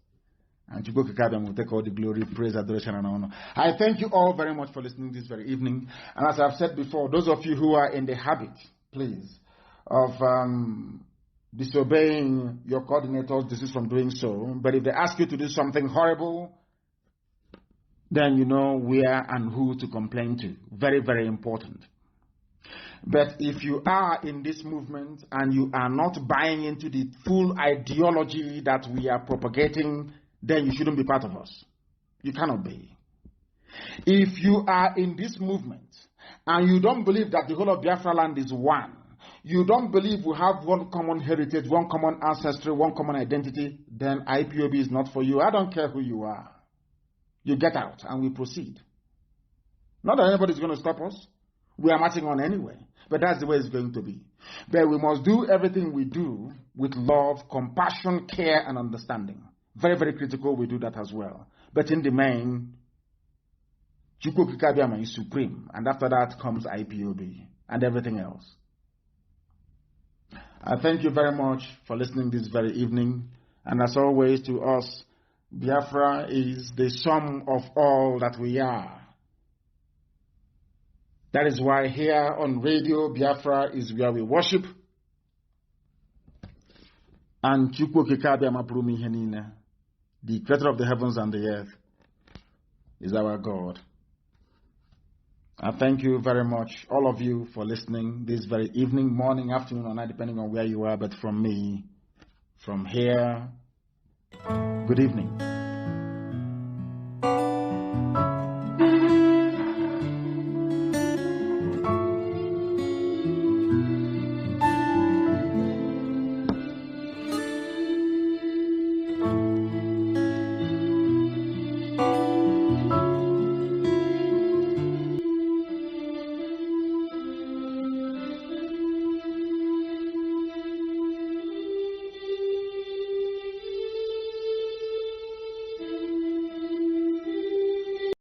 And Chukwuka Kikabem will take all the glory, praise, adoration, and honor. I thank you all very much for listening this very evening. And as I've said before, those of you who are in the habit, please, of disobeying your coordinators, desist from doing so. But if they ask you to do something horrible, then you know where and who to complain to. Very, very important. But if you are in this movement and you are not buying into the full ideology that we are propagating, then you shouldn't be part of us. You cannot be. If you are in this movement and you don't believe that the whole of Biafra land is one, you don't believe we have one common heritage, one common ancestry, one common identity, then IPOB is not for you. I don't care who you are. You get out and we proceed. Not that anybody is going to stop us. We are marching on anyway. But that's the way it's going to be. But we must do everything we do with love, compassion, care, and understanding. Very, very critical we do that as well. But in the main, Chukwu Kikabiama is supreme. And after that comes IPOB and everything else. I thank you very much for listening this very evening. And as always, to us, Biafra is the sum of all that we are. That is why here on Radio Biafra is where we worship. And Chukwu Kikabiama Prumi Henina, the creator of the heavens and the earth, is our God. I thank you very much, all of you, for listening this very evening, morning, afternoon, or night, depending on where you are. But from me, from here, good evening.